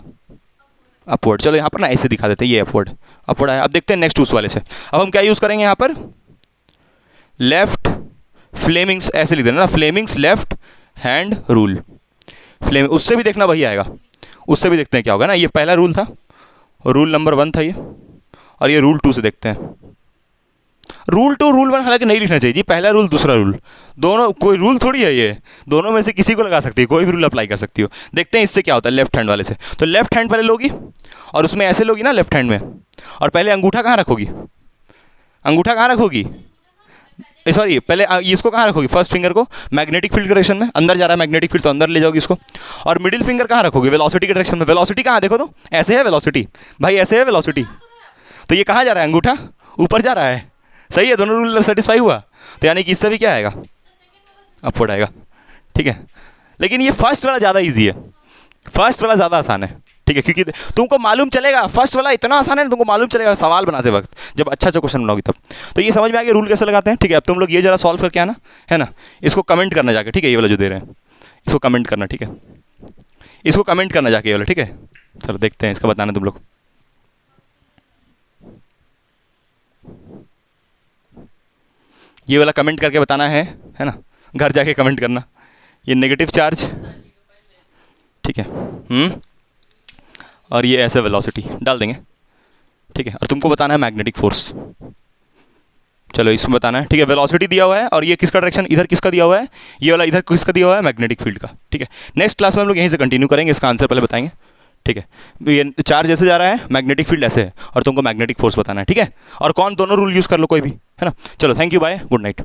अपवर्ड। चलो यहाँ पर ना ऐसे दिखा देते हैं, ये अपवर्ड, अपवर्ड आया। अब देखते हैं नेक्स्ट उस वाले से। अब हम क्या यूज़ करेंगे यहाँ पर, लेफ्ट फ्लेमिंग्स, ऐसे लिख देना ना, Fleming's left hand rule. Fleming उससे भी देखना वही आएगा, उससे भी देखते हैं क्या होगा ना। ये पहला रूल था, रूल नंबर 1 था ये, और ये रूल 2 से देखते हैं। रूल 2 रूल 1 हालांकि नहीं लिखना चाहिए जी, पहला रूल दूसरा रूल, दोनों कोई रूल थोड़ी है ये, दोनों में से किसी को लगा सकती है, कोई भी रूल अप्लाई कर सकती हो। देखते हैं इससे क्या होता है लेफ्ट हैंड वाले से। तो लेफ्ट हैंड पहले लोगी और उसमें ऐसे लोगी ना लेफ्ट हैंड में, और पहले अंगूठा कहाँ रखोगी, अंगूठा कहाँ रखोगी, सॉरी पहले इसको कहाँ रखोगी, फर्स्ट फिंगर को मैग्नेटिक फील्ड के डायरेक्शन में, अंदर जा रहा है मैग्नेटिक फील्ड तो अंदर ले जाओगी इसको। और मिडिल फिंगर कहाँ रखोगी, वेलोसिटी के डायरेक्शन में। वेलोसिटी कहाँ देखो तो, ऐसे है वेलोसिटी भाई, ऐसे है वेलोसिटी, तो ये कहाँ जा रहा है, अंगूठा ऊपर जा रहा है। सही है, दोनों रूल सेटिस्फाई हुआ, तो यानी कि इससे भी क्या आएगा, अपवर्ड आएगा। ठीक है, लेकिन ये फर्स्ट वाला ज़्यादा ईजी है, फर्स्ट वाला ज़्यादा आसान है। ठीक है, क्योंकि तुमको मालूम चलेगा, फर्स्ट वाला इतना आसान है, तुमको मालूम चलेगा सवाल बनाते वक्त, जब अच्छा अच्छा क्वेश्चन बनाओगी तब। तो ये समझ में आ गया रूल कैसे लगाते हैं। ठीक है, अब तुम लोग ये जरा सॉल्व करके आना, है ना, इसको कमेंट करना जाके, ठीक है, ये वाला जो दे रहे हैं इसको कमेंट करना, ठीक है, इसको कमेंट करना जाके ये वाला, ठीक है। चलो देखते हैं इसका बताना तुम लोग। ये वाला कमेंट करके बताना है ना, घर जाके कमेंट करना। ये नेगेटिव चार्ज, ठीक है, और ये ऐसे वेलोसिटी डाल देंगे, ठीक है, और तुमको बताना है मैग्नेटिक फोर्स। चलो इसमें बताना है, ठीक है, वेलोसिटी दिया हुआ है, और ये किसका डायरेक्शन, इधर किसका दिया हुआ है, ये वाला इधर किसका दिया हुआ है, मैग्नेटिक फील्ड का। ठीक है, नेक्स्ट क्लास में हम लोग यहीं से कंटिन्यू करेंगे, इसका आंसर पहले बताएंगे। ठीक है, ये चार्ज ऐसे जा रहा है, मैग्नेटिक फील्ड ऐसे है, और तुमको मैग्नेटिक फोर्स बताना है। ठीक है, और कौन, दोनों रूल यूज़ कर लो कोई भी, है ना। चलो thank you, bye, good night.